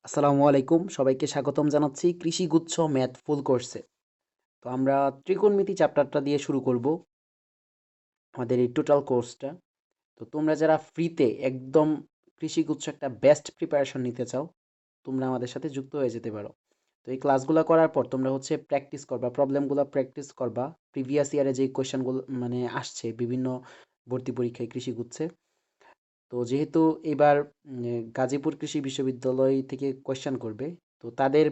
আসসালামু আলাইকুম, সবাইকে স্বাগতম জানাচ্ছি কৃষিগুচ্ছ ম্যাথ ফুল কোর্সে। তো আমরা ত্রিকোণমিতি চ্যাপ্টারটা দিয়ে শুরু করব আমাদের এই টোটাল কোর্সটা। তো তোমরা যারা ফ্রিতে একদম কৃষিগুচ্ছ একটা বেস্ট প্রিপারেশন নিতে চাও, তোমরা আমাদের সাথে যুক্ত হয়ে যেতে পারো। তো এই ক্লাসগুলো করার পর তোমরা প্র্যাকটিস করবা, প্রবলেমগুলো প্র্যাকটিস করবা। প্রিভিয়াস ইয়ারে যে কোয়েশ্চেনগুলো আসছে বিভিন্ন ভর্তি পরীক্ষায় কৃষিগুচ্ছে। তো যেহেতু এবার গাজীপুর কৃষি বিশ্ববিদ্যালয় থেকে কোয়েশ্চেন করবে, তো তাদের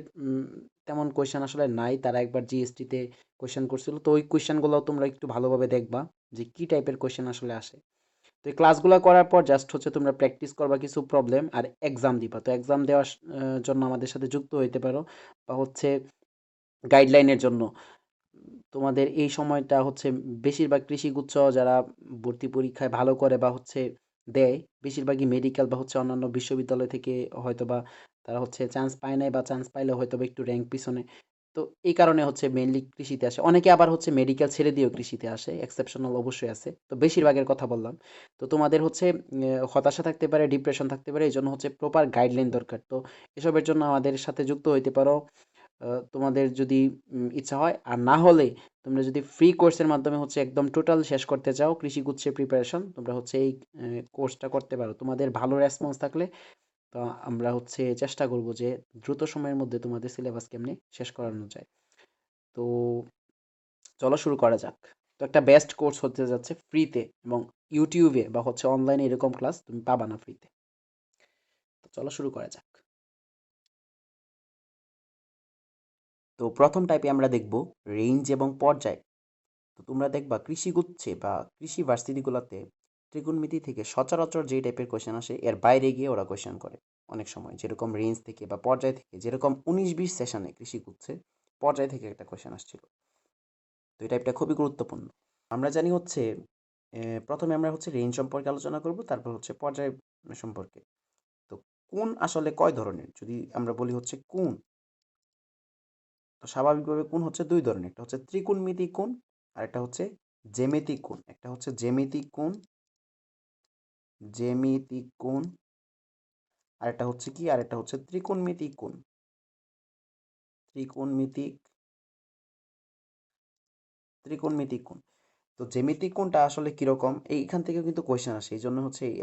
তেমন কোয়েশ্চেন আসলে নাই। তারা একবার জিএসটিতে কোয়েশ্চেন করছিল, তো ওই কোয়েশ্চেনগুলো তোমরা একটু ভালোভাবে দেখবা যে কী টাইপের কোয়েশ্চেন আসলে আসে। তো এই ক্লাসগুলো করার পর জাস্ট তোমরা প্র্যাকটিস করবা কিছু প্রবলেম আর এক্সাম দিবা। তো এক্সাম দেওয়ার জন্য আমাদের সাথে যুক্ত হইতে পারো, বা গাইডলাইনের জন্য তোমাদের এই সময়টা বেশিরভাগ কৃষিগুচ্ছ যারা ভর্তি পরীক্ষায় ভালো করে বা দেয়, বেশিরভাগই মেডিকেল বা অন্যান্য বিশ্ববিদ্যালয় থেকে হয়তোবা তারা চান্স পায় নাই, বা চান্স পাইলে হয়তোবা একটু র্যাঙ্ক পিছনে। তো এই কারণে মেইনলি কৃষিতে আসে। অনেকে আবার মেডিকেল ছেড়ে দিয়েও কৃষিতে আসে, এক্সেপশনাল অবশ্যই আছে। তো বেশিরভাগের কথা বললাম। তো তোমাদের হতাশা থাকতে পারে, ডিপ্রেশন থাকতে পারে, এই জন্য প্রপার গাইডলাইন দরকার। তো এসবের জন্য আমাদের সাথে যুক্ত হইতে পারো, তোমাদের যদি ইচ্ছা হয়। আর না হলে তোমরা যদি ফ্রি কোর্সের মাধ্যমে একদম টোটাল শেষ করতে চাও কৃষিগুচ্ছের প্রিপারেশন, তোমরা এই কোর্সটা করতে পারো। তোমাদের ভালো রেসপন্স থাকলে তো আমরা চেষ্টা করব যে দ্রুত সময়ের মধ্যে তোমাদের সিলেবাস কেমনে শেষ করানো যায়। তো চলো শুরু করা যাক। তো একটা বেস্ট কোর্স হতে যাচ্ছে ফ্রিতে, এবং ইউটিউবে বা অনলাইনে এরকম ক্লাস তুমি পাবা না ফ্রিতে। তো চলো শুরু করা যাক। তো প্রথম টাইপে আমরা দেখব রেঞ্জ এবং পর্যায়। তো তোমরা দেখবা কৃষিগুচ্ছে বা কৃষি ভার্সিটিগুলোতে ত্রিকোণমিতি থেকে সচরাচর যে টাইপের কোয়েশ্চেন আসে এর বাইরে গিয়ে ওরা কোয়েশ্চেন করে অনেক সময়, যেরকম রেঞ্জ থেকে বা পর্যায় থেকে, যেরকম 19-20 সেশনে কৃষিগুচ্ছে পর্যায় থেকে একটা কোয়েশ্চেন আসছিল। তো এই টাইপটা খুবই গুরুত্বপূর্ণ। আমরা জানি প্রথমে আমরা রেঞ্জ সম্পর্কে আলোচনা করব, তারপর পর্যায় সম্পর্কে। তো কোণ আসলে কয় ধরনের যদি আমরা বলি কোণ, তো স্বাভাবিকভাবে কোণ দুই ধরনের। একটা ত্রিকোণমিতিক কোণ, আর একটা জ্যামিতিক কোণ। একটা জ্যামিতিক কোণ, জ্যামিতিক কোণ, আর একটা কি, আর একটা ত্রিকোণমিতিক কোণ, ত্রিকোণমিতিক ত্রিকোণমিতিক কোণ। তো জ্যামিতিক কোণটা আসলে কিরকম, এইখান থেকে কিন্তু কোয়েশ্চেন আসে, এই জন্য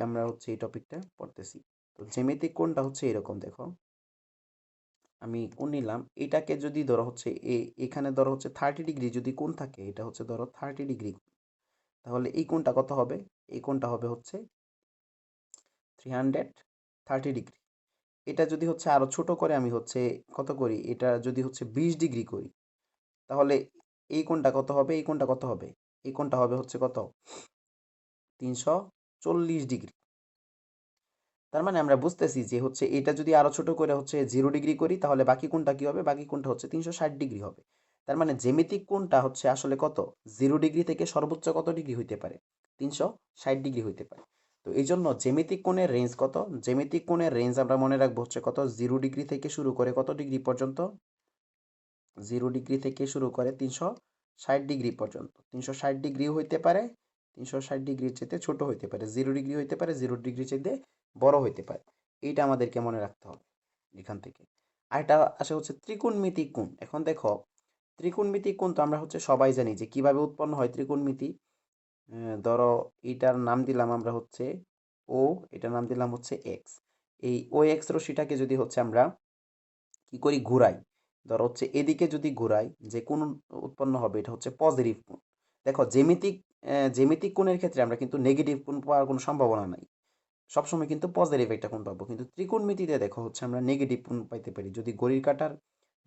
আমরা এই টপিকটা পড়তেছি। তো জ্যামিতিক কোণটা এরকম, দেখো আমি কোণ নিলাম, এটাকে যদি ধরো এখানে ধরো 30 ডিগ্রি যদি কোণ থাকে, এটা ধরো 30 ডিগ্রি, তাহলে এই কোণটা কত হবে? এই কোণটা হবে 330 ডিগ্রি। এটা যদি আরো ছোট করে আমি কত করি, এটা যদি 20 ডিগ্রি করি, তাহলে এই কোণটা কত হবে? এই কোণটা কত হবে? এই কোণটা হবে কত? 340 ডিগ্রি। তার মানে আমরা বুঝতেছি যে এটা যদি আরো ছোট করে 0 ডিগ্রি করি, তাহলে বাকি কোণটা কি হবে? বাকি কোণটা 360 ডিগ্রি হবে। তার মানে জ্যামিতিক কোণটা আসলে কত? 0 ডিগ্রি থেকে সর্বোচ্চ কত ডিগ্রি হইতে পারে? 360 ডিগ্রি হইতে পারে। তো এই জন্য জ্যামিতিক কোণের রেঞ্জ কত? জ্যামিতিক কোণের রেঞ্জ আমরা মনে রাখবো কত? 0 ডিগ্রি থেকে শুরু করে কত ডিগ্রি পর্যন্ত? 0 ডিগ্রি থেকে শুরু করে 360 ডিগ্রি পর্যন্ত। 360 ডিগ্রিও হইতে পারে, 360 ডিগ্রির চেয়ে ছোট হইতে পারে, 0 ডিগ্রি হইতে পারে, 0 ডিগ্রির চেয়ে বড় হইতে পারে। এইটা আমাদেরকে মনে রাখতে হবে এখান থেকে। আর এটা আসে ত্রিকোণমিতিক কোণ। এখন দেখো, ত্রিকোণমিতিক কোণ তো আমরা সবাই জানি যে কিভাবে উৎপন্ন হয় ত্রিকোণমিতি। ধরো এইটার নাম দিলাম আমরা ও, এটার নাম দিলাম এক্স। এই ও এক্স রশ্মিটাকে যদি আমরা কি করি, ঘুরাই, ধরো এদিকে যদি ঘুরাই, যে কোণ উৎপন্ন হবে এটা পজিটিভ কোণ। দেখো জ্যামিতিক কোণের ক্ষেত্রে আমরা কিন্তু নেগেটিভ কোণ পাওয়ার কোনো সম্ভাবনা নাই, সবসময় কিন্তু পজিটিভ একটা কোণ পাবো। কিন্তু ত্রিকোণমিতিতে দেখো আমরা নেগেটিভ কোণ পাইতে পারি। যদি ঘড়ির কাঁটার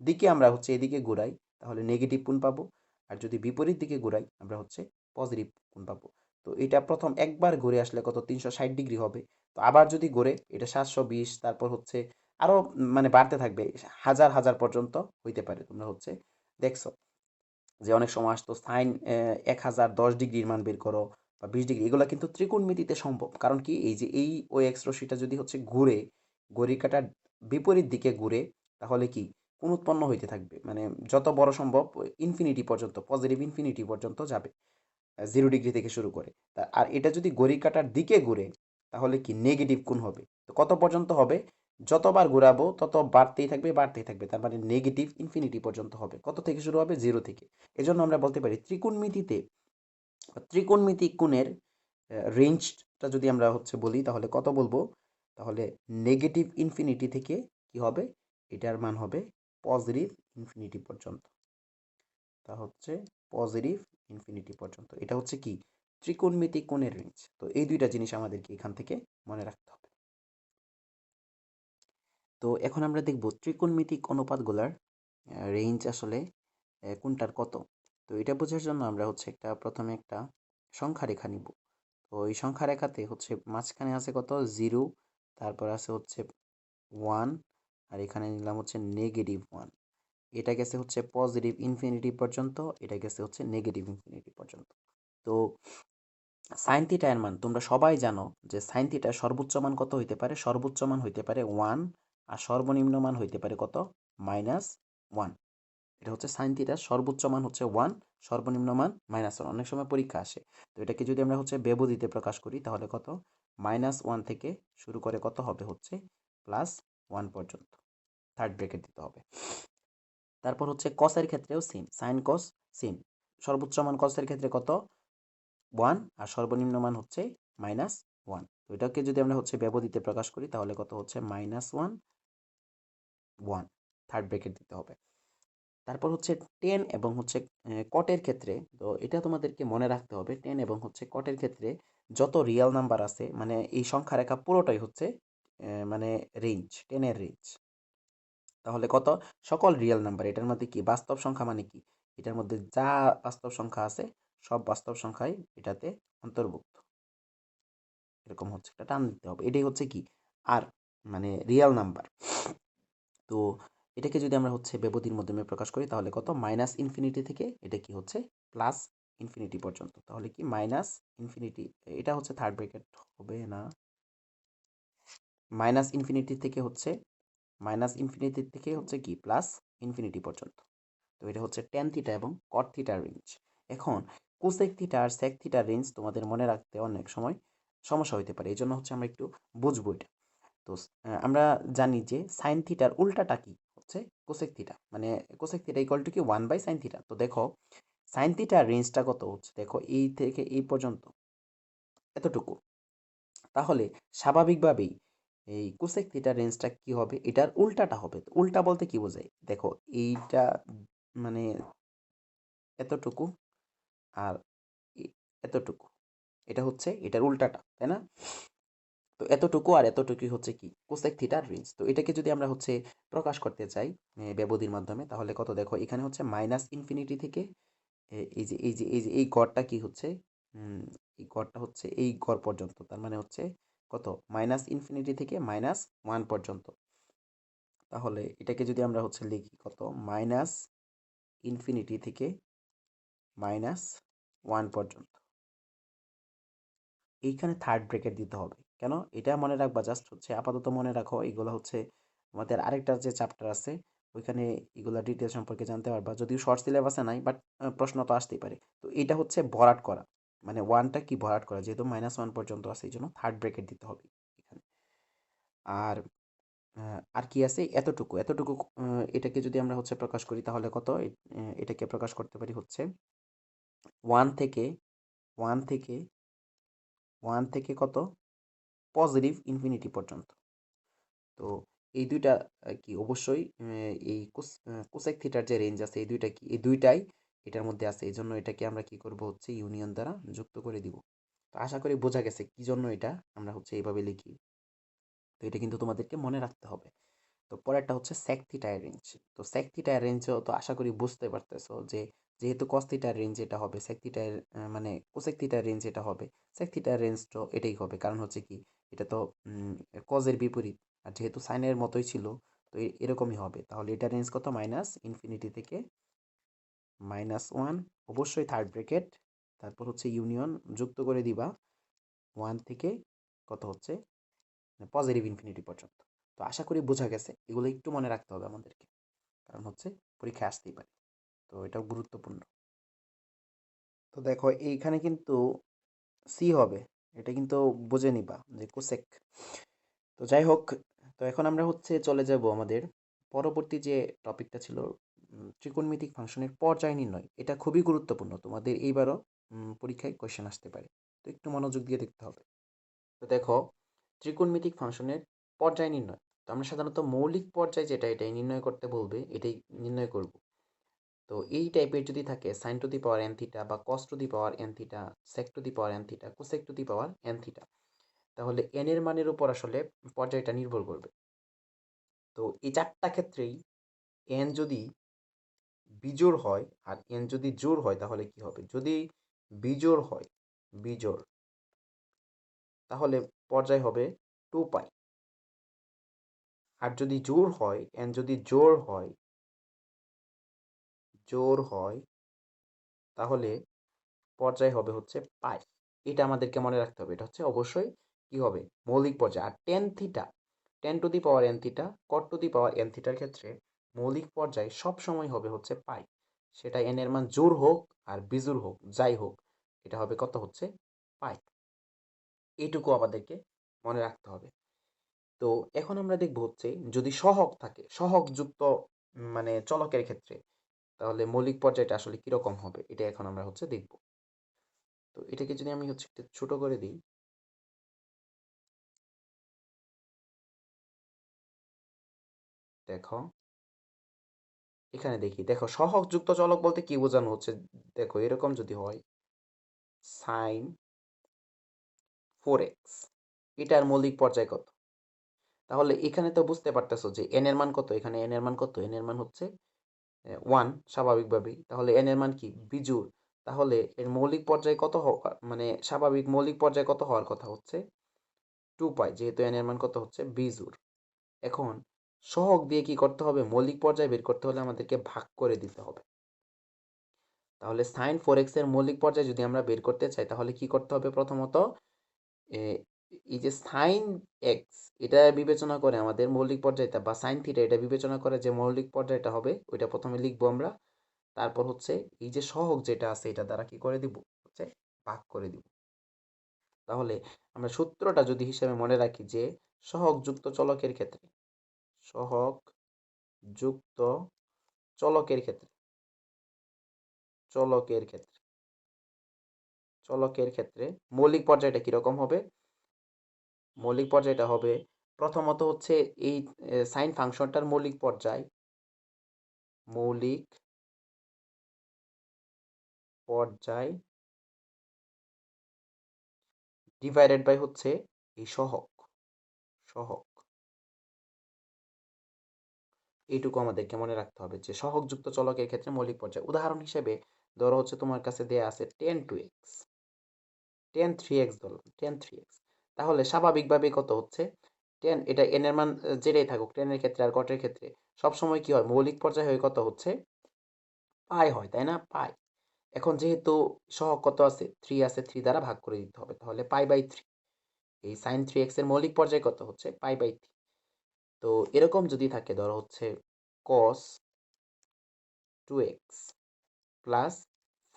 দিকে আমরা এদিকে ঘুরাই, তাহলে নেগেটিভ কোণ পাবো। আর যদি বিপরীত দিকে ঘুরাই, আমরা পজিটিভ কোণ পাবো। তো এটা প্রথম একবার ঘুরে আসলে কত? 360 ডিগ্রি হবে। তো আবার যদি ঘুরে, এটা 720, তারপর আরো মানে বাড়তে থাকবে, হাজার হাজার পর্যন্ত হইতে পারে। তোমরা দেখছো যে অনেক সময় আসতো সাইন 1010 ডিগ্রির মান বের করো, বা 20 ডিগ্রি, এগুলো কিন্তু ত্রিকোণমিতিতে সম্ভব। কারণ কি, এই যে এই ও এক্স রশ্মিটা যদি ঘুরে, ঘড়ির কাঁটার বিপরীত দিকে ঘুরে, তাহলে কি কোণ উৎপন্ন হইতে থাকবে, মানে যত বড় সম্ভব ইনফিনিটি পর্যন্ত, পজিটিভ ইনফিনিটি পর্যন্ত যাবে, 0 ডিগ্রি থেকে শুরু করে। আর এটা যদি ঘড়ির কাঁটার দিকে ঘুরে, তাহলে কি নেগেটিভ কোণ হবে। তো কত পর্যন্ত হবে? যতবার ঘোরাবো তত বাড়তেই থাকবে বাড়তেই থাকবে, তার মানে নেগেটিভ ইনফিনিটি পর্যন্ত হবে। কত থেকে শুরু হবে? 0 থেকে। এজন্য আমরা বলতে পারি ত্রিকোণমিতিতে ত্রিকোণমিতিক কোণের রেঞ্জটা যদি আমরা বলি তাহলে কত বলবো? তাহলে নেগেটিভ ইনফিনিটি থেকে কি হবে? এটার মান হবে পজিটিভ ইনফিনিটি পর্যন্ত। তা পজিটিভ ইনফিনিটি পর্যন্ত। এটা কি? ত্রিকোণমিতিক কোণের রেঞ্জ। তো এই দুইটা জিনিস আমাদেরকে এখান থেকে মনে রাখতে হবে। তো এখন আমরা দেখব ত্রিকোণমিতিক অনুপাতগুলার রেঞ্জ আসলে কোনটার কত। তো এটা বোঝার জন্য আমরা প্রথমে একটা সংখ্যা রেখা নিব। তো এই সংখ্যা রেখাতে মাঝখানে আছে কত? 0, তারপর আছে 1, আর এখানে নিলাম -1। এটা গেছে পজিটিভ ইনফিনিটি পর্যন্ত, এটা গেছে নেগেটিভ ইনফিনিটি পর্যন্ত। তো সাইন থিটা এর মান তোমরা সবাই জানো যে সাইন থিটার সর্বোচ্চ মান কত হইতে পারে? সর্বোচ্চ মান হইতে পারে 1, আর সর্বনিম্ন মান হইতে পারে কত? -1। এটা সাইন থিটার সর্বোচ্চ মান 1, সর্বনিম্ন মান -1। অনেক সময় পরীক্ষা আসে। তো এটাকে যদি আমরা ব্যবধিতে প্রকাশ করি তাহলে কত? -1 থেকে শুরু করে কত হবে? +1 পর্যন্ত। থার্ড ব্র্যাকেট দিতে হবে। তারপর কসের ক্ষেত্রেও সেম, সাইন কস সেম। সর্বোচ্চ মান কসের ক্ষেত্রে কত? 1, আর সর্বনিম্ন মান -1। তো এটাকে যদি আমরা ব্যবধিতে প্রকাশ করি তাহলে কত হচ্ছে? -1, 1। থার্ড ব্র্যাকেট দিতে হবে। তারপর টেন এবং কটের ক্ষেত্রে, তো এটা তোমাদেরকে মনে রাখতে হবে, টেন এবং কটের ক্ষেত্রে যত রিয়েল নাম্বার আছে, মানে এই সংখ্যা রেখা পুরোটাই মানে রেঞ্জ, টেনের রেঞ্জ। তাহলে কত? সকল রিয়েল নাম্বার। এটার মধ্যে কি বাস্তব সংখ্যা মানে কি? এটার মধ্যে যা বাস্তব সংখ্যা আছে সব বাস্তব সংখ্যাই এটাতে অন্তর্ভুক্ত। এরকম একটা টান দিতে হবে। এটাই কি? আর মানে রিয়েল নাম্বার। তো এটাকে যদি আমরা ব্যবধির মাধ্যমে প্রকাশ করি তাহলে কত? মাইনাস ইনফিনিটি থেকে এটা কি প্লাস ইনফিনিটি পর্যন্ত। তাহলে কি মাইনাস ইনফিনিটি, এটা থার্ড ব্র্যাকেট হবে না, মাইনাস ইনফিনিটি থেকে কি প্লাস ইনফিনিটি পর্যন্ত। তো এটা ট্যান থিটা এবং কট থিটার রেঞ্জ। এখন কোসেক থিটা আর সেক থিটার রেঞ্জ তোমাদের মনে রাখতে অনেক সময় সমস্যা হতে পারে। এই জন্য আমরা একটু বুঝবো এটা। তো আমরা জানি যে সাইন থিটার উল্টাটা কি? Cosec theta. মানে কোসেক থিটা ইকুয়াল টু কি 1/sin থিটা। তো দেখো সাইন থিটার রেঞ্জটা কত দেখো এই থেকে এই পর্যন্ত এতটুকু। তাহলে স্বাভাবিকভাবেই এই কোসেক থিটার রেঞ্জটা কি হবে? এটার উল্টাটা হবে। তো উল্টা বলতে কি বোঝায়? দেখো এইটা মানে এতটুকু, আর এতটুকু, এটা এটার উল্টাটা, তাই না? তো এতটুকু আর এতটুকুই কি কোসেক থিটার রেঞ্জ। তো এটাকে যদি আমরা প্রকাশ করতে চাই ব্যবধির মাধ্যমে তাহলে কত? দেখো এখানে মাইনাস ইনফিনিটি থেকে এই গড়টা কি এই গড়টা এই গড় পর্যন্ত, তার মানে কত? মাইনাস ইনফিনিটি থেকে -1 পর্যন্ত। তাহলে এটাকে যদি আমরা লিখি কত? মাইনাস ইনফিনিটি থেকে -1 পর্যন্ত। এইখানে থার্ড ব্র্যাকেট দিতে হবে। কেন? এটা মনে রাখবা, জাস্ট আপাতত মনে রাখো। এগুলো আমাদের আরেকটা যে চ্যাপ্টার আছে ওইখানে এগুলা ডিটেল সম্পর্কে জানতে পারবা। যদিও শর্ট সিলেবাসে নাই, বাট প্রশ্ন তো আসতেই পারে। তো এটা ভরাট করা, মানে ওয়ানটা কি ভরাট করা, যেহেতু -1 পর্যন্ত আছে এই জন্য থার্ড ব্র্যাকেট দিতে হবে এখানে। আর আর কি আছে? এতটুকু, এতটুকু এটাকে যদি আমরা প্রকাশ করি তাহলে কত? এটাকে প্রকাশ করতে পারি 1 থেকে 1 থেকে 1 থেকে কত? পজিটিভ ইনফিনিটি পর্যন্ত। তো এই দুইটা কি অবশ্যই এই কোসেক থিটার যে রেঞ্জ আছে এই দুইটা কি? এই দুইটাই এটার মধ্যে আছে। এই জন্য এটাকে আমরা কি করব? ইউনিয়ন দ্বারা যুক্ত করে দিব। তো আশা করি বোঝা গেছে কি জন্য এটা আমরা এইভাবে লিখি। তো এটা কিন্তু তোমাদেরকে মনে রাখতে হবে। তো পরেরটা সেক থিটার রেঞ্জ। তো সেক থিটার রেঞ্জও তো আশা করি বুঝতে পারতেছো যে যেহেতু কস থিটার রেঞ্জ এটা হবে, সেক থিটার মানে কোসেক থিটার রেঞ্জ এটা হবে, সেক থিটার রেঞ্জ তো এটাই হবে। কারণ কি এটা তো কজের বিপরীত, আর যেহেতু সাইনের মতোই ছিল তো এরকমই হবে। তাহলে এটা রেঞ্জ কত? মাইনাস ইনফিনিটি থেকে -1, অবশ্যই থার্ড ব্র্যাকেট, তারপর ইউনিয়ন যুক্ত করে দিবা 1 থেকে কত পজিটিভ ইনফিনিটি পর্যন্ত। তো আশা করি বোঝা গেছে। এগুলো একটু মনে রাখতে হবে আমাদেরকে, কারণ পরীক্ষায় আসতেই পারে। তো এটাও গুরুত্বপূর্ণ। তো দেখো এইখানে কিন্তু সি হবে, এটা কিন্তু বুঝে নিবা যে কোসেক। তো যাই হোক, তো এখন আমরা হচ্ছে চলে যাব আমাদের পরবর্তী যে টপিকটা ছিল ত্রিকোণমিতিক ফাংশনের পর্যায় নির্ণয়। এটা খুবই গুরুত্বপূর্ণ, তোমাদের এইবারও পরীক্ষায় কোয়েশ্চেন আসতে পারে, তো একটু মনোযোগ দিয়ে দেখতে হবে। তো দেখো, ত্রিকোণমিতিক ফাংশনের পর্যায় নির্ণয়। তো আমরা সাধারণত মৌলিক পর্যায় যেটা এটাই নির্ণয় করতে বলবে, এটাই নির্ণয় করব। তো এই টাইপের যদি থাকে sine to the power n theta বা cos to the power n theta, sec to the power n theta, cosec to the power n theta, তাহলে এন এর মানের উপর আসলে পর্যায়টা নির্ভর করবে। তো এই চারটা ক্ষেত্রেই এন যদি বিজোড় হয় আর এন যদি জোড় হয় তাহলে কি হবে? যদি বিজোড় হয়, বিজোড়, তাহলে পর্যায় হবে 2π। আর যদি জোড় হয়, এন যদি জোড় হয়, জোড় হয়, তাহলে পর্যায় হবে হচ্ছে পাই। এটা আমাদেরকে মনে রাখতে হবে। এটা হচ্ছে অবশ্যই কি হবে? মৌলিক পর্যায়। আর tan theta, tan to the power n theta, cot to the power n থিটার ক্ষেত্রে মৌলিক পর্যায় সব সময় হবে হচ্ছে পাই। সেটা এন এর মান জোড় হোক আর বিজোড় হোক, যাই হোক, এটা হবে কত? হচ্ছে পাই। এইটুকু আমাদেরকে মনে রাখতে হবে। তো এখন আমরা দেখব হচ্ছে যদি সহগ থাকে, সহগযুক্ত মানে চলকের ক্ষেত্রে, তাহলে মৌলিক পর্যায়টা আসলে কিরকম হবে, এটা এখন আমরা হচ্ছে দেখব। তো এটাকে যদি আমি হচ্ছে একটু ছোট করে দিই, দেখো এখানে দেখি, দেখো সহগযুক্ত চলক বলতে কি বোঝানো হচ্ছে। দেখো এরকম যদি হয় সাইন 4x, এটার মৌলিক পর্যায় কত? তাহলে এখানে তো বুঝতে পারতেছো যে এন এর মান কত, এখানে এন এর মান কত? এন এর মান হচ্ছে 1 স্বাভাবিকভাবেই। তাহলে এন এর মান কি? বিজোড়। তাহলে এর মৌলিক পর্যায় কত মানে স্বাভাবিক মৌলিক পর্যায় কত হওয়ার কথা? হচ্ছে 2π, যেহেতু এন এর মান কত? হচ্ছে বিজোড়। এখন সহগ দিয়ে কি করতে হবে? মৌলিক পর্যায় বের করতে হলে আমাদেরকে ভাগ করে দিতে হবে। তাহলে সাইন 4x এর মৌলিক পর্যায় যদি আমরা বের করতে চাই তাহলে কি করতে হবে? প্রথমত এই যে সাইন এক্স, এটা বিবেচনা করে আমাদের মৌলিক পর্যায়টা, বা সাইন থিটা এটা বিবেচনা করে যে মৌলিক পর্যায়টা হবে, ওইটা প্রথমে লিখবো আমরা। তারপর হচ্ছে এই যে সহগ যেটা আছে এটা দ্বারা কি করে দিব? হচ্ছে ভাগ করে দিব। তাহলে আমরা সূত্রটা যদি হিসাবে মনে রাখি যে সহগযুক্ত চলকের ক্ষেত্রে, সহগযুক্ত চলকের ক্ষেত্রে, চলকের ক্ষেত্রে, চলকের ক্ষেত্রে মৌলিক পর্যায়টা কিরকম হবে? মৌলিক পর্যায়টা হবে প্রথমত হচ্ছে এই সাইন ফাংশনটার মৌলিক পর্যায়, মৌলিক পর্যায় ডিভাইডেড বাই হচ্ছে এই সহগ, সহগ, এইটুকু আমাদেরকে মনে রাখতে হবে যে সহগযুক্ত চলকের ক্ষেত্রে মৌলিক পর্যায়। উদাহরণ হিসেবে ধরো হচ্ছে তোমার কাছে দেয়া আছে 10 2x, 10 3x, ধরো 10 3x, তাহলে স্বাভাবিকভাবে কত হচ্ছে 10, এটা এন এর মান যেটাই থাকুক, 10 এর ক্ষেত্রে আর কটের ক্ষেত্রে সবসময় কি হয়? মৌলিক পর্যায় হয়ে কত হচ্ছে? পাই হয়, তাই না? পাই। এখন যেহেতু সহগ কত আছে? 3 আছে, 3 দ্বারা ভাগ করে দিতে হবে, তাহলে পাই/3। এই সাইন 3x এর মৌলিক পর্যায় কত? হচ্ছে পাই/3। তো এরকম যদি থাকে, ধরো হচ্ছে cos 2x প্লাস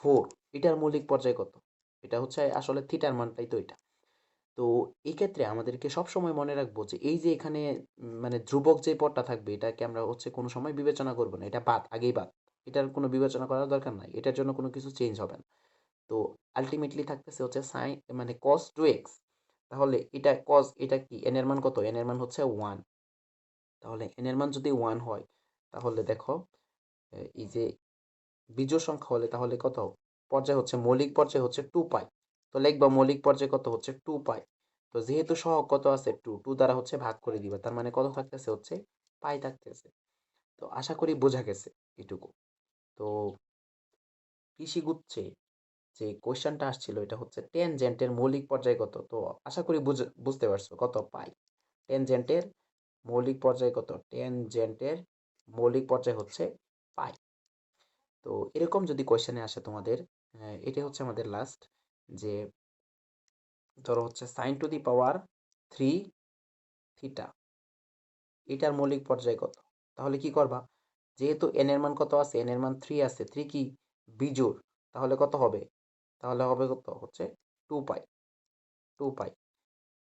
4, এটার মৌলিক পর্যায় কত? এটা হচ্ছে আসলে থিটার মানটাই তো এটা। তো এই ক্ষেত্রে আমাদেরকে সবসময় মনে রাখবো যে এই যে এখানে মানে ধ্রুবক যে পদটা থাকবে এটাকে আমরা হচ্ছে কোনো সময় বিবেচনা করব না, এটা বাদ, আগেই বাদ। এটার কোনো বিবেচনা করার দরকার নাই, এটার জন্য কোনো কিছু চেঞ্জ হবে না। তো আলটিমেটলি থাকতেছে হচ্ছে সাইন মানে cos 2x, তাহলে এটা cos, এটা কি এন এর মান কত? এন এর মান হচ্ছে 1। তাহলে এন এর মান যদি 1 হয় তাহলে দেখো এই যে বিজোড় সংখ্যা হলে তাহলে কত পর্যায় হচ্ছে? মৌলিক পর্যায় হচ্ছে 2π। তো লিখবা মৌলিক পর্যায় কত? হচ্ছে 2π। তো যেহেতু সহগ কত আছে? 2, 2 দ্বারা হচ্ছে ভাগ করে দিবা, তার মানে কত থাকতেছে? হচ্ছে পাই থাকতেছে। তো আশা করি বোঝা গেছে এটুকু। তো কৃষিগুচ্ছে যে কোয়েশ্চেনটা আসছিল এটা হচ্ছে টেনজেন্টের মৌলিক পর্যায় কত? তো আশা করি বুঝতে পারছো কত? পাই। টেনজেন্টের মৌলিক পর্যায় কত? টেনজেন্টের মৌলিক পর্যায় হচ্ছে পাই। তো এরকম যদি কোয়েশ্চেনে আসে তোমাদের, এটা হচ্ছে আমাদের লাস্ট, যে ধরো হচ্ছে sine to the power 3 theta, এটার মৌলিক পর্যায় কত? তাহলে কি করবা? যেহেতু এন এর মান কত আছে? এন এর মান 3 আছে, 3 কি বিজোড়, তাহলে কত হবে? তাহলে হবে কত? হচ্ছে 2π, 2π।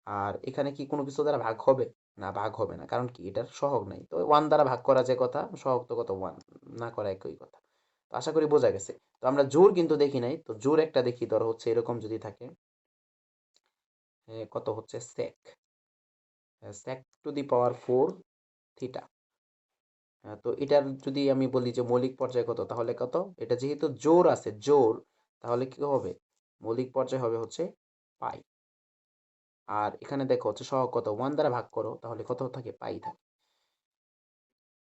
আর এখানে কি কোনো কিছু দ্বারা ভাগ হবে? না, ভাগ হবে না, কারণ কি এটার সহগ নাই, তো 1 দ্বারা ভাগ করা যে কথা, সহগ তো কত 1, না করা একই কথা। তো আশা করি বোঝা গেছে। তো আমরা জোড় কিন্তু দেখি নাই, তো জোড় একটা দেখি, ধরো হচ্ছে এরকম যদি থাকে, কত হচ্ছে sec, sec to the power 4 theta. তো এটার যদি আমি বলি যে মৌলিক পর্যায় কত, তাহলে কত, এটা যেহেতু জোড় আছে, জোড়, তাহলে কি হবে, মৌলিক পর্যায় হবে হচ্ছে পাই। আর এখানে দেখো হচ্ছে সহগ কত, 1 দ্বারা ভাগ করো, তাহলে কত থাকে, পাই থাকে।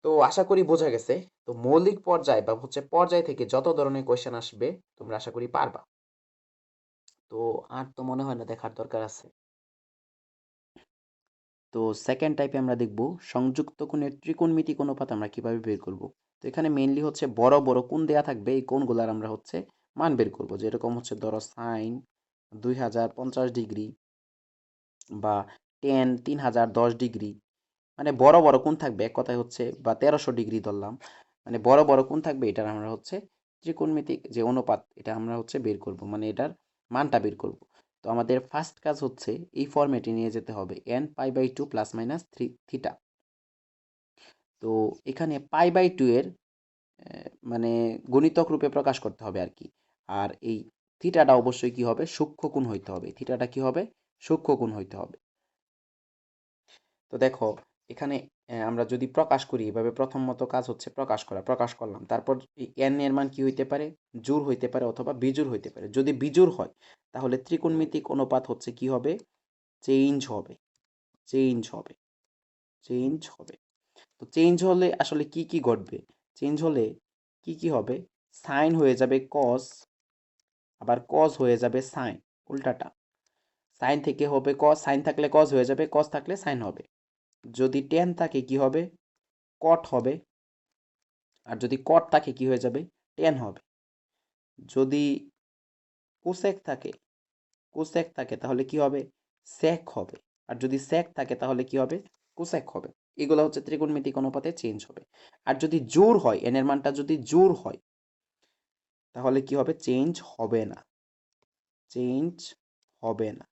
তো আশা করি বোঝা গেছে। তো মৌলিক পর্যায় বা হচ্ছে পর্যায় থেকে যত ধরনের কোয়েশ্চেন আসবে তোমরা আশা করি পারবা। তো আর তো মনে হয় না দেখার দরকার আছে। তো সেকেন্ড টাইপে আমরা দেখব সংযুক্ত কোণের ত্রিকোণমিতিক অনুপাত আমরা কিভাবে বের করব। তো এখানে মেইনলি হচ্ছে বড় বড় কোণ দেয়া থাকবে, এই কোণগুলার আমরা হচ্ছে মান বের করব, যেরকম হচ্ছে ধরো সাইন 2050 ডিগ্রি বা টেন 3010 ডিগ্রি, মানে বড় বড় কোণ থাকবে এক কথায় হচ্ছে, বা 1300 ডিগ্রি ধরলাম, মানে বড় বড় কোণ থাকবে, এটার আমরা হচ্ছে ত্রিকোণমিতিক যে অনুপাত এটা আমরা হচ্ছে বের করব, মানে এটার মানটা বের করব। তো আমাদের ফার্স্ট কাজ হচ্ছে এই ফরম্যাটে নিয়ে যেতে হবে n π/2 প্লাস মাইনাস থিটা। তো এখানে π/2 এর মানে গুণিতক রূপে প্রকাশ করতে হবে আর কি। আর এই থিটাটা অবশ্যই কি হবে, সূক্ষ্ম কোণ হইতে হবে, থিটাটা কি হবে, সূক্ষ্ম কোণ হইতে হবে। তো দেখো এখানে আমরা যদি প্রকাশ করি এভাবে, প্রথমত কাজ হচ্ছে প্রকাশ করা, প্রকাশ করলাম, তারপর এই n এর মান কি হইতে পারে, জোড় হইতে পারে অথবা বিজোড় হইতে পারে। যদি বিজোড় হয় তাহলে ত্রিকোণমিতিক অনুপাত হচ্ছে কি হবে, চেঞ্জ হবে, চেঞ্জ হবে, চেঞ্জ হবে। তো চেঞ্জ হলে আসলে কি কি ঘটবে, চেঞ্জ হলে কি কি হবে, সাইন হয়ে যাবে কস, আবার কস হয়ে যাবে সাইন, উল্টাটা, সাইন থেকে হবে কস, সাইন থাকলে কস হয়ে যাবে, কস থাকলে সাইন হবে। যদি টেন থাকে কি হবে, কট হবে, আর যদি কট থাকে কি হয়ে যাবে, টেন হবে। যদি কোসেক থাকে, কোসেক থাকে তাহলে কি হবে, সেক হবে। আর যদি সেক থাকে তাহলে কি হবে, কোসেক হবে। এগুলো হচ্ছে ত্রিকোণমিতিক অনুপাতে চেঞ্জ হবে। আর যদি জোড় হয়, এন এর মানটা যদি জোড় হয় তাহলে কি হবে, চেঞ্জ হবে না, চেঞ্জ হবে না,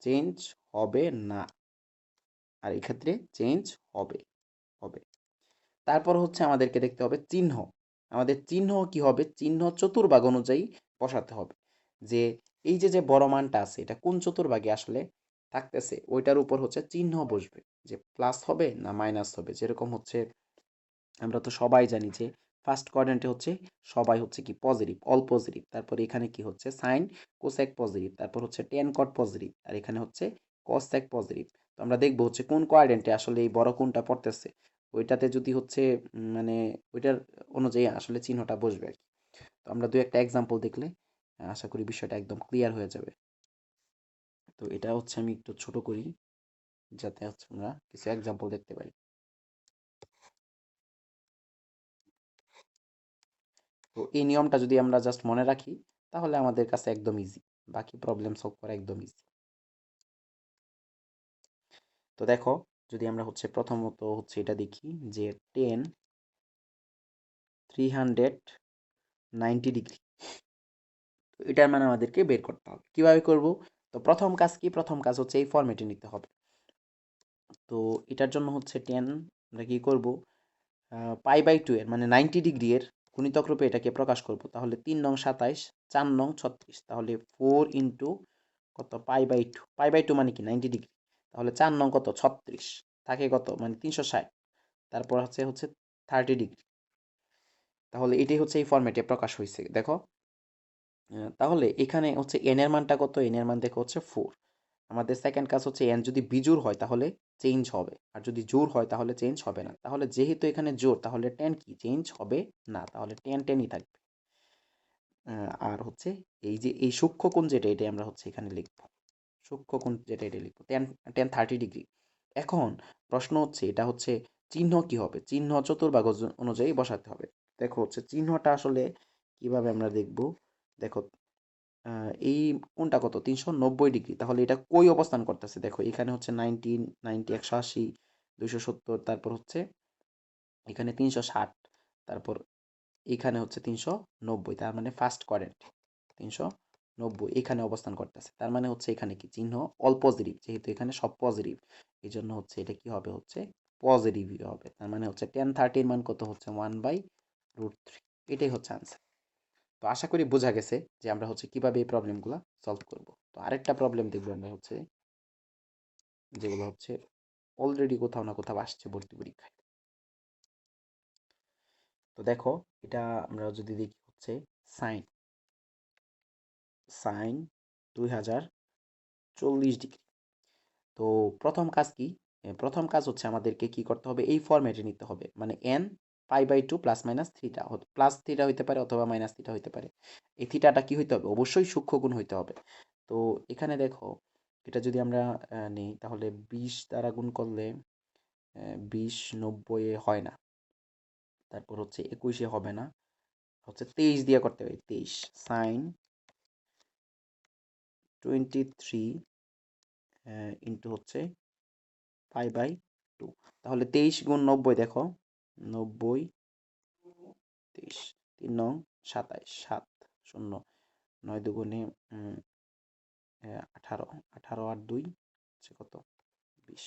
চেঞ্জ হবে না। আর এক্ষেত্রে চেঞ্জ হবে, হবে। তারপর হচ্ছে আমাদেরকে দেখতে হবে চিহ্ন। আমাদের চিহ্ন কি হবে, চিহ্ন চতুর্ভাগ অনুযায়ী বসাতে হবে, যে এই যে যে বড় মানটা আছে এটা কোন চতুর্ভাগে আসলে থাকতেছে ওইটার উপর হচ্ছে চিহ্ন বসবে, যে প্লাস হবে না মাইনাস হবে। যেরকম হচ্ছে আমরা তো সবাই জানি যে ফার্স্ট কোয়াড্রেন্টে হচ্ছে সবাই হচ্ছে কি পজিটিভ, অল পজিটিভ, তারপর এখানে কি হচ্ছে সাইন কোসেক পজিটিভ, তারপর হচ্ছে টেন কট পজিটিভ, আর এখানে হচ্ছে কসেক পজিটিভ। তো আমরা দেখবো হচ্ছে কোন কোয়াড্রেন্টে আসলে এই বড় কোনটা পড়তেছে, ওইটাতে যদি হচ্ছে মানে ওইটার অনুযায়ী আসলে চিহ্নটা বসবে আর কি। তো আমরা দু একটা এক্সাম্পল দেখলে আশা করি বিষয়টা একদম ক্লিয়ার হয়ে যাবে। তো এটা হচ্ছে আমি একটু ছোট করি যাতে হচ্ছে আমরা কিছু এক্সাম্পল দেখতে পারি। তো এই নিয়মটা যদি আমরা জাস্ট মনে রাখি তাহলে আমাদের কাছে একদম ইজি, বাকি প্রবলেম সলভ করা একদম ইজি। তো দেখো যদি আমরা হচ্ছে প্রথমত হচ্ছে এটা দেখি যে টেন 390 ডিগ্রি, তো এটার মানে আমাদেরকে বের করতে হবে। কিভাবে করব, তো প্রথম কাজ কি, প্রথম কাজ হচ্ছে এই ফরম্যাটে নিতে হবে। তো এটার জন্য হচ্ছে টেন আমরা কি করব, π/2 এর মানে 90 ডিগ্রি এর গুণিতক রূপে এটাকে প্রকাশ করব। তাহলে 3 নং 27, 4 নং 36, তাহলে 4 ইন্টু কত, π/2, π/2 মানে কি 90 ডিগ্রি, তাহলে 4 নং কত 36, থাকে কত মানে 360, তারপর হচ্ছে হচ্ছে 30 ডিগ্রি। তাহলে এটাই হচ্ছে এই ফরম্যাটে প্রকাশ হয়েছে দেখো। তাহলে এখানে হচ্ছে এন এর মানটা কত, এন এর মান দেখো হচ্ছে 4। আমাদের সেকেন্ড কাজ হচ্ছে এন যদি বিজোড় হয় তাহলে চেঞ্জ হবে, আর যদি জোড় হয় তাহলে চেঞ্জ হবে না। তাহলে যেহেতু এখানে জোড় তাহলে টেন কি চেঞ্জ হবে না, তাহলে টেন টেনই থাকবে। আর হচ্ছে এই যে এই সূক্ষ্মকোণ যেটা, এটাই আমরা হচ্ছে এখানে লিখব, সূক্ষ্মকোণ যেটা এটা লিখব টেন, 30 ডিগ্রি। এখন প্রশ্ন হচ্ছে এটা হচ্ছে চিহ্ন কি হবে, চিহ্ন চতুর্ভাগ অনুযায়ী বসাতে হবে। দেখো হচ্ছে চিহ্নটা আসলে কিভাবে আমরা দেখব, দেখো এই কোনটা কত 390 ডিগ্রি, তাহলে এটা কই অবস্থান করতেছে, দেখো এখানে হচ্ছে 90, 90, 180, 270, তারপর হচ্ছে এখানে 360, তারপর এখানে হচ্ছে 390, তার মানে ফার্স্ট কোয়াড্রেন্ট 390। 90 এখানে অবস্থান করতেছে। তার মানে হচ্ছে এখানে কি চিহ্ন অল পজিটিভ, যেহেতু এখানে সব পজিটিভ, এই জন্য হচ্ছে এটা কি হবে, হচ্ছে পজিটিভই হবে। তার মানে হচ্ছে 1030 মান কত হচ্ছে 1/√3, এটাই হচ্ছে আনসার। তো আশা করি বোঝা গেছে যে আমরা হচ্ছে কিভাবে এই প্রবলেমগুলো সলভ করব। তো আরেকটা প্রবলেম দেখবো আমরা হচ্ছে, যেগুলো হচ্ছে অলরেডি কোথাও না কোথাও আসছে ভর্তি পরীক্ষায়। তো দেখো, এটা আমরা যদি দেখি হচ্ছে সাইন সাইন 2040 ডিগ্রি। তো প্রথম কাজ কি, প্রথম কাজ হচ্ছে আমাদেরকে কি করতে হবে, এই ফরম্যাটে নিতে হবে, মানে n π/2 plus minus theta, plus theta হইতে পারে অথবা মাইনাস থিটা হইতে পারে। এই থিটাটা কি হইতে হবে, অবশ্যই সূক্ষ্মগুণ হইতে হবে। তো এখানে দেখো, এটা যদি আমরা নিই তাহলে 20 দ্বারা গুণ করলে 20 90 হয় না, তারপর হচ্ছে 21 হবে না, হচ্ছে 23 দিয়ে করতে হবে, 23 সাইন 23 ইন্টু হচ্ছে π/2। তাহলে 23 গুণ 90 দেখো, 90 23 3 নং 27 7 শূন্য 9 দুগুণে 18 18 আর 2 হচ্ছে কত 20,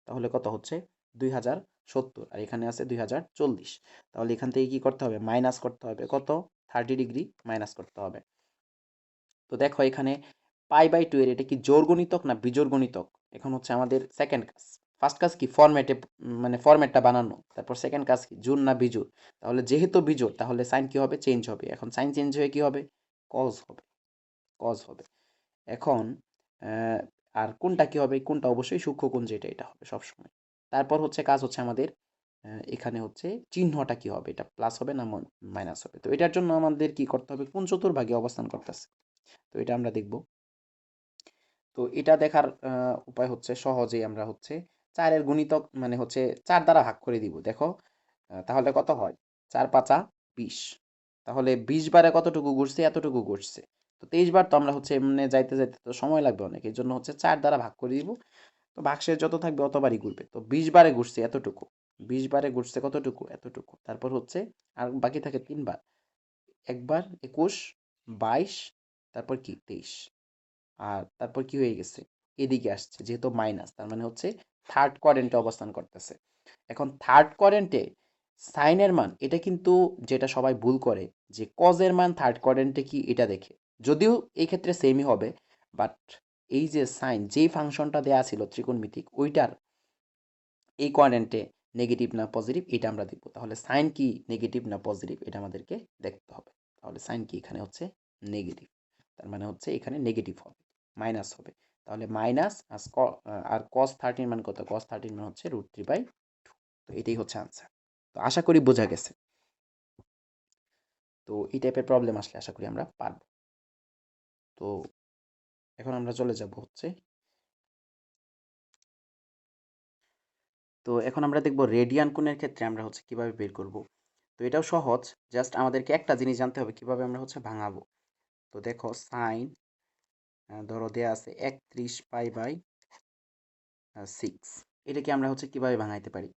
তাহলে কত হচ্ছে 2070, আর এখানে আছে 2040। তাহলে এখান থেকে কি করতে হবে, মাইনাস করতে হবে কত 30 ডিগ্রি মাইনাস করতে হবে। তো দেখো এখানে π/2 এর এটা কি জোড় গুণিতক না বিজোড় গুণিতক, এখন হচ্ছে আমাদের সেকেন্ড কাজ। ফার্স্ট কাজ কি ফরম্যাটে, মানে ফরম্যাটটা বানানো, তারপর সেকেন্ড কাজ কি জোড় না বিজোড়। তাহলে যেহেতু বিজোড় তাহলে সাইন কি হবে, চেঞ্জ হবে। এখন সাইন চেঞ্জ হয়ে কি হবে, কজ হবে, কজ হবে। এখন আহ, আর কোনটা কি হবে, কোনটা অবশ্যই সূক্ষ্মকোণ যেটা, এটা হবে সবসময়। তারপর হচ্ছে কাজ হচ্ছে আমাদের এখানে হচ্ছে চিহ্নটা কি হবে, এটা প্লাস হবে না মাইনাস হবে। তো এটার জন্য আমাদের কি করতে হবে, কোন চতুর্ভাগে অবস্থান করতেছে, তো এটা আমরা দেখব। তো এটা দেখার উপায় হচ্ছে সহজেই আমরা হচ্ছে 4-এর গুণিতক মানে হচ্ছে 4 দ্বারা ভাগ করে দিব। দেখো তাহলে কত হয়, 4 × 5 = 20। তাহলে 20 বারে কতটুকু ঘুরছে, এতটুকু ঘুরছে। তো 23 বার তো আমরা হচ্ছে এমনি যাইতে যাইতে তো সময় লাগবে অনেক, এই জন্য হচ্ছে 4 দ্বারা ভাগ করে দিব। তো ভাগশেষ যত থাকবে অতবারই ঘুরবে। তো 20 বারে ঘুরছে এতটুকু, 20 বারে ঘুরছে কতটুকু, এতটুকু। তারপর হচ্ছে আর বাকি থাকে 3 বার, একবার 21 22, তারপর কি 23। আর তারপর কি হয়ে গেছে, এদিকে আসছে, যেহেতু মাইনাস তার মানে হচ্ছে থার্ড কোয়াড্রেন্টে অবস্থান করতেছে। এখন থার্ড কোয়াড্রেন্টে সাইনের মান, এটা কিন্তু যেটা সবাই ভুল করে, যে কজের মান থার্ড কোয়াড্রেন্টে কি এটা দেখে, যদিও এই ক্ষেত্রে সেমই হবে, বাট এই যে সাইন যেই ফাংশনটা দেয়া ছিল ত্রিকোণমিতিক, ওইটার এই কোয়াড্রেন্টে নেগেটিভ না পজিটিভ এটা আমরা দেখব। তাহলে সাইন কি নেগেটিভ না পজিটিভ এটা আমাদেরকে দেখতে হবে। তাহলে সাইন কি এখানে হচ্ছে নেগেটিভ, তার মানে হচ্ছে এখানে নেগেটিভ হবে, মাইনাস হবে। তাহলে মাইনাস আর কস 13 মান কত, কস 13 মান হচ্ছে √3/2। তো এটাই হচ্ছে আনসার। তো আশা করি বোঝা গেছে। তো এই টাইপের প্রবলেম আসলে আশা করি আমরা পারব। তো এখন আমরা চলে যাব হচ্ছে, তো এখন আমরা দেখব রেডিয়ান কোণের ক্ষেত্রে আমরা হচ্ছে কিভাবে বের করব। তো এটাও সহজ, জাস্ট আমাদেরকে একটা জিনিস জানতে হবে কিভাবে আমরা হচ্ছে ভাঙাবো। তো দেখো সাইন ধরো দেয়া আছে 31π/6, এটাকে আমরা হচ্ছে কিভাবে ভাঙাইতে পারি।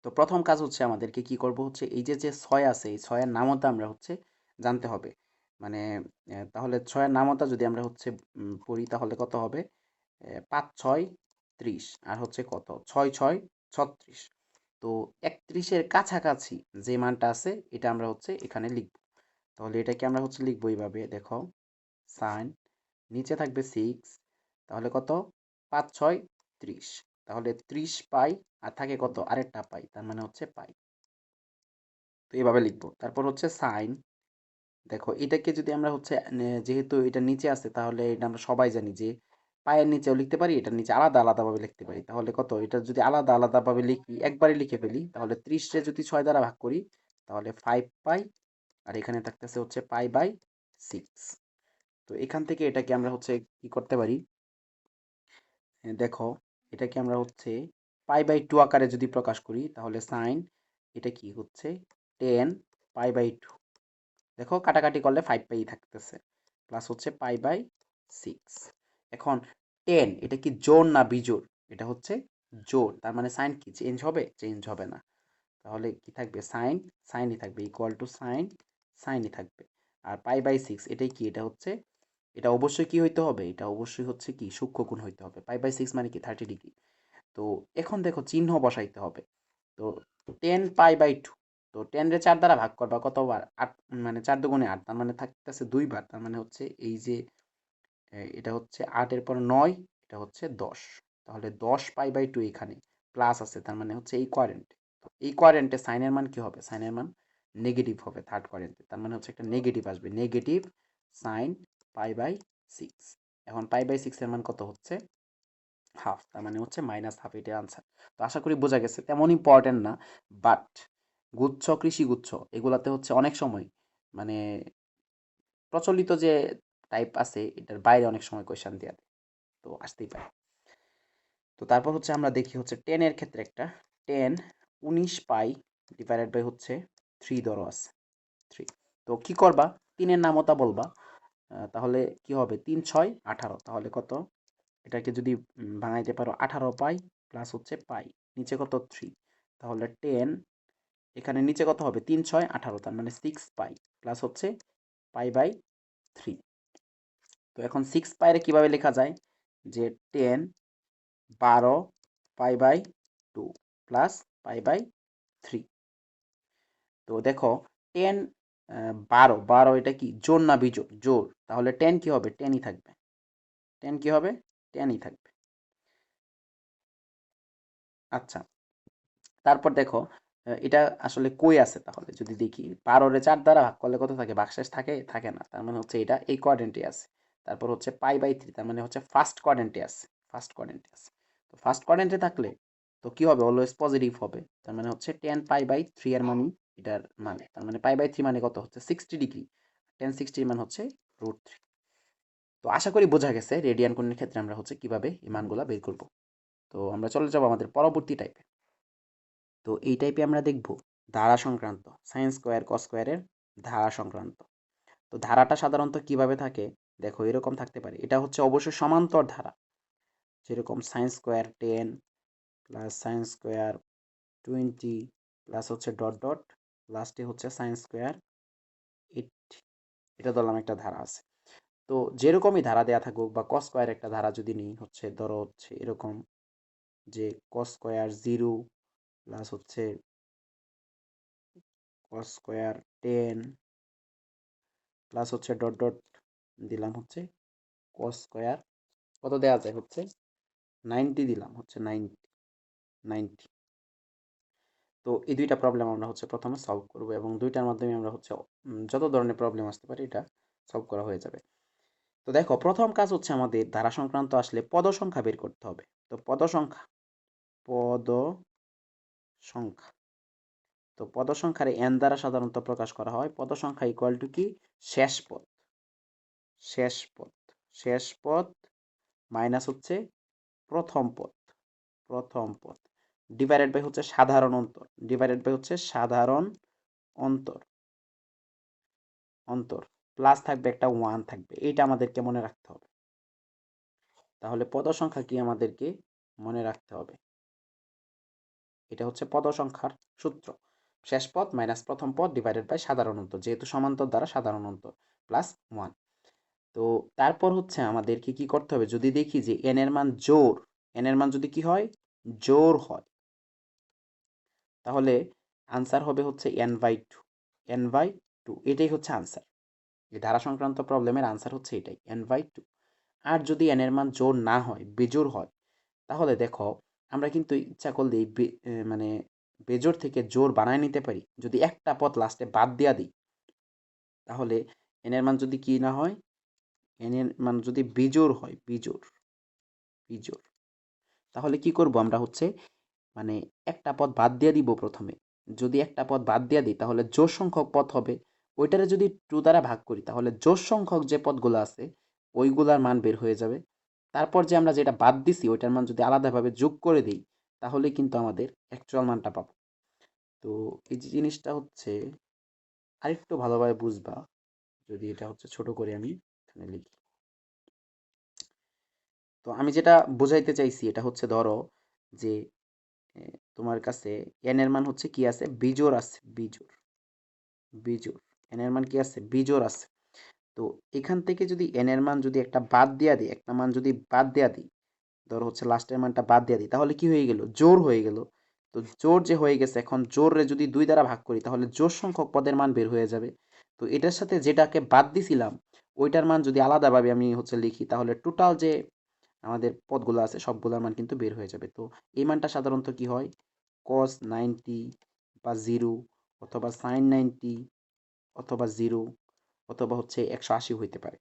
তো প্রথম কাজ হচ্ছে আমাদেরকে কি করব, হচ্ছে এই যে যে 6 আছে এই 6-এর নামতা আমরা হচ্ছে জানতে হবে। মানে তাহলে 6-এর নামতা যদি আমরা হচ্ছে পড়ি তাহলে কত হবে, 5 6 30, আর হচ্ছে কত 6 6 36। তো 31-এর কাছাকাছি যে মানটা আছে এটা আমরা হচ্ছে এখানে লিখব। তাহলে এটাকে আমরা হচ্ছে লিখবো এইভাবে, দেখো সাইন নিচে থাকবে 6, তাহলে কত 5 6 30, তাহলে 30 পাই, আর থাকে কত আরেকটা পাই, তার মানে হচ্ছে পাই। তো এইভাবে লিখবো। তারপর হচ্ছে সাইন, দেখো এটাকে যদি আমরা হচ্ছে যেহেতু এটা নিচে আছে তাহলে এটা আমরা সবাই জানি যে পায়ের নিচেও লিখতে পারি, এটার নিচে আলাদা আলাদাভাবে লিখতে পারি। তাহলে কত, এটা যদি আলাদা আলাদাভাবে লিখি একবারে লিখে ফেলি, তাহলে 30-রে যদি 6 দ্বারা ভাগ করি তাহলে 5 পাই, আর এখানে থাকতেছে হচ্ছে π/6। তো এখান থেকে এটাকে আমরা হচ্ছে কি করতে পারি, দেখো এটাকে আমরা হচ্ছে π/2 আকারে যদি প্রকাশ করি তাহলে সাইন এটা কি হচ্ছে 10π/2। দেখো কাটাকাটি করলে 5 পাই থাকতেছে, প্লাস হচ্ছে π/6। এখন 10 এটা কি জোড় না বিজোড়, এটা হচ্ছে জোড়, তার মানে সাইন কি চেঞ্জ হবে, চেঞ্জ হবে না। তাহলে কি থাকবে, সাইন সাইনই থাকবে, ইকুয়াল টু সাইন সাইনই থাকবে। আর π/6 এটাই কি, এটা হচ্ছে এটা অবশ্যই কি হইতে হবে, এটা অবশ্যই হচ্ছে কি সূক্ষ্মকোণ হইতে হবে। π/6 মানে কি 30°। তো এখন দেখো চিহ্ন বসাইতে হবে। তো 10π/2, তো 10 রে 4 দ্বারা ভাগ করবা কতবার, 8, মানে 4 দুগুণে 8, তার মানে থাকতেছে 2 বার। তার মানে হচ্ছে এই যে এটা হচ্ছে 8 এর পর 9, এটা হচ্ছে 10। তাহলে 10π/2 এখানে প্লাস আছে, তার মানে হচ্ছে এই কোয়ারেন্টে। তো এই কোয়ারেন্টে সাইনের মান কি হবে, সাইনের মান নেগেটিভ হবে থার্ড কোয়ারেন্টে। তার মানে হচ্ছে একটা নেগেটিভ আসবে, নেগেটিভ সাইন π/6। এখন π/6 এর মান কত হচ্ছে, হাফ, তার মানে হচ্ছে -1/2, এটার আনসার। তো আশা করি বোঝা গেছে, তেমন ইম্পর্টেন্ট না, বাট গুচ্ছ, কৃষিগুচ্ছ এগুলাতে হচ্ছে অনেক সময় মানে প্রচলিত যে টাইপ আছে এটার বাইরে অনেক সময় কোয়েশ্চেন দেওয়া দেয়, তো আসতেই পারে। তো তারপর হচ্ছে আমরা দেখি হচ্ছে 10 এর ক্ষেত্রে একটা 10 19π ডিভাইডেড বাই হচ্ছে 3 ধরো আছে 3। তো কি করবা, 3 এর নামতা বলবা, তাহলে কি হবে 3 6 18, তাহলে কত, এটাকে যদি ভাঙাইতে পারো 18π প্লাস হচ্ছে পাই, নিচে কত 3, তাহলে 10 এখানে নিচে কত হবে 3 6 18, তার মানে 6π প্লাস হচ্ছে π/3। তো এখন 6π এর কিভাবে লেখা যায়, যে 10 12 π/2 প্লাস π/3। তো দেখো 10 12 12 এটা কি জোর না বিজোড়, জোর, তাহলে 10 কি হবে 10ই থাকবে, 10 কি হবে 10ই থাকবে। আচ্ছা, তারপর দেখো এটা আসলে কই আছে, তাহলে যদি দেখি 12 রে 4 দ্বারা ভাগ করলে কত থাকে, ভাগশেষ থাকে, থাকে না, তার মানে হচ্ছে এটা এই কোয়াড্রেন্টে আছে। তারপর হচ্ছে π/3, তার মানে হচ্ছে ফার্স্ট কোয়াড্রেন্টে আছে, ফার্স্ট কোয়াড্রেন্টে আছে। তো ফার্স্ট কোয়াড্রেন্টে থাকলে তো কি হবে, অলওয়েজ পজিটিভ হবে, তার মানে হচ্ছে 10π/3 এর মানে এটার মানে, তার মানে π/3 মানে কত হচ্ছে 60°, 1060 মান হচ্ছে √3। তো আশা করি বোঝা গেছে রেডিয়ান কোণের ক্ষেত্রে আমরা হচ্ছে কিভাবে এই মানগুলা বের করব। তো আমরা চলে যাব আমাদের পরবর্তী টাইপে। তো এই টাইপে আমরা দেখব ধারা সংক্রান্ত, সাইন স্কোয়ার কস স্কোয়ারের ধারা সংক্রান্ত। তো ধারাটা সাধারণত কিভাবে থাকে, দেখো এরকম থাকতে পারে, এটা হচ্ছে অবশ্যই সমান্তর ধারা, যেরকম sine square 10 plus sine square 20 plus হচ্ছে ডট ডট লাস্টে হচ্ছে সাইন স্কোয়ার 80, এটা ধরলাম একটা ধারা আছে। তো যেরকমই ধারা দেয়া থাকুক, বা কস স্কোয়ার একটা ধারা যদি নিই, হচ্ছে ধরো হচ্ছে এরকম যে কস স্কোয়ার 0 প্লাস হচ্ছে কস স্কোয়ার 10 প্লাস হচ্ছে ডট ডট দিলাম হচ্ছে কস স্কোয়ার, কত দেওয়া যায় হচ্ছে 90 দিলাম হচ্ছে 90। তো এই দুইটা প্রবলেম আমরা হচ্ছে প্রথমে সলভ করব, এবং দুইটার মাধ্যমে আমরা হচ্ছে যত ধরনের প্রবলেম আসতে পারে এটা সলভ করা হয়ে যাবে। তো দেখো প্রথম কাজ হচ্ছে আমাদের ধারা সংক্রান্ত আসলে পদ সংখ্যা বের করতে হবে। তো পদ সংখ্যা, পদ সংখ্যা, তো পদ সংখ্যার n দ্বারা সাধারণত প্রকাশ করা হয়। পদ সংখ্যা ইকুয়াল টু কি, শেষ পদ, শেষ পদ, শেষ পদ মাইনাস হচ্ছে প্রথম পদ, প্রথম পদ ডিভাইডেড বাই হচ্ছে সাধারণ অন্তর, ডিভাইডেড বাই হচ্ছে সাধারণ অন্তর, অন্তর প্লাস থাকবে একটা 1 থাকবে, এইটা আমাদেরকে মনে রাখতে হবে। তাহলে পদ সংখ্যা কি আমাদেরকে মনে রাখতে হবে, এটা হচ্ছে পদ সংখ্যার সূত্র, শেষ পদ মাইনাস প্রথম পদ ডিভাইডেড বাই সাধারণ অন্তর, যেহেতু সমান্তর দ্বারা সাধারণ অন্তর প্লাস 1। তো তারপর হচ্ছে আমাদেরকে কি করতে হবে, যদি দেখি যে n এর মান জোড়, n এর মান যদি কি হয় জোড় হয়, তাহলে আনসার হবে হচ্ছে n/2, n/2, এটাই হচ্ছে আনসার। এই ধারা সংক্রান্ত প্রবলেমের আনসার হচ্ছে এটাই n/2। আর যদি n এর মান জোড় না হয়, বেজোড় হয়, তাহলে দেখো আমরা কিন্তু ইচ্ছা করলে মানে বেজোড় থেকে জোড় বানায় নিতে পারি। যদি একটা পদ লাস্টে বাদ দিয়া দিই, তাহলে n এর মান যদি কি না হয়, n এর মান যদি বিজোড় হয়, বিজোড়, বিজোড়, তাহলে কি করব আমরা হচ্ছে মানে একটা পদ বাদ দিয়ে দিব প্রথমে। যদি একটা পদ বাদ দিয়ে দিই, তাহলে জোড় সংখ্যক পদ হবে, ওইটারে যদি 2 দ্বারা ভাগ করি, তাহলে জোড় সংখ্যক যে পদগুলো আছে ওইগুলার মান বের হয়ে যাবে। তারপর যে আমরা যেটা বাদ দিছি ওইটার মান যদি আলাদাভাবে যোগ করে দিই, তাহলে কিন্তু আমাদের অ্যাকচুয়াল মানটা পাবো। তো এই যে জিনিসটা হচ্ছে আরেকটু ভালোভাবে বুঝবা, যদি এটা হচ্ছে ছোট করে আমি এখানে লিখি। তো আমি যেটা বোঝাইতে চাইছি এটা হচ্ছে ধরো যে তোমার কাছে n এর মান হচ্ছে কি আছে, বিজোড় আছে, বিজোড়, বিজোড়, n এর মান কি আছে, বিজোড় আছে। তো এখান থেকে যদি এন এর মান যদি একটা বাদ দেওয়া দিই, একটা মান যদি বাদ দেওয়া দিই, ধরো হচ্ছে লাস্টের মানটা বাদ দেওয়া দিই, তাহলে কি হয়ে গেল? জোড় হয়ে গেল। তো জোড় যে হয়ে গেছে, এখন জোড়রে যদি 2 দ্বারা ভাগ করি তাহলে জোড় সংখ্যক পদের মান বের হয়ে যাবে। তো এটার সাথে যেটাকে বাদ দিছিলাম ওইটার মান যদি আলাদাভাবে আমি হচ্ছে লিখি তাহলে টোটাল যে আমাদের পদগুলো আছে সবগুলোর মান কিন্তু বের হয়ে যাবে। তো এই মানটা সাধারণত কি হয়? cos 90 বা 0 অথবা sin 90 অথবা 0 অথবা হচ্ছে 180 হইতে পারে।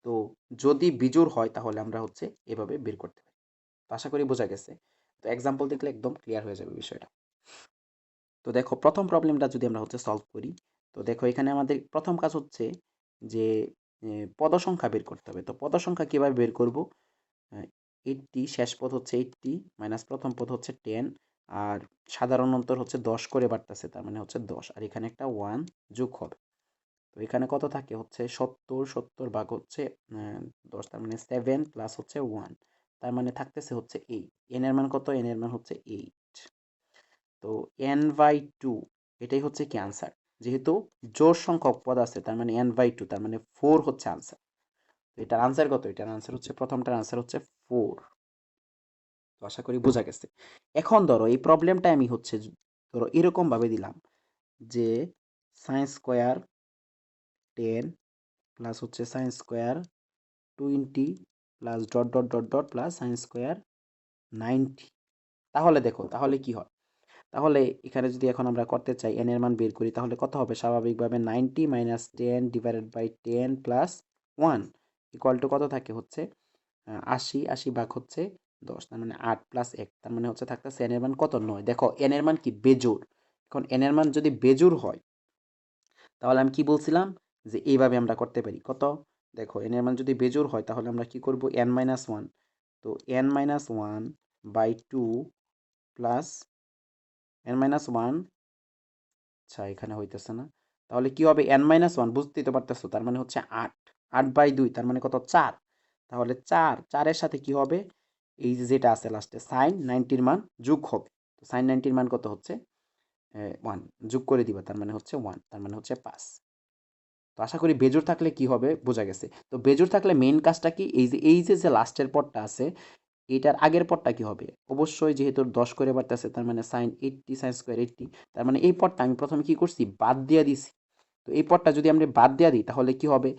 তো যদি বিজোড় হয় তাহলে আমরা হচ্ছে এভাবে বের করতে পারি। তো আশা করি বোঝা গেছে। তো এক্সাম্পল দেখলে একদম ক্লিয়ার হয়ে যাবে বিষয়টা। তো দেখো প্রথম প্রবলেমটা যদি আমরা হচ্ছে সলভ করি, তো দেখো এখানে আমাদের প্রথম কাজ হচ্ছে যে পদ সংখ্যা বের করতে হবে। তো পদ সংখ্যা কীভাবে বের করব? 80 শেষ পদ হচ্ছে 80 মাইনাস প্রথম পদ হচ্ছে 10, আর সাধারণ অন্তর হচ্ছে 10 করে বাড়তেছে, তার মানে হচ্ছে 10, আর এখানে একটা 1 যোগ হবে। তো এখানে কত থাকে? হচ্ছে 70 ভাগ হচ্ছে 10, তার মানে 7 প্লাস হচ্ছে 1, তার মানে থাকতেছে হচ্ছে 8। এন এর মান কত? এন এর মান হচ্ছে 8। তো n/2 এটাই হচ্ছে কি আনসার। যেহেতু জোড় সংখ্যক পদ আছে তার মানে n/2, তার মানে 4 হচ্ছে আনসার। তো এটার আনসার কত? এটার আনসার হচ্ছে, প্রথমটার আনসার হচ্ছে 4। তো আশা করি বোঝা গেছে। এখন ধরো এই প্রবলেমটা আমি হচ্ছে ধরো এরকম ভাবে দিলাম যে সাইন স্কোয়ার 10 প্লাস হচ্ছে sine square 20 plus dot dot dot dot plus sine square 90। তাহলে দেখো তাহলে কি হয়? তাহলে এখানে যদি এখন আমরা করতে চাই এন এর মান বের করি তাহলে কত হবে? স্বাভাবিকভাবে 90 minus 10 divided by 10 plus 1 equal to কত থাকে? হচ্ছে 80, 80 ভাগ হচ্ছে 10, তার মানে 8 প্লাস 1, তার মানে হচ্ছে থাকতেছে এন এর মান কত? 9। দেখো এন এর মান কি? বেজোড়। এখন এন এর মান যদি বেজোড় হয় তাহলে আমি কি বলছিলাম? যে এইভাবে আমরা করতে পারি। কত? দেখো এন এর মান যদি বেজোড় হয় তাহলে আমরা কি করব? N minus 1। তো N minus 1 by 2 plus N minus 1, আচ্ছা এখানে হইতেছে না, তাহলে কি হবে? এন মাইনাস 1, বুঝতেই তো পারতেছো, তার মানে হচ্ছে 8। 8 বাই 2 তার মানে কত? 4। তাহলে 4 এর সাথে কি হবে? এই যে যেটা আছে লাস্টে সাইন 90-র মান যোগ হবে। তো সাইন 90-র মান কত হচ্ছে? 1 যোগ করে দিবা, তার মানে হচ্ছে 1, তার মানে হচ্ছে 5। তো আশা করি বেজোড় থাকলে কি হবে বোঝা গেছে। তো বেজোড় থাকলে মেইন কাজটা কি? এই যে লাস্টের পদটা আছে এটার আগের পদটা কি হবে? অবশ্যই যেহেতু 10 করে বাড়তেছে তার মানে সাইন 80 সাইন স্কোয়ার 80, তার মানে এই পদটা আমি প্রথমে কি করছি? বাদ দিয়ে দিছি। তো এই পদটা যদি আমরা বাদ দিয়ে দিই তাহলে কি হবে?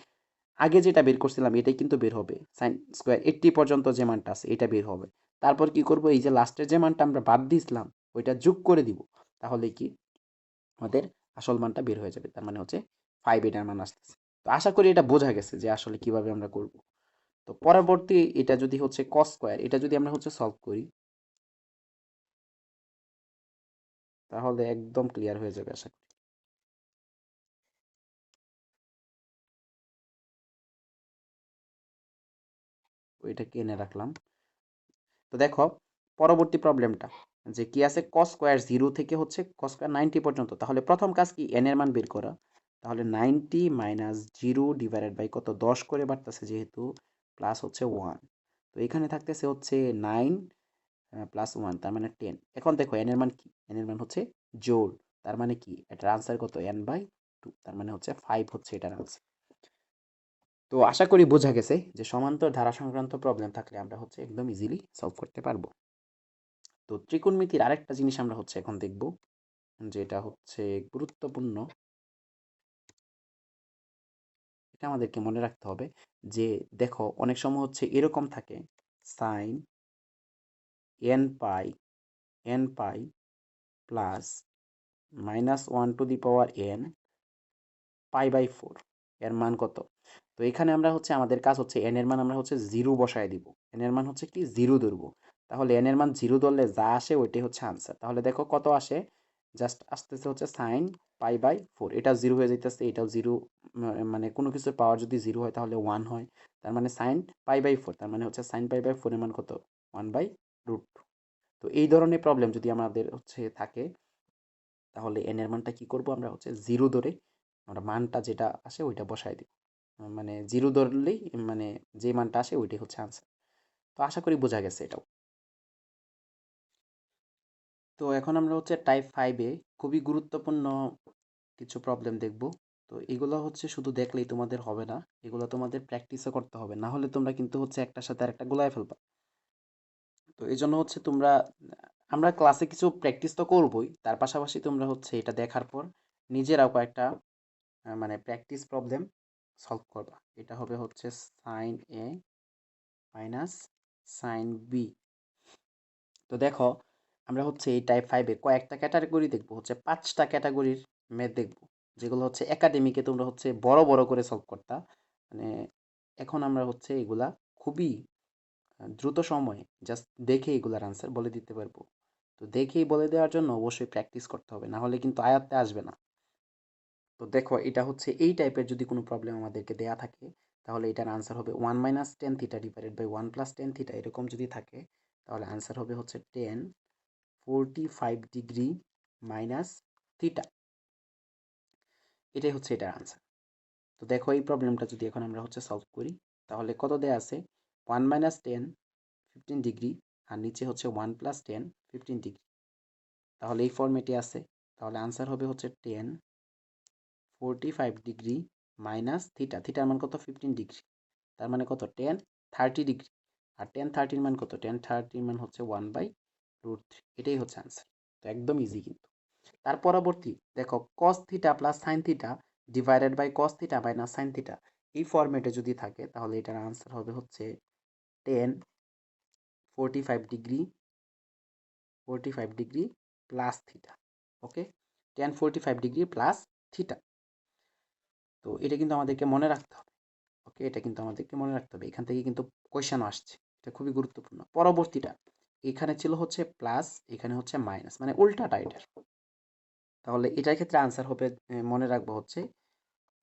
আগে যেটা বের করছিলাম এটাই কিন্তু বের হবে। সাইন স্কোয়ার 80 পর্যন্ত যে মানটা আছে এটা বের হবে। তারপর কি করব? এই যে লাস্টের যে মানটা আমরা বাদ দিয়েছিলাম ওইটা যোগ করে দিব। তাহলে কি আমাদের আসল মানটা বের হয়ে যাবে, তার মানে হচ্ছে 5 এটার মান আসতেছে। তো আশা করি এটা বোঝা গেছে যে আসলে কিভাবে আমরা করব। তো পরবর্তী এটা যদি হচ্ছে কস স্কোয়ার, এটা যদি আমরা হচ্ছে সলভ করি তাহলে একদম ক্লিয়ার হয়ে যাবে আশা করি। ওইটাকে এনে রাখলাম। তো দেখো পরবর্তী প্রবলেমটা যে কি আছে? কস স্কোয়ার 0 থেকে হচ্ছে কস স্কোয়ার 90 পর্যন্ত। তাহলে প্রথম কাজ কি? এন এর মান বের করা। তাহলে 90 মাইনাস 0 ডিভাইডেড বাই কত? 10 করে বাড়তেছে যেহেতু, প্লাস হচ্ছে 1। তো এখানে থাকতেছে হচ্ছে 9 প্লাস 1, তার মানে 10। এখন দেখো এন এর মান কি? এন এর মান হচ্ছে জোড়, তার মানে কি? এটার আনসার কত? n/2, তার মানে হচ্ছে 5 হচ্ছে এটার আনসার। তো আশা করি বোঝা গেছে যে সমান্তর ধারা সংক্রান্ত প্রবলেম থাকলে আমরা হচ্ছে একদম ইজিলি সলভ করতে পারবো। তো ত্রিকোণমিতির আরেকটা জিনিস আমরা হচ্ছে এখন দেখব, যেটা হচ্ছে গুরুত্বপূর্ণ। এটা আমাদেরকে মনে রাখতে হবে যে দেখো অনেক সময় হচ্ছে এরকম থাকে সাইন n পাই প্লাস -1 π/4 এর মান কত? তো এখানে আমরা হচ্ছে আমাদের কাজ হচ্ছে n এর মান আমরা হচ্ছে 0 বসায় দিব। n এর মান হচ্ছে কি? 0 ধরবো। তাহলে n এর মান 0 ধরলে যা আসে ওইটাই হচ্ছে আনসার। তাহলে দেখো কত আসে? জাস্ট আসতেছে হচ্ছে সাইন π/4, এটা 0 হয়ে যাইতেছে, এটাও 0, মানে কোনো কিছুর পাওয়ার যদি 0 হয় তাহলে 1 হয়। তার মানে সাইন π/4, তার মানে হচ্ছে সাইন π/4 এর মান কত? 1/√2। তো এই ধরনের প্রবলেম যদি আমাদের হচ্ছে থাকে তাহলে n এর মানটা কি করব? আমরা হচ্ছে 0 ধরে আমরা মানটা যেটা আসে ওইটা বসায় দিব। মানে 0 ধরলেই মানে যে মানটা আসে ওইটাই হচ্ছে আনসার। তো আশা করি বোঝা গেছে এটাও। তো এখন আমরা হচ্ছে টাইপ 5-এ খুবই গুরুত্বপূর্ণ কিছু প্রবলেম দেখব। তো এগুলো হচ্ছে শুধু দেখলেই তোমাদের হবে না, এগুলো তোমাদের প্র্যাকটিসও করতে হবে, না হলে তোমরা কিন্তু হচ্ছে একটার সাথে আরেকটা গোলায় ফেলবা। তো এই জন্য হচ্ছে তোমরা, আমরা ক্লাসে কিছু প্র্যাকটিস তো করবোই, তার পাশাপাশি তোমরা হচ্ছে এটা দেখার পর নিজেরাও কয়েকটা মানে প্র্যাকটিস প্রবলেম সলভ করবা। এটা হবে হচ্ছে sine A minus sine B. তো দেখো আমরা হচ্ছে এই টাইপ 5-এ কয়েকটা ক্যাটাগরি দেখবো, হচ্ছে 5টা ক্যাটাগরির ম্যাথ দেখবো, যেগুলো হচ্ছে একাডেমিকে তোমরা হচ্ছে বড় বড় করে সলভ করতা। মানে এখন আমরা হচ্ছে এগুলা খুবই দ্রুত সময়ে জাস্ট দেখে এগুলার আনসার বলে দিতে পারবো। তো দেখেই বলে দেওয়ার জন্য অবশ্যই প্র্যাকটিস করতে হবে, না হলে কিন্তু আয়ত্তে আসবে না। তো দেখো এটা হচ্ছে এই টাইপের যদি কোনো প্রবলেম আমাদেরকে দেয়া থাকে, তাহলে এটার আনসার হবে 1 minus ten theta divided by 1 plus ten theta, এরকম যদি থাকে তাহলে আনসার হবে হচ্ছে 10 45 ডিগ্রি মাইনাস থিটা। এটাই হচ্ছে এটার আনসার। তো দেখো এই প্রবলেমটা যদি এখন আমরা হচ্ছে সলভ করি, তাহলে কত দেয়া আছে, 1 মাইনাস টেন 15 ডিগ্রি, আর নিচে হচ্ছে 1 প্লাস টেন 15 ডিগ্রি। তাহলে এই ফর্মেটে আছে, তাহলে আনসার হবে হচ্ছে 10 45 ডিগ্রি মাইনাস থিটা, থিটার মান কত 15 ডিগ্রি, তার মানে কত 10 30 ডিগ্রি, আর 10 30-র মান কত, 10 30-র মান হচ্ছে 1/√3। এটাই হচ্ছে আনসার। তো একদম ইজি কিন্তু। তার পরবর্তী দেখো cos theta plus sine theta divided by cos theta minus sine theta, এই ফর্মেটে যদি থাকে তাহলে এটার আনসার হবে হচ্ছে 10 45 ডিগ্রি প্লাস থিটা। ওকে, 10 45 ডিগ্রি প্লাস থিটা। তো এটা কিন্তু আমাদেরকে মনে রাখতে হবে। ওকে, এটা কিন্তু আমাদেরকে মনে রাখতে হবে, এখান থেকে কিন্তু কোয়েশ্চেনও আসছে, এটা খুবই গুরুত্বপূর্ণ। পরবর্তীটা এখানে ছিল হচ্ছে প্লাস, এখানে হচ্ছে মাইনাস, মানে উল্টাটা এটার। তাহলে এটার ক্ষেত্রে আনসার হবে, মনে রাখবো হচ্ছে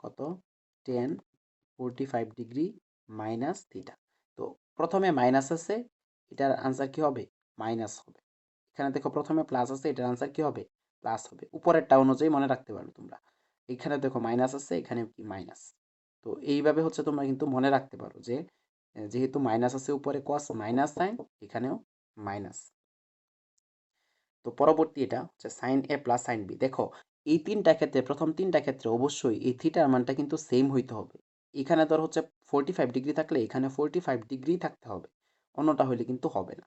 কত, 10 45 ডিগ্রি মাইনাস থিটা। তো প্রথমে মাইনাস আছে, এটার আনসার কি হবে, মাইনাস হবে। এখানে দেখো প্রথমে প্লাস আছে, এটার আনসার কি হবে, প্লাস হবে। উপরেরটা অনুযায়ী মনে রাখতে পারো তোমরা। এখানে দেখো মাইনাস আছে, এখানে কি মাইনাস। তো এইভাবে হচ্ছে তোমরা কিন্তু মনে রাখতে পারো যে যেহেতু মাইনাস আছে উপরে কস মাইনাস সাইন, এখানেও মাইনাস। তো পরবর্তী এটা হচ্ছে sine A plus sign B. দেখো এই তিনটা ক্ষেত্রে, প্রথম তিনটা ক্ষেত্রে অবশ্যই এই থিটার মানটা কিন্তু সেম হইতে হবে। এখানে ধর হচ্ছে 45 ডিগ্রি থাকলে এখানে 45 ডিগ্রি থাকতে হবে, অন্যটা হইলে কিন্তু হবে না।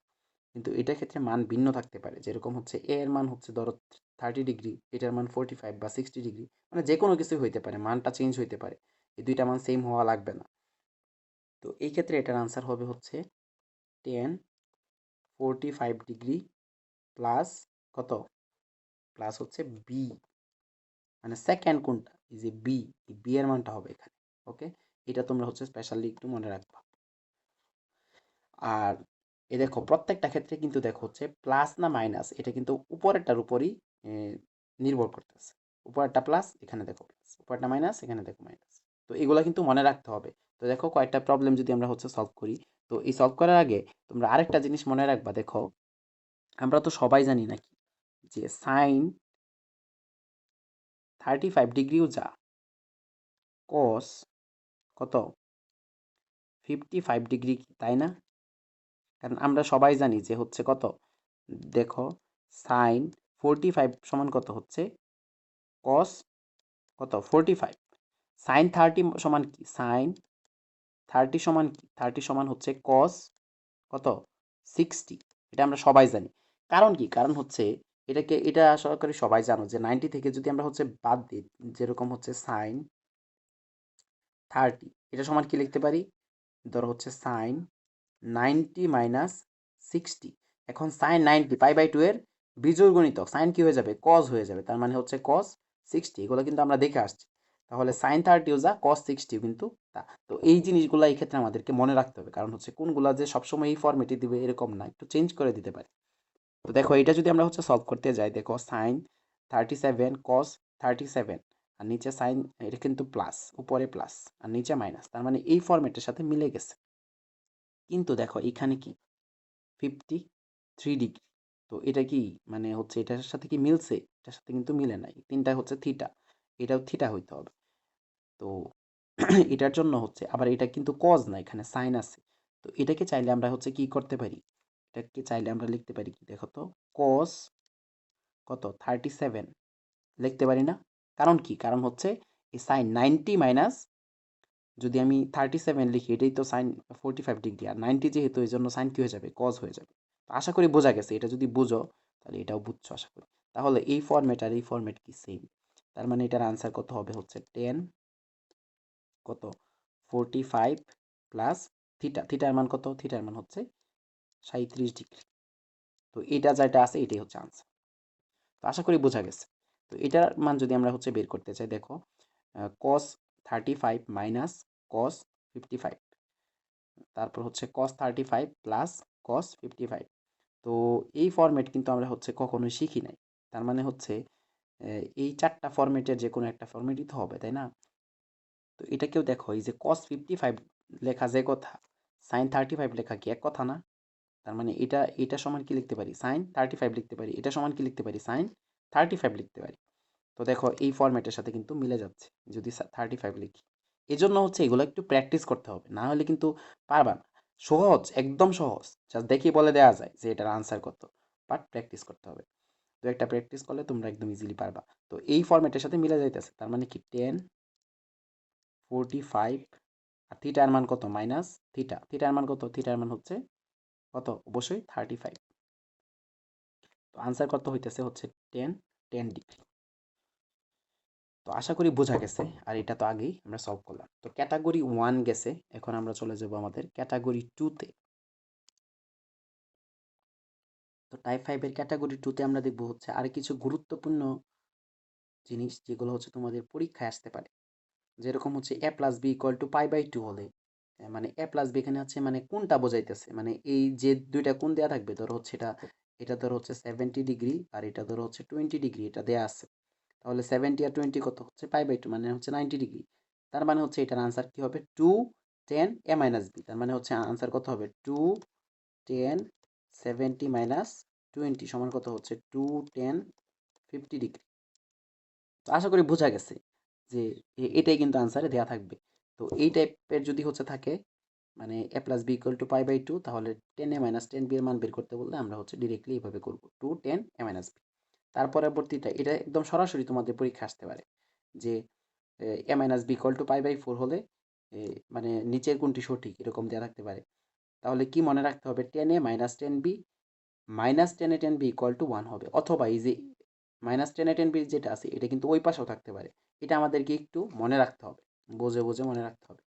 কিন্তু এটার ক্ষেত্রে মান ভিন্ন থাকতে পারে, যেরকম হচ্ছে এ এর মান হচ্ছে ধরো 30 ডিগ্রি, এটার মান 45 বা 60 ডিগ্রি, মানে যে কোনো কিছু হইতে পারে, মানটা চেঞ্জ হইতে পারে, এই দুইটা মান সেম হওয়া লাগবে না। তো এই ক্ষেত্রে এটার আনসার হবে হচ্ছে 10 45 ডিগ্রি প্লাস কত, প্লাস হচ্ছে বি, মানে সেকেন্ড কোনটা, এই যে বি, এই বি এর মানটা হবে এখানে। ওকে, এটা তোমরা হচ্ছে স্পেশালি একটু মনে রাখবা। আর এ দেখো প্রত্যেকটা ক্ষেত্রে কিন্তু দেখো হচ্ছে প্লাস না মাইনাস, এটা কিন্তু উপরেরটার উপরই নির্ভর করতেছে। উপরেরটা প্লাস, এখানে দেখো প্লাস, উপরেরটা মাইনাস, এখানে দেখো মাইনাস। তো এগুলা কিন্তু মনে রাখতে হবে। তো দেখো কয়েকটা প্রবলেম যদি আমরা হচ্ছে সলভ করি, তো এই সলভ করার আগে তোমরা আরেকটা জিনিস মনে রাখবা। দেখো আমরা তো সবাই জানি নাকি যে সাইন 35 ডিগ্রিও যা, কস কত 55 ডিগ্রি কি, তাই না? কারণ আমরা সবাই জানি যে হচ্ছে কত, দেখো সাইন 45 সমান কত হচ্ছে কস কত 45, সাইন 30 সমান কি, সাইন 30 সমান কি, 30 সমান হচ্ছে কস কত 60। এটা আমরা সবাই জানি। কারণ কি, কারণ হচ্ছে এটাকে, এটা সরকারি সবাই জানো যে 90 থেকে যদি আমরা হচ্ছে বাদ দিই, যেরকম হচ্ছে সাইন 30, এটা সমান কি লিখতে পারি, ধরো হচ্ছে সাইন 90 - 60। এখন সাইন 90 π/2 এর বিজোড় গুণিতক সাইন কি হয়ে যাবে, কজ হয়ে যাবে, তার মানে হচ্ছে কস 60। এগুলো কিন্তু আমরা দেখে আসছি। তাহলে সাইন 30ও যা, কস 60 কিন্তু তা। তো এই জিনিসগুলো এই ক্ষেত্রে আমাদেরকে মনে রাখতে হবে, কারণ হচ্ছে কোনগুলা যে সবসময় এই ফর্মেটে দিবে এরকম না, একটু চেঞ্জ করে দিতে পারে। তো দেখো এটা যদি আমরা হচ্ছে সলভ করতে যাই, দেখো সাইন 37 কস 37, আর নিচে সাইন, এটা কিন্তু প্লাস, উপরে প্লাস আর নিচে মাইনাস, তার মানে এই ফর্মেটের সাথে মিলে গেছে। কিন্তু দেখো এখানে কি 53 ডিগ্রি, তো এটা কি মানে হচ্ছে এটার সাথে কি মিলছে, এটার সাথে কিন্তু মিলে নাই, তিনটা হচ্ছে থিটা, এটাও থিটা হইতে হবে। তো এটার জন্য হচ্ছে আবার এটা কিন্তু কজ না, এখানে সাইন আছে। তো এটাকে চাইলে আমরা হচ্ছে কি করতে পারি, এটাকে চাইলে আমরা লিখতে পারি কি, দেখো তো কস কত 37 লিখতে পারি না? কারণ কি, কারণ হচ্ছে এই সাইন 90 মাইনাস যদি আমি 37 লিখি, এটাই তো সাইন 45 ডিগ্রি, আর 90 যেহেতু এই জন্য সাইন কী হয়ে যাবে, কজ হয়ে যাবে। তো আশা করি বোঝা গেছে, এটা যদি বুঝো তাহলে এটাও বুঝছো আশা করি। তাহলে এই ফরম্যাট আর এই ফরম্যাট কি সেম, তার মানে এটার আনসার কত হবে হচ্ছে 10 কত 45 প্লাস থিটা, থিটার মান কত, থিটার মান হচ্ছে 37 ডিগ্রি। তো এটা যেটা আছে এটাই হচ্ছে আনসার। তো আশা করি বোঝা গেছে। তো এটার মান যদি আমরা হচ্ছে বের করতে চাই, দেখো কস 35 মাইনাস কস 55, তারপর হচ্ছে কস 35 প্লাস কস 55। তো এই ফরম্যাট কিন্তু আমরা হচ্ছে কখনোই শিখি নাই। তার মানে হচ্ছে এই চারটা ফরম্যাটের যে কোনো একটা ফরম্যাটই তো হবে, তাই না? তো এটাকেও দেখো, এই যে কস 55 লেখা যে কথা, সাইন 35 লেখা কি এক কথা না? তার মানে এটা সমান কি লিখতে পারি, সাইন 35 লিখতে পারি। এটা সমান কি লিখতে পারি, সাইন 35 লিখতে পারি। তো দেখো এই ফরম্যাটের সাথে কিন্তু মিলে যাচ্ছে যদি 35 লিখি। এই জন্য হচ্ছে এগুলো একটু প্র্যাকটিস করতে হবে, না হলে কিন্তু পারবা না। সহজ, একদম সহজ, জাস্ট দেখি বলে দেওয়া যায় যে এটার আনসার কত, বাট প্র্যাকটিস করতে হবে। তো একটা প্র্যাকটিস করলে তোমরা একদম ইজিলি পারবা। তো এই ফরম্যাটের সাথে মিলে যাইতেছে, তার মানে কি 10 45, আর থিটার মান কত, মাইনাস থিটা, থিটার মান কত, থিটার মান হচ্ছে কত, অবশ্যই 35। তো আনসার কত হইতেছে হচ্ছে 10 10 ডিগ্রি। তো আশা করি বোঝা গেছে, আর এটা তো আগেই আমরা সলভ করলাম। তো ক্যাটাগরি 1 গেছে, এখন আমরা চলে যাব আমাদের ক্যাটাগরি 2-তে। তো টাইপ 5-এর ক্যাটাগরি 2-তে আমরা দেখব হচ্ছে আর কিছু গুরুত্বপূর্ণ জিনিস, যেগুলো হচ্ছে তোমাদের পরীক্ষায় আসতে পারে। যেরকম হচ্ছে a plus B equal to pi by 2 হলে, মানে a প্লাস বি এখানে হচ্ছে মানে কোনটা বোঝাইতেছে, মানে এই যে দুইটা কোণ দেওয়া থাকবে, ধরো হচ্ছে এটা ধরো হচ্ছে 70 ডিগ্রি, আর এটা ধরো হচ্ছে 20 ডিগ্রি, এটা দেওয়া আছে। তাহলে 70 আর 20 কত হচ্ছে পাই বাই 2, মানে হচ্ছে 90 ডিগ্রি। তার মানে হচ্ছে এটার আনসার কি হবে, 2 10 a মাইনাস বি। তার মানে হচ্ছে আনসার কত হবে, 2 10 70 মাইনাস 20 সমান কত হচ্ছে 2 10 50 ডিগ্রি। তো আশা করি বোঝা গেছে যে এটাই কিন্তু আনসারে দেওয়া থাকবে। তো এই টাইপের যদি হচ্ছে থাকে, মানে A plus B equal to pi by 2, তাহলে 10 a মাইনাস 10 বি এর মান বের করতে বললে আমরা হচ্ছে ডিরেক্টলি এইভাবে করবো, 2 10 a মাইনাস বি। তার পরবর্তীটা এটা একদম সরাসরি তোমাদের পরীক্ষা আসতে পারে যে A minus B equal to pi by 4 হলে মানে নিচের কোনটি সঠিক, এরকম দেওয়া থাকতে পারে। তাহলে কি মনে রাখতে হবে, 10 a minus 10 B minus 10 a 10 B equal to 1 হবে, অথবা এই যে মাইনাস 10 a 10 বি যেটা আছে এটা কিন্তু ওই পাশেও থাকতে পারে। এটা আমাদেরকে একটু মনে রাখতে হবে, বুঝে বুঝে মনে রাখতে হবে।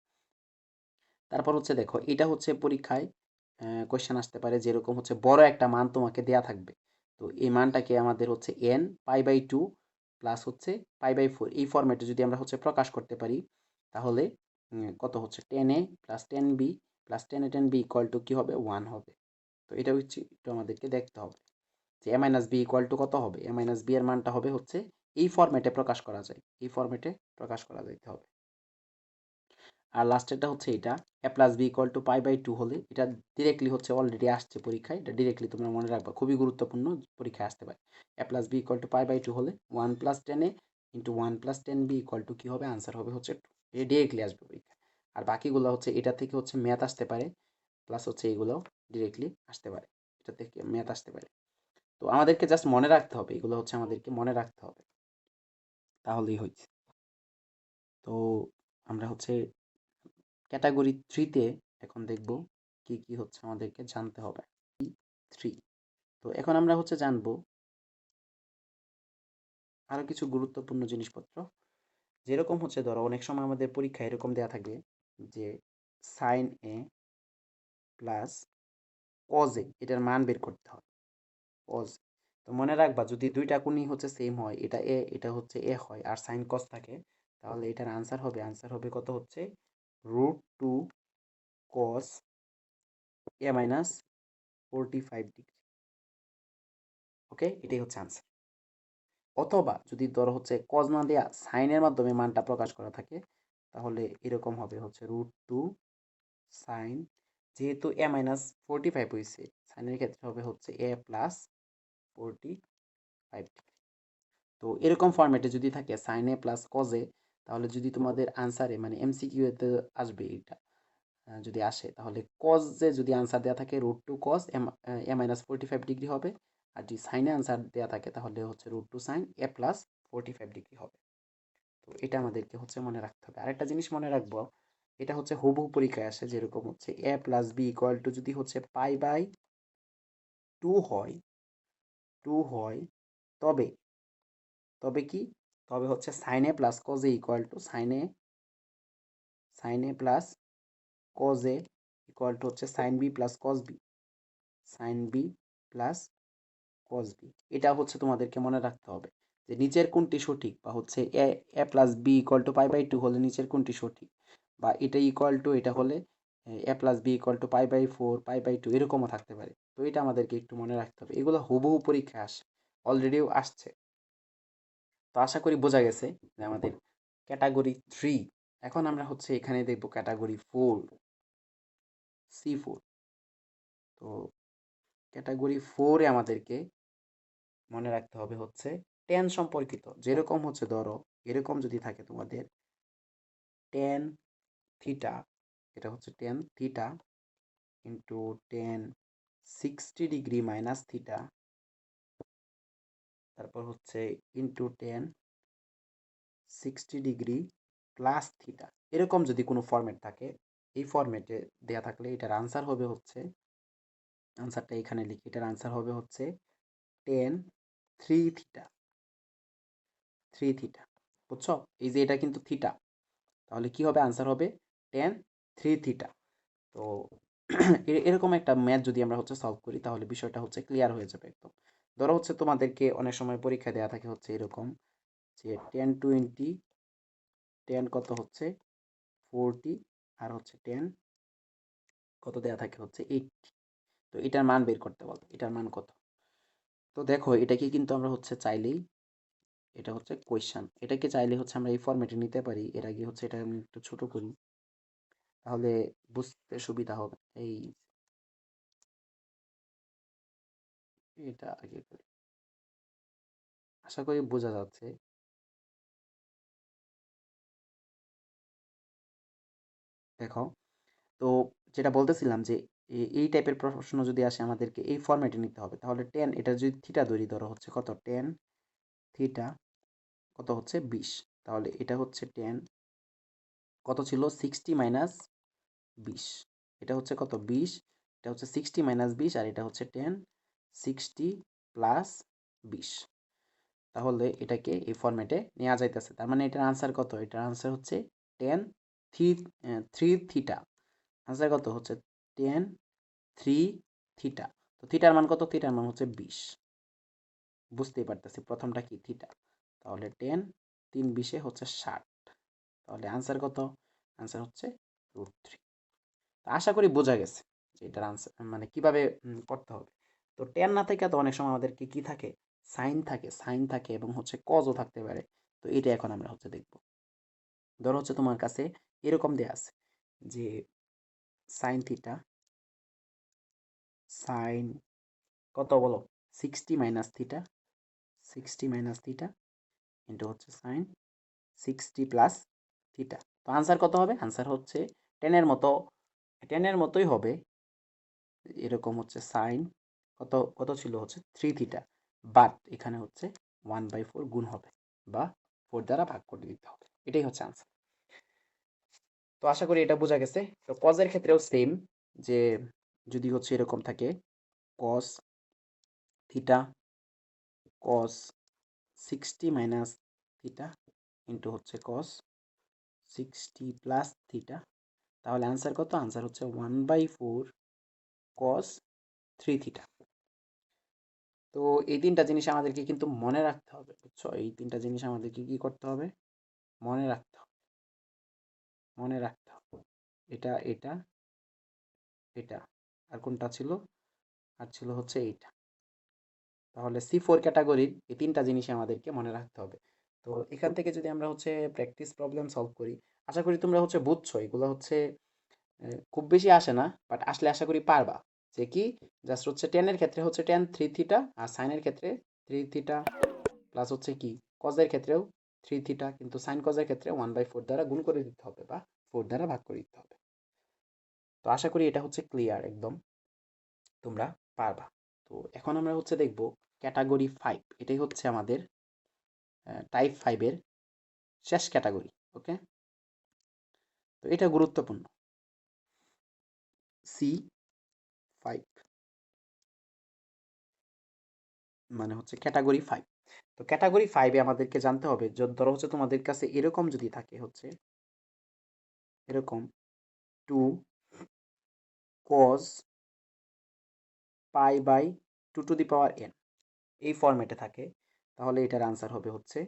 তারপর হচ্ছে দেখো, এটা হচ্ছে পরীক্ষায় কোয়েশ্চেন আসতে পারে, যেরকম হচ্ছে বড় একটা মান তোমাকে দেয়া থাকবে। তো এই মানটাকে আমাদের হচ্ছে এন পাই বাই 2 প্লাস হচ্ছে পাই বাই 4, এই ফরম্যাটে যদি আমরা হচ্ছে প্রকাশ করতে পারি, তাহলে কত হচ্ছে 10 a plus 10 B plus 10 a 10 B equal to কী হবে, 1 হবে। তো এটা হচ্ছে একটু আমাদেরকে দেখতে হবে যে A minus B equal to কত হবে, এ মাইনাস বি এর মানটা হবে হচ্ছে এই ফরম্যাটে প্রকাশ করা যায়, এই ফরম্যাটে প্রকাশ করা যাইতে হবে। আর লাস্টেরটা হচ্ছে এটা, A plus B equal to pi by 2 হলে, এটা ডিরেক্টলি হচ্ছে অলরেডি আসছে পরীক্ষায়, এটা ডিরেক্টলি তোমরা মনে রাখবা, খুবই গুরুত্বপূর্ণ, পরীক্ষায় আসতে পারে। A plus B equal to pi by 2 হলে 1 plus 10 a into 1 plus 10 B equal to কী হবে, আনসার হবে হচ্ছে 2। এটা ডিরেক্টলি আসবে পরীক্ষায়। আর বাকিগুলো হচ্ছে এটা থেকে হচ্ছে ম্যাথ আসতে পারে, প্লাস হচ্ছে এগুলো ডিরেক্টলি আসতে পারে, এটা থেকে ম্যাথ আসতে পারে। তো আমাদেরকে জাস্ট মনে রাখতে হবে, এগুলো হচ্ছে আমাদেরকে মনে রাখতে হবে, তাহলেই হয়েছে। তো আমরা হচ্ছে ক্যাটাগরি 3-তে এখন দেখব কি কি হচ্ছে আমাদেরকে জানতে হবে। 3, তো এখন আমরা হচ্ছে জানবো আরও কিছু গুরুত্বপূর্ণ জিনিসপত্র, যেরকম হচ্ছে ধরো অনেক সময় আমাদের পরীক্ষা এরকম দেওয়া থাকবে যে sine A plus cos A, এটার মান বের করতে হয়, কজ। তো মনে রাখবা যদি দুইটা কোণই হচ্ছে সেম হয়, এটা এ এটা হচ্ছে এ হয়, আর সাইন কস থাকে, তাহলে এটার আনসার হবে কত হচ্ছে √2 কস এ মাইনাস 45 ডিগ্রি। ওকে, এটাই হচ্ছে আনসার। অথবা যদি ধরো হচ্ছে কজ না দেয়া সাইনের মাধ্যমে মানটা প্রকাশ করা থাকে, তাহলে এরকম হবে হচ্ছে √2 সাইন, যেহেতু এ মাইনাস 45 হয়েছে, সাইনের ক্ষেত্রে হবে হচ্ছে এ প্লাস 45 ডিগ্রি। তো এরকম ফরম্যাটে যদি থাকে সাইন এ প্লাস কজে, তাহলে যদি তোমাদের আনসারে মানে এমসিকিউ এতে আসবে এটা, যদি আসে তাহলে কজে যদি আনসার দেওয়া থাকে √2 কজ এ মাইনাস 45 ডিগ্রি হবে, আর যদি সাইনে আনসার দেওয়া থাকে তাহলে হচ্ছে √2 সাইন এ প্লাস 45 ডিগ্রি হবে। তো এটা আমাদেরকে হচ্ছে মনে রাখতে হবে। আরেকটা জিনিস মনে রাখবো, এটা হচ্ছে হুবহু পরীক্ষায় আসে, যেরকম হচ্ছে a plus B equal to যদি হচ্ছে পাই বাই টু হয়, তবে তবে কি, তবে হচ্ছে sine A plus cos A equal to sine A plus cos A equal to হচ্ছে sine B plus cos B, sine B plus cos B. এটা হচ্ছে তোমাদেরকে মনে রাখতে হবে যে নিচের কোনটি সঠিক, বা হচ্ছে A plus B equal to pi by two হলে নিচের কোনটি সঠিক, বা এটা ইকুয়াল টু এটা হলে A plus B equal to pi by four, pi by two এরকমও থাকতে পারে। তো এটা আমাদেরকে একটু মনে রাখতে হবে, এগুলো হুবহু পরীক্ষায় আসে, অলরেডিও আসছে। তো আশা করি বোঝা গেছে যে আমাদের ক্যাটাগরি 3। এখন আমরা হচ্ছে এখানে দেখব ক্যাটাগরি 4, C4। তো ক্যাটাগরি 4-এ আমাদেরকে মনে রাখতে হবে হচ্ছে টেন সম্পর্কিত, যেরকম হচ্ছে ধরো এরকম যদি থাকে তোমাদের টেন থিটা, এটা হচ্ছে tan theta into ten 60 degree minus theta, তারপর হচ্ছে into ten 60 degree plus theta, এরকম যদি কোনো ফরম্যাট থাকে, এই ফরম্যাটে দেয়া থাকলে এটার আনসার হবে হচ্ছে, আনসারটা এখানে লিখি, এটার আনসার হবে হচ্ছে টেন থ্রি থিটা, বুঝছো? এই যে এটা কিন্তু থিটা, তাহলে কি হবে, আনসার হবে টেন থ্রি থিটা। তো এরকম একটা ম্যাথ যদি আমরা হচ্ছে সলভ করি, তাহলে বিষয়টা হচ্ছে ক্লিয়ার হয়ে যাবে একদম। ধরো হচ্ছে তোমাদেরকে অনেক সময় পরীক্ষা দেওয়া থাকে হচ্ছে এরকম, যে টেন টোয়েন্টি, টেন কত হচ্ছে 40, আর হচ্ছে টেন কত দেওয়া থাকে হচ্ছে 80। তো এটার মান বের করতে বলো, এটার মান কত। তো দেখো এটাকে কিন্তু আমরা হচ্ছে চাইলেই, এটা হচ্ছে কোয়েশ্চান, এটাকে চাইলে হচ্ছে আমরা এই ফরম্যাটে নিতে পারি। এর আগে হচ্ছে এটা আমি একটু ছোট করি, তাহলে বুঝতে সুবিধা হবে। এটা আগে করি, আশা করি বোঝা যাচ্ছে। দেখো, তো যেটা বলতেছিলাম যে এই টাইপের প্রশ্ন যদি আসে আমাদেরকে এই ফরম্যাটে নিতে হবে। তাহলে টেন, এটা যদি থিটা ধরি, ধরো হচ্ছে কত টেন থিটা কত হচ্ছে 20, তাহলে এটা হচ্ছে টেন কত ছিল 60 - 20, এটা হচ্ছে কত 20, এটা হচ্ছে 60 - 20, আর এটা হচ্ছে টেন 60 + 20। তাহলে এটাকে এই ফরম্যাটে নেওয়া যাইতেছে, তার মানে এটার আনসার কত, এটার আনসার হচ্ছে ten three three theta. Answer কত হচ্ছে টেন থ্রি থিটা। তো থিটার মান কত, থিটার মান হচ্ছে 20, বুঝতেই পারতেছি প্রথমটা কি থিটা। তাহলে টেন 3 × 20 হচ্ছে 60, তাহলে আনসার কত, আনসার হচ্ছে √3। আশা করি বোঝা গেছে যে এটার আনসার মানে কিভাবে করতে হবে। তো টেন না থেকে তো অনেক সময় আমাদেরকে কি থাকে, সাইন থাকে এবং হচ্ছে কজও থাকতে পারে। তো এটা এখন আমরা হচ্ছে দেখব। ধরো হচ্ছে তোমার কাছে এরকম দেয়া আছে যে সাইন থিটা, সাইন কত বলো 60 - থিটা ইন্টু হচ্ছে সাইন 60 + থিটা। তো আনসার কত হবে, আনসার হচ্ছে টেনের মতো, টেনের মতোই হবে, এরকম হচ্ছে সাইন কত কত ছিল হচ্ছে 3 থিটা, বাট এখানে হচ্ছে 1/4 গুণ হবে, বা 4 দ্বারা ভাগ করে দিতে হবে, এটাই হচ্ছে আনসার। তো আশা করি এটা বোঝা গেছে। তো কজের ক্ষেত্রেও সেম, যে যদি হচ্ছে এরকম থাকে cos theta cos 60 - theta into হচ্ছে কস 60 + থিটা, তাহলে আনসার কত, আনসার হচ্ছে 1/4 কস 3 থিটা। তো এই তিনটা জিনিস আমাদেরকে কিন্তু মনে রাখতে হবে, বুঝছো? এই তিনটা জিনিস আমাদেরকে কি করতে হবে, মনে রাখতে হবে, মনে রাখতে হবে। এটা এটা এটা, আর কোনটা ছিল, আর ছিল হচ্ছে এইটা। তাহলে C4 ক্যাটাগরির এই তিনটা জিনিস আমাদেরকে মনে রাখতে হবে। তো এখান থেকে যদি আমরা হচ্ছে প্র্যাকটিস প্রবলেম সলভ করি, আশা করি তোমরা হচ্ছে বুঝছো এগুলো হচ্ছে খুব বেশি আসে না, বাট আসলে আশা করি পারবা। যে কি, জাস্ট হচ্ছে টেনের ক্ষেত্রে হচ্ছে টেন 3 থিটা, আর সাইনের ক্ষেত্রে 3 থিটা প্লাস হচ্ছে কি কজের ক্ষেত্রেও 3 থিটা, কিন্তু সাইন কজের ক্ষেত্রে 1/4 দ্বারা গুণ করে দিতে হবে, বা 4 দ্বারা ভাগ করে দিতে হবে। তো আশা করি এটা হচ্ছে ক্লিয়ার একদম, তোমরা পারবা। তো এখন আমরা হচ্ছে দেখব ক্যাটাগরি 5, এটাই হচ্ছে আমাদের টাইপ 5-এর শেষ ক্যাটাগরি। ওকে, তো এটা গুরুত্বপূর্ণ। C5 মানে হচ্ছে ক্যাটাগরি 5। তো ক্যাটাগরি 5-এ আমাদেরকে জানতে হবে, ধরো হচ্ছে তোমাদের কাছে এরকম যদি থাকে হচ্ছে এরকম 2 cos π/2 n এই ফরম্যাটে থাকে, তাহলে এটার আনসার হবে হচ্ছে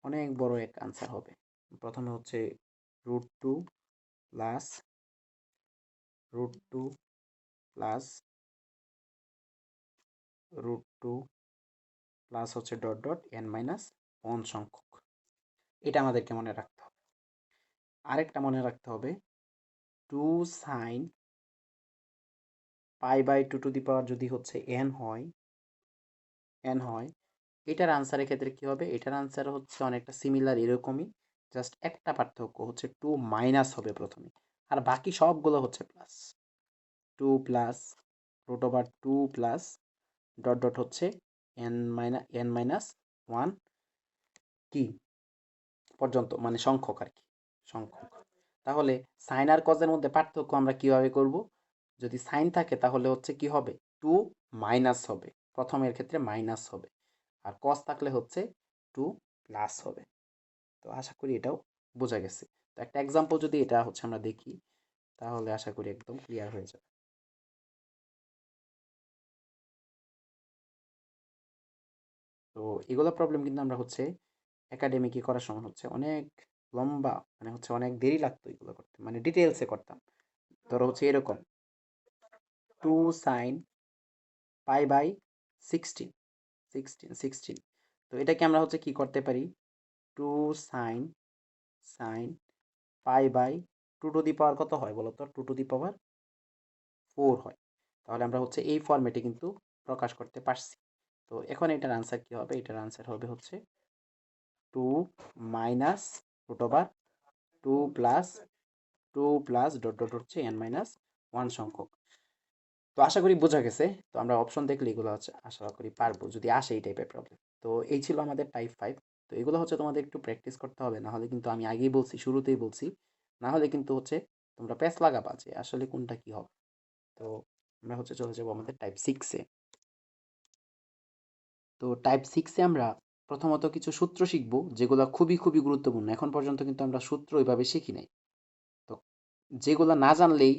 অনেক বড় এক আনসার হবে। প্রথমে হচ্ছে √2 প্লাস √2 প্লাস √2 প্লাস হচ্ছে ডট ডট n-1 সংখ্যক। এটা আমাদেরকে মনে রাখতে হবে। আরেকটা মনে রাখতে হবে 2 sin π/2 যদি হচ্ছে n হয়, এটার আনসারের ক্ষেত্রে কি হবে? এটার আনসার হচ্ছে অনেকটা সিমিলার এরকমই, জাস্ট একটা পার্থক্য হচ্ছে 2 মাইনাস হবে প্রথমে, আর বাকি সবগুলো হচ্ছে plus. 2 plus √2 plus dot dot হচ্ছে n-1 কি পর্যন্ত, মানে সংখ্যক আর কি, সংখ্যক। তাহলে সাইন আর কজের মধ্যে পার্থক্য আমরা কিভাবে করব? যদি সাইন থাকে তাহলে হচ্ছে কি হবে? 2 মাইনাস হবে, প্রথমের ক্ষেত্রে মাইনাস হবে, আর কস থাকলে হচ্ছে 2 প্লাস হবে। তো আশা করি এটাও বোঝা গেছে। তো একটা এক্সাম্পল যদি এটা হচ্ছে আমরা দেখি, তাহলে আশা করি একদম ক্লিয়ার হয়ে যাবে। তো এগুলো প্রবলেম কিন্তু আমরা হচ্ছে একাডেমিকে করার সময় হচ্ছে অনেক লম্বা, মানে হচ্ছে অনেক দেরি লাগতো এগুলো করতে, মানে ডিটেলসে করতাম। ধরো হচ্ছে এরকম 2 সাইন π/16 16 তো এটাকে আমরা হচ্ছে কি করতে পারি? 2 সাইন সাইন π/2 কত হয় বলো তো? 2 হয়। তাহলে আমরা হচ্ছে এই ফরম্যাটে কিন্তু প্রকাশ করতে পারছি। তো এখন এটার আনসার কি হবে? এটার আনসার হবে হচ্ছে 2 minus √2 plus 2 plus dot dot হচ্ছে n-1 সংখ্যক। তো আশা করি বোঝা গেছে। তো আমরা অপশন দেখলে এগুলো হচ্ছে আশা করি পারবো, যদি আসে এই টাইপের প্রবলেম। তো এই ছিল আমাদের টাইপ 5। তো এগুলো হচ্ছে তোমাদের একটু প্র্যাকটিস করতে হবে, না হলে কিন্তু আমি আগেই বলছি, শুরুতেই বলছি, না হলে কিন্তু হচ্ছে তোমরা প্যাচ লাগাবা যে আসলে কোনটা কি হবে। তো আমরা হচ্ছে চলে যাবো আমাদের টাইপ 6-এ। তো টাইপ 6-এ আমরা প্রথমত কিছু সূত্র শিখব, যেগুলো খুবই খুবই গুরুত্বপূর্ণ। এখন পর্যন্ত কিন্তু আমরা সূত্র ওইভাবে শিখি নাই। তো যেগুলো না জানলেই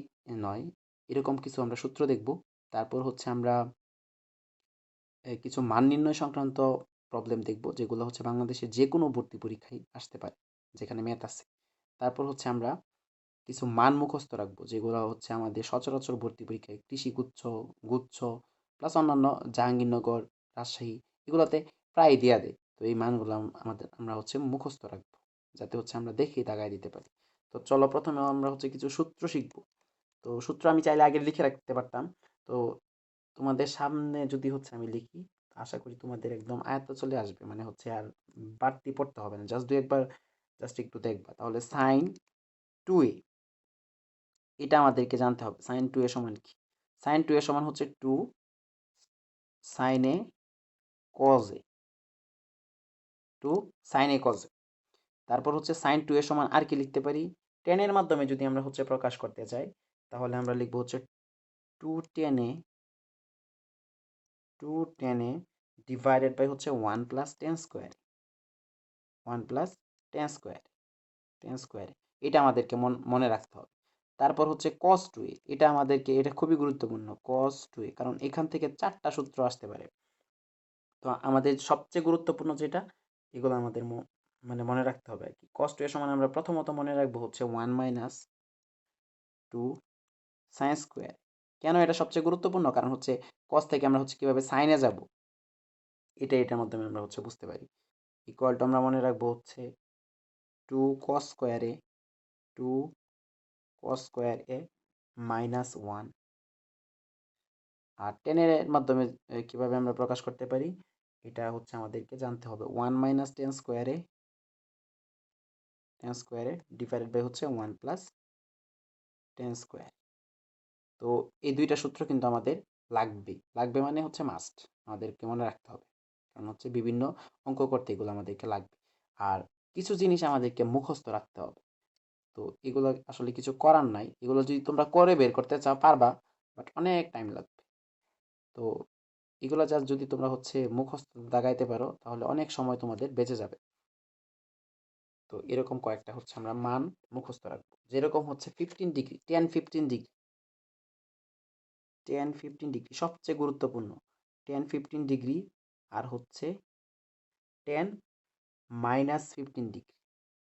নয়, এরকম কিছু আমরা সূত্র দেখব। তারপর হচ্ছে আমরা কিছু মান নির্ণয় সংক্রান্ত প্রবলেম দেখব, যেগুলো হচ্ছে বাংলাদেশের যে কোনো ভর্তি পরীক্ষায় আসতে পারে, যেখানে ম্যাথ আছে। তারপর হচ্ছে আমরা কিছু মান মুখস্থ রাখবো, যেগুলো হচ্ছে আমাদের সচরাচর ভর্তি পরীক্ষায় কৃষি গুচ্ছ, গুচ্ছ প্লাস অন্যান্য জাহাঙ্গীরনগর, রাজশাহী, এগুলোতে প্রায় দেয়া দেয়। তো এই মানগুলো আমরা হচ্ছে মুখস্থ রাখবো, যাতে হচ্ছে আমরা দেখেই দাগায় দিতে পারি। তো চলো প্রথমে আমরা হচ্ছে কিছু সূত্র শিখবো। তো সূত্র আমি চাইলে আগে লিখে রাখতে পারতাম। তো তোমাদের সামনে যদি হচ্ছে আমি লিখি, আশা করি তোমাদের একদম আয়ত্ত চলে আসবে, মানে হচ্ছে আর বাড়তি পড়তে হবে না, জাস্ট দু একবার জাস্ট একটু দেখবা। তাহলে সাইন 2a, এটা আমাদেরকে জানতে হবে। সাইন 2a সমান কি? সাইন 2a সমান হচ্ছে 2 sine A cos A, 2 sine A cos A. তারপর হচ্ছে সাইন 2a সমান আর কি লিখতে পারি? টেন এর মাধ্যমে যদি আমরা হচ্ছে প্রকাশ করতে চাই, তাহলে আমরা লিখবো হচ্ছে 2 টেন এ ডিভাইডেড বাই হচ্ছে 1 plus 10 square, 1 plus 10 square, 10 square. এটা আমাদেরকে মনে রাখতে হবে। তারপর হচ্ছে cos 2a, এটা আমাদেরকে, এটা খুবই গুরুত্বপূর্ণ, cos 2a, কারণ এখান থেকে 4টা সূত্র আসতে পারে। তো আমাদের সবচেয়ে গুরুত্বপূর্ণ যেটা, এগুলো আমাদের মানে মনে রাখতে হবে আর কি। cos 2a সমান আমরা প্রথমত মনে রাখবো হচ্ছে 1 মাইনাস 2 সাইন স্কোয়ার। কেন এটা সবচেয়ে গুরুত্বপূর্ণ? কারণ হচ্ছে cos থেকে আমরা হচ্ছে কিভাবে সাইনে যাব, এটার মাধ্যমে আমরা হচ্ছে বুঝতে পারি। ইকুয়াল টু আমরা মনে রাখবো হচ্ছে 2 cos স্কোয়ারে 2 cos স্কোয়ার এ মাইনাস 1। আর টেনের মাধ্যমে কিভাবে আমরা প্রকাশ করতে পারি, এটা হচ্ছে আমাদেরকে জানতে হবে। 1 মাইনাস 10 স্কোয়ারে ডিভাইডেড বাই হচ্ছে 1 প্লাস 10 স্কোয়ার। তো এই দুইটা সূত্র কিন্তু আমাদের লাগবে মানে হচ্ছে মাস্ট, আমাদেরকে মনে রাখতে হবে, কারণ হচ্ছে বিভিন্ন অঙ্ক করতে এগুলো আমাদেরকে লাগবে। আর কিছু জিনিস আমাদেরকে মুখস্থ রাখতে হবে। তো এগুলো আসলে কিছু করার নাই, এগুলো যদি তোমরা করে বের করতে চাও পারবা, বাট অনেক টাইম লাগবে। তো এগুলো জাস্ট যদি তোমরা হচ্ছে মুখস্থ দাগাইতে পারো তাহলে অনেক সময় তোমাদের বেঁচে যাবে। তো এরকম কয়েকটা হচ্ছে আমরা মান মুখস্থ রাখবো, যেরকম হচ্ছে 15 ডিগ্রি, 10 15 ডিগ্রি, 10 15 ডিগ্রি সবচেয়ে গুরুত্বপূর্ণ। 10 15 ডিগ্রি আর হচ্ছে 10 - 15 ডিগ্রি,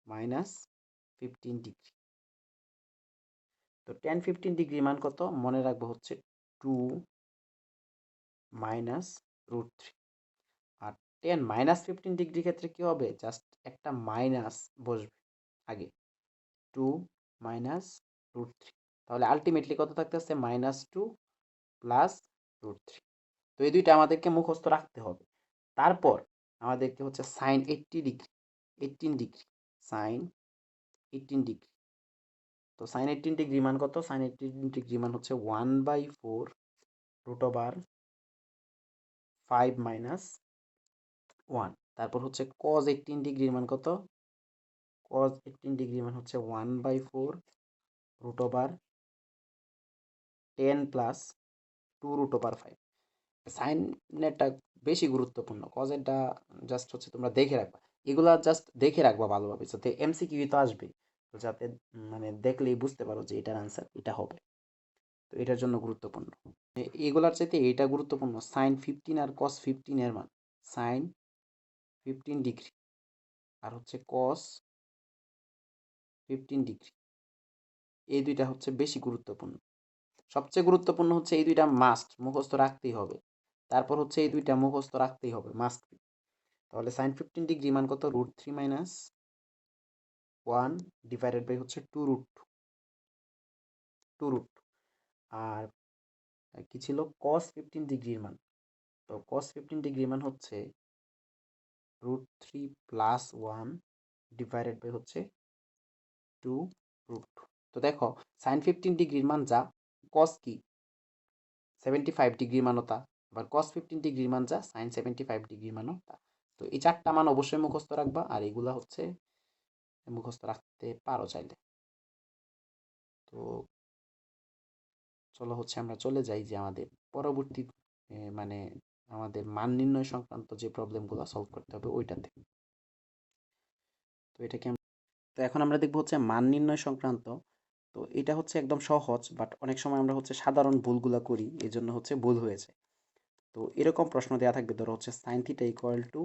-15 ডিগ্রি। তো 10 15 ডিগ্রি মান কত মনে রাখবো হচ্ছে 2 - √3। আর 10 - 15 ডিগ্রি ক্ষেত্রে কি হবে, জাস্ট একটা মাইনাস বসবে আগে, 2 - √3। তাহলে আলটিমেটলি কত থাকতেছে, -2 +√3। তো এই দুইটা আমাদেরকে মুখস্থ রাখতে হবে। তারপর আমাদেরকে হচ্ছে sine 80 degree, 18 degree, sine 18 degree. তো সাইন 18 ডিগ্রি মান কত, সাইন 18 ডিগ্রি মান হচ্ছে 1/4 √5 - 1। তারপর হচ্ছে কজ 18 ডিগ্রির মান কত, কজ 18 ডিগ্রি মান হচ্ছে 1/4 √10 + 2 √5। সাইনেরটা বেশি গুরুত্বপূর্ণ, কজেরটা জাস্ট হচ্ছে তোমরা দেখে রাখবা। এগুলা জাস্ট দেখে রাখবা ভালোভাবে, যাতে এমসিকিউ তো আসবে, তো যাতে মানে দেখলেই বুঝতে পারো যে এটার আনসার এটা হবে। তো এটার জন্য গুরুত্বপূর্ণ। এগুলার চাইতে এটা গুরুত্বপূর্ণ, সাইন 15 আর কস 15 এর মান। সাইন 15 ডিগ্রি আর হচ্ছে কস 15 ডিগ্রি, এই দুইটা হচ্ছে বেশি গুরুত্বপূর্ণ। সবচেয়ে গুরুত্বপূর্ণ হচ্ছে এই দুইটা মাস্ট মুখস্থ রাখতেই হবে। তারপর হচ্ছে এই দুইটা মুখস্থ রাখতেই হবে মাস্ট। তাহলে সাইন 15 ডিগ্রি মান কত, √3 - 1 ডিভাইডেড বাই হচ্ছে 2 √, আর কি ছিল কস 15 ডিগ্রির মান। তো কস 15 ডিগ্রির মান হচ্ছে √3 + 1 ডিভাইডেড বাই হচ্ছে 2 √। তো দেখো সাইন 15 ডিগ্রির মান যা, কস কি 75 ডিগ্রির মানও তা, আবার কস 15 ডিগ্রির মান যা, সাইন 75 ডিগ্রির মানও তা। তো এই চারটা মান অবশ্যই মুখস্থ রাখবা, আর এগুলা হচ্ছে মুখস্থ রাখতে পারো চাইলে। তো চলো হচ্ছে আমরা চলে যাই যে আমাদের পরবর্তী মানে আমাদের মান নির্ণয় সংক্রান্ত যে প্রবলেমগুলো সলভ করতে হবে ওইটাতে। তো এটাকে তো এখন আমরা দেখবো হচ্ছে মান নির্ণয় সংক্রান্ত। তো এটা হচ্ছে একদম সহজ, বাট অনেক সময় আমরা হচ্ছে সাধারণ ভুলগুলা করি, এই জন্য হচ্ছে ভুল হয়েছে। তো এরকম প্রশ্ন দেওয়া থাকবে, ধরো হচ্ছে সাইন থিটা ইকুয়াল টু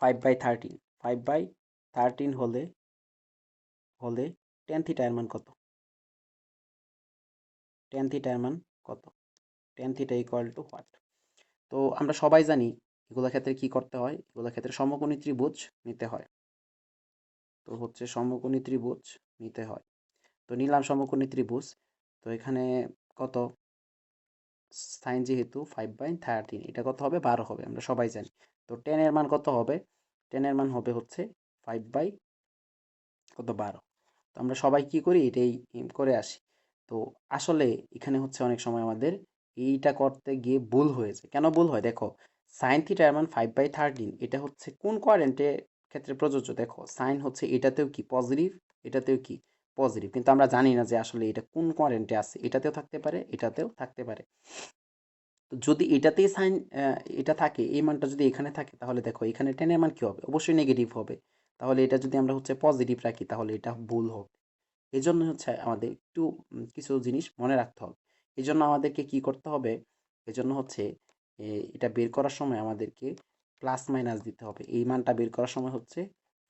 5/13। 5/13 হলে হলে টেন থিটা এর মান কত, টেন থিটা এর মান কত, tan theta equal two what. তো আমরা সবাই জানি এগুলোর ক্ষেত্রে কি করতে হয়, এগুলোর ক্ষেত্রে সমকোণী ত্রিভুজ নিতে হয়। তো হচ্ছে সমকোণী ত্রিভুজ নিতে হয়, তো নিলাম সমকোণী ত্রিভুজ। তো এখানে কত, সাইন যেহেতু 5/13, এটা কত হবে, 12 হবে, আমরা সবাই জানি। তো টেন এর মান কত হবে, টেন এর মান হবে হচ্ছে 5/12। তো আমরা সবাই কি করি, এটাই করে আসি। তো আসলে এখানে হচ্ছে অনেক সময় আমাদের এইটা করতে গিয়ে ভুল হয়েছে। কেন ভুল হয় দেখো, সাইন থিটা এর মান 5/13, এটা হচ্ছে কোন কোয়াড্রেন্টের ক্ষেত্রে প্রযোজ্য, দেখো সাইন হচ্ছে এটাতেও কি পজিটিভ, এটাতেও কি পজিটিভ, কিন্তু আমরা জানি না যে আসলে এটা কোন কোয়াড্রেন্টে আছে, এটাতেও থাকতে পারে, এটাতেও থাকতে পারে। তো যদি এটাতেই সাইন এটা থাকে, এই মানটা যদি এখানে থাকে, তাহলে দেখো এখানে টেনের মান কি হবে, অবশ্যই নেগেটিভ হবে। তাহলে এটা যদি আমরা হচ্ছে পজিটিভ রাখি তাহলে এটা ভুল হবে। এই জন্য হচ্ছে আমাদের একটু কিছু জিনিস মনে রাখতে হবে। এই জন্য আমাদেরকে কি করতে হবে, এজন্য হচ্ছে এটা বের করার সময় আমাদেরকে প্লাস মাইনাস দিতে হবে। এই মানটা বের করার সময় হচ্ছে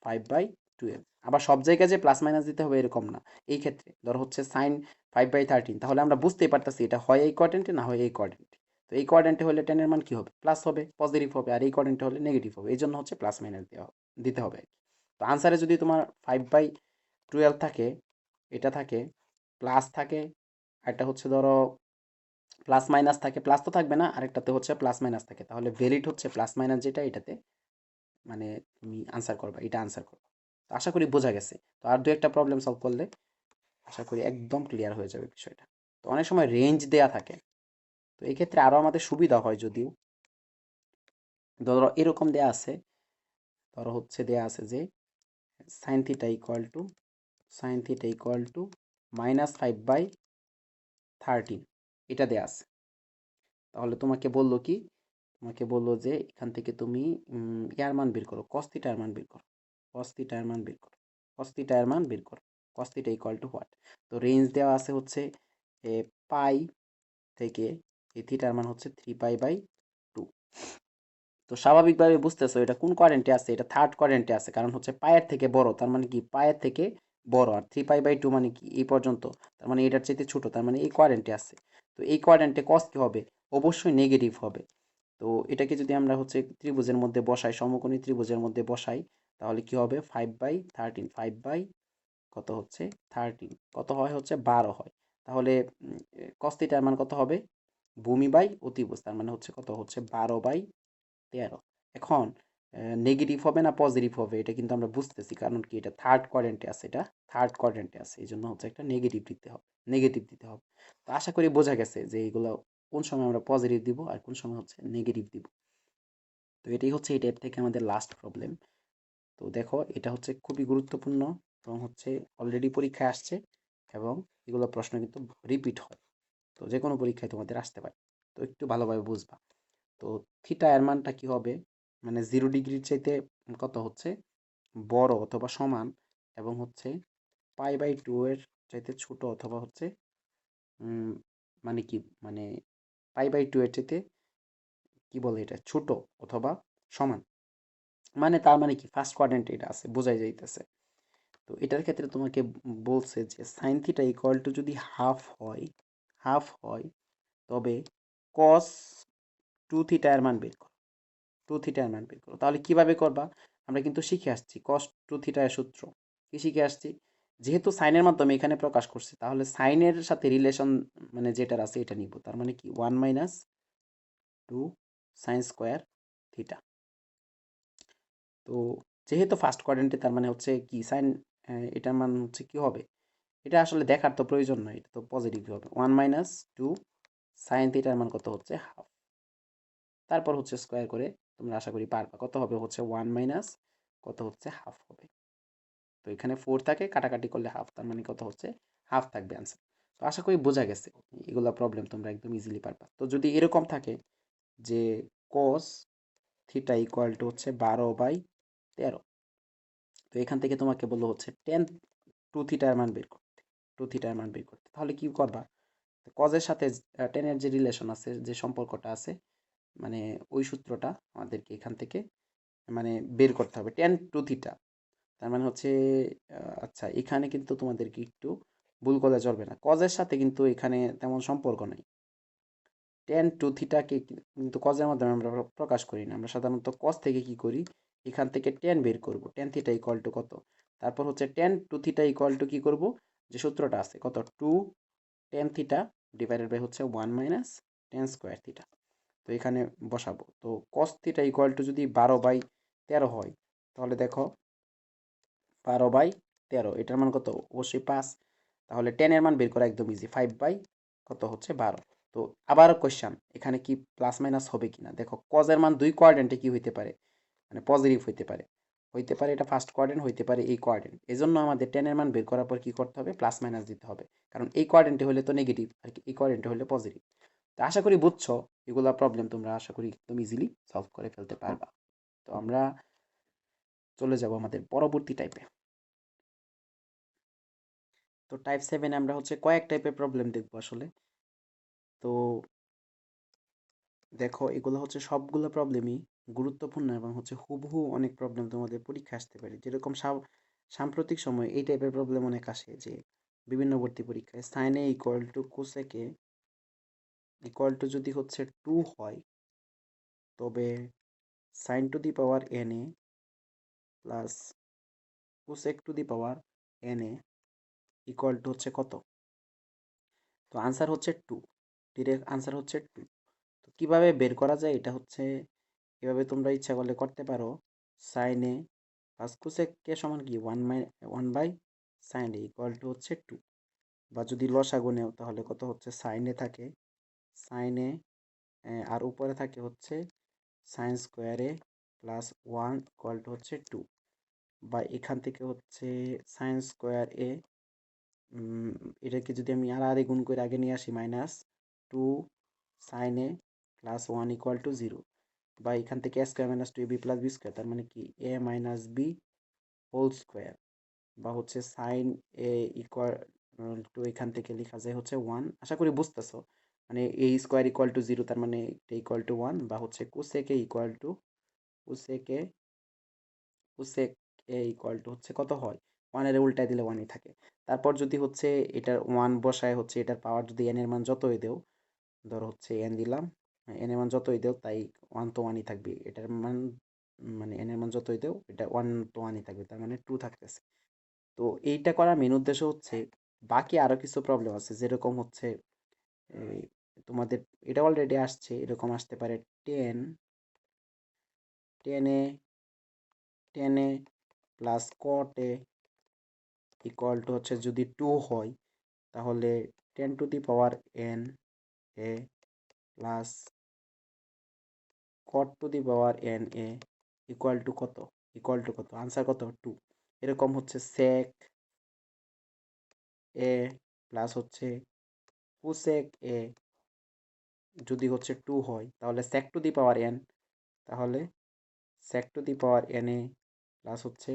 5/12। আবার সব জায়গায় যে প্লাস মাইনাস দিতে হবে এরকম না। এই ক্ষেত্রে ধরো হচ্ছে সাইন 5/13, তাহলে আমরা বুঝতেই পারতেছি এটা হয় এই কোয়াড্রেন্টে না হয় এই কোয়াড্রেন্টে। তো এই কোয়াড্রেন্টে হলে টেনের মান কি হবে, প্লাস হবে, পজিটিভ হবে, আর এই কোয়াড্রেন্টে হলে নেগেটিভ হবে। এই জন্য হচ্ছে প্লাস মাইনাস দিতে হবে। তো আনসারে যদি তোমার 5/12 থাকে, এটা থাকে, প্লাস থাকে, একটা হচ্ছে ধরো প্লাস মাইনাস থাকে, প্লাস তো থাকবে না, আরেকটাতে হচ্ছে প্লাস মাইনাস থাকে, তাহলে ভ্যালিড হচ্ছে প্লাস মাইনাস যেটা এটাতে, মানে তুমি আনসার করবা, এটা আনসার করবা। তো আশা করি বোঝা গেছে। তো আর দু একটা প্রবলেম সলভ করলে আশা করি একদম ক্লিয়ার হয়ে যাবে বিষয়টা। তো অনেক সময় রেঞ্জ দেয়া থাকে, তো এই ক্ষেত্রে আরও আমাদের সুবিধা হয় যদিও। ধরো এরকম দেয়া আছে, ধরো হচ্ছে দেয়া আছে যে সাইন থিটা ইকুয়াল টু -5/13 এটা দেয়া আছে। তাহলে তোমাকে বললো কি, তোমাকে বললো যে এখান থেকে তুমি ইয়ার মান বের করো, কস থিটার মান বের করো, কস থিটার মান বের করো, কস থিটার মান বের করো, cos theta equal two what. তো রেঞ্জ দেওয়া আছে হচ্ছে পাই থেকে এই থিটার মান হচ্ছে 3π/2। তো স্বাভাবিকভাবে বুঝতেছো এটা কোন কোয়াড্রেন্টে আছে, এটা থার্ড কোয়াড্রেন্টে আছে, কারণ হচ্ছে পায়ের থেকে বড়, তার মানে কি পায়ের থেকে বড়, আর 3π/2 মানে কি এই পর্যন্ত, তার মানে এটার চাইতে ছোট, তার মানে এই কোয়াড্রেন্টে আছে। তো এই কোয়াড্রেন্টে কস কি হবে, অবশ্যই নেগেটিভ হবে। তো এটাকে যদি আমরা হচ্ছে ত্রিভুজের মধ্যে বসাই, সমকোণী ত্রিভুজের মধ্যে বসাই, তাহলে কি হবে 5/13, 5 কত হচ্ছে 13, কত হয় হচ্ছে 12 হয়। তাহলে কস থিটার মান কত হবে, ভূমি বাই অতিভুজ, তার মানে হচ্ছে কত হচ্ছে 12/13। এখন নেগেটিভ হবে না পজিটিভ হবে এটা কিন্তু আমরা বুঝতেছি, কারণ কি এটা থার্ড কোয়াড্রেন্টে আছে, এটা থার্ড কোয়াড্রেন্টে আছে, এই জন্য হচ্ছে একটা নেগেটিভ দিতে হবে, নেগেটিভ দিতে হবে। তো আশা করি বোঝা গেছে যে এইগুলো কোন সময় আমরা পজিটিভ দিব আর কোন সময় হচ্ছে নেগেটিভ দিব। তো এটাই হচ্ছে এই টাইপ থেকে আমাদের লাস্ট প্রবলেম। তো দেখো এটা হচ্ছে খুবই গুরুত্বপূর্ণ এবং হচ্ছে অলরেডি পরীক্ষায় আসছে, এবং এগুলো প্রশ্ন কিন্তু রিপিট হয়, তো যে কোনো পরীক্ষায় তোমাদের আসতে পারে। তো একটু ভালোভাবে বুঝবা। তো থিটা এর মানটা কি হবে, মানে 0 ডিগ্রির চাইতে কত হচ্ছে বড় অথবা সমান, এবং হচ্ছে π/2 এর চাইতে ছোট অথবা হচ্ছে উম, মানে কি, মানে π/2 এর চাইতে কি বলে এটা ছোট অথবা সমান, মানে তার মানে কি ফার্স্ট কোয়াড্রেন্টে এটা আছে, বোঝাই যাইতেছে। তো এটার ক্ষেত্রে তোমাকে বলছে যে সাইন থিটা ইকুয়াল টু যদি হাফ হয় তবে কস 2 থিটা এর মান বের করো, 2 থিটা এর মান বের করো। তাহলে কিভাবে করবা, আমরা কিন্তু শিখে আসছি কস 2 থিটা এর সূত্র, কি শিখে আসছি, যেহেতু সাইনের মাধ্যমে এখানে প্রকাশ করছে, তাহলে সাইনের সাথে রিলেশন মানে যেটার আছে এটা নিব, তার মানে কি 1 - 2 সাইন স্কোয়ার থিটা। তো যেহেতু ফার্স্ট কোয়াড্রেন্টে, তার মানে হচ্ছে কি সাইন, এটার মান হচ্ছে কি হবে, এটা আসলে দেখার তো প্রয়োজন নয়, এটা তো পজিটিভ হবে। 1 - 2 সাইন থিটার মান কত হচ্ছে হাফ, তারপর হচ্ছে স্কোয়ার করে তোমরা আশা করি পারবা, কত হবে হচ্ছে 1 মাইনাস কত হচ্ছে হাফ হবে। তো এখানে 4 থাকে, কাটাকাটি করলে হাফ, তার মানে কত হচ্ছে হাফ থাকবে আনসার। তো আশা করি বোঝা গেছে, এগুলা প্রবলেম তোমরা একদম ইজিলি পারবা। তো যদি এরকম থাকে যে cos থিটা ইকুয়াল টু হচ্ছে 12/13, তো এখান থেকে তোমাকে বললো হচ্ছে 2 থিটার মান বের করতে, 2 থিটার মান বের করতে, তাহলে কি করবা, কজের সাথে টেনের যে রিলেশন আছে, যে সম্পর্কটা আছে, মানে ওই সূত্রটা আমাদেরকে এখান থেকে মানে বের করতে হবে, 10 2 থিটা। তার মানে হচ্ছে আচ্ছা এখানে কিন্তু তোমাদেরকে একটু ভুল করলে চলবে না, কজের সাথে কিন্তু এখানে তেমন সম্পর্ক নাই। 10 2 থিটাকে কিন্তু কজের মাধ্যমে আমরা প্রকাশ করি না, আমরা সাধারণত কজ থেকে কি করি, এখান থেকে 10 বের করব, 10 থিটা ইকুয়াল টু কত, তারপর হচ্ছে 10 2 থিটা ইকুয়াল টু কি করব, যে সূত্রটা আছে কত 2 10 থিটা ডিভাইডেড বাই হচ্ছে 1 - 10 স্কোয়ার থিটা। তো এখানে বসাবো, তো কস থিটা ইকুয়াল টু যদি 12/13 হয়, তাহলে দেখো 12/13 এটার মান কত, অবশ্যই 5। তাহলে 10 এর মান বের করা একদম ইজি, 5/কত হচ্ছে 12। তো আবার কোয়েশ্চান, এখানে কি প্লাস মাইনাস হবে কিনা, দেখো কজের মান দুই কোয়াড্রেন্টে কি হইতে পারে, মানে পজিটিভ হইতে পারে এটা ফার্স্ট কোয়াড্রেন্ট, হইতে পারে এই কোয়াড্রেন্ট, এজন্য আমাদের 10 এর মান বের করার পর কি করতে হবে, প্লাস মাইনাস দিতে হবে, কারণ এই কোয়াড্রেন্টে হলে তো নেগেটিভ আর এই কোয়াড্রেন্টে হলে পজিটিভ। তো আশা করি বুঝছো, এগুলা প্রবলেম তোমরা আশা করি একদম ইজিলি সলভ করে ফেলতে পারবা। তো আমরা চলে যাব আমাদের পরবর্তী টাইপে। তো টাইপ 7 আমরা হচ্ছে কয়েক টাইপের প্রবলেম দেখবো আসলে। তো দেখো এগুলো হচ্ছে সবগুলো প্রবলেমই গুরুত্বপূর্ণ, এবং হচ্ছে হুবহু অনেক প্রবলেম তোমাদের পরীক্ষা আসতে পারে, যেরকম সাম্প্রতিক সময় এই টাইপের প্রবলেম অনেক আসে, যে বিভিন্ন ভর্তি পরীক্ষায় সাইন এ ইকুয়াল টু কোসেকে ইকুয়াল টু যদি হচ্ছে 2 হয়, তবে sine to the power N A plus cosec to the power N A equal to হচ্ছে কত। তো আনসার হচ্ছে 2, ডিরেক্ট আনসার হচ্ছে 2। তো কীভাবে বের করা যায়, এটা হচ্ছে এভাবে তোমরা ইচ্ছা করলে করতে পারো, সাইন এ প্লাস কোসেককে সমান কি 1/সাইন এ ইকুয়াল টু হচ্ছে 2, বা যদি লসাগু নেও তাহলে কত হচ্ছে সাইন এ থাকে সাইন এ, আর উপরে থাকে হচ্ছে sine square A plus 1 equal to হচ্ছে 2, বা এখান থেকে হচ্ছে সাইন স্কোয়ার এ, এটাকে যদি আমি আর গুণ করে আগে নিয়ে আসি, -2 sine A plus 1 equal to 0, বা এখান থেকে a square minus 2ab plus B square, তার মানে কি a minus B whole square, বা হচ্ছে সাইন এ ইকুয়াল টু এখান থেকে লেখা যায় হচ্ছে 1, আশা করি বুঝতেছো, মানে a স্কোয়ার ইকুয়াল টু 0, তার মানে এটা ইকুয়াল টু 1, বা হচ্ছে cosec A equal two cosec A cosec A equal to হচ্ছে কত হয়, 1 এর উল্টায় দিলে 1ই থাকে। তারপর যদি হচ্ছে এটার 1 বসায় হচ্ছে এটার পাওয়ার যদি n এর মান যতই দেও, ধরো হচ্ছে n দিলাম, n এর মান যতই দেও তাই 1 তো 1ই থাকবে, এটার মান মানে n এর মান যতই দেও এটা 1 তো 1ই থাকবে, তার মানে 2 থাকতেছে। তো এইটা করার মেন উদ্দেশ্য হচ্ছে, বাকি আরো কিছু প্রবলেম আছে, যেরকম হচ্ছে এই তোমাদের এটা অলরেডি আসছে, এরকম আসতে পারে 10 10 A 10 A plus cot A equal to হচ্ছে যদি 2 হয়, তাহলে 10 to the power n A plus cot to the power n A equal to কত, আনসার কত, 2। এরকম হচ্ছে sec এ প্লাস হচ্ছে cosec এ যদি হচ্ছে 2 হয়, তাহলে sec to the power n, তাহলে sec to the power n A plus হচ্ছে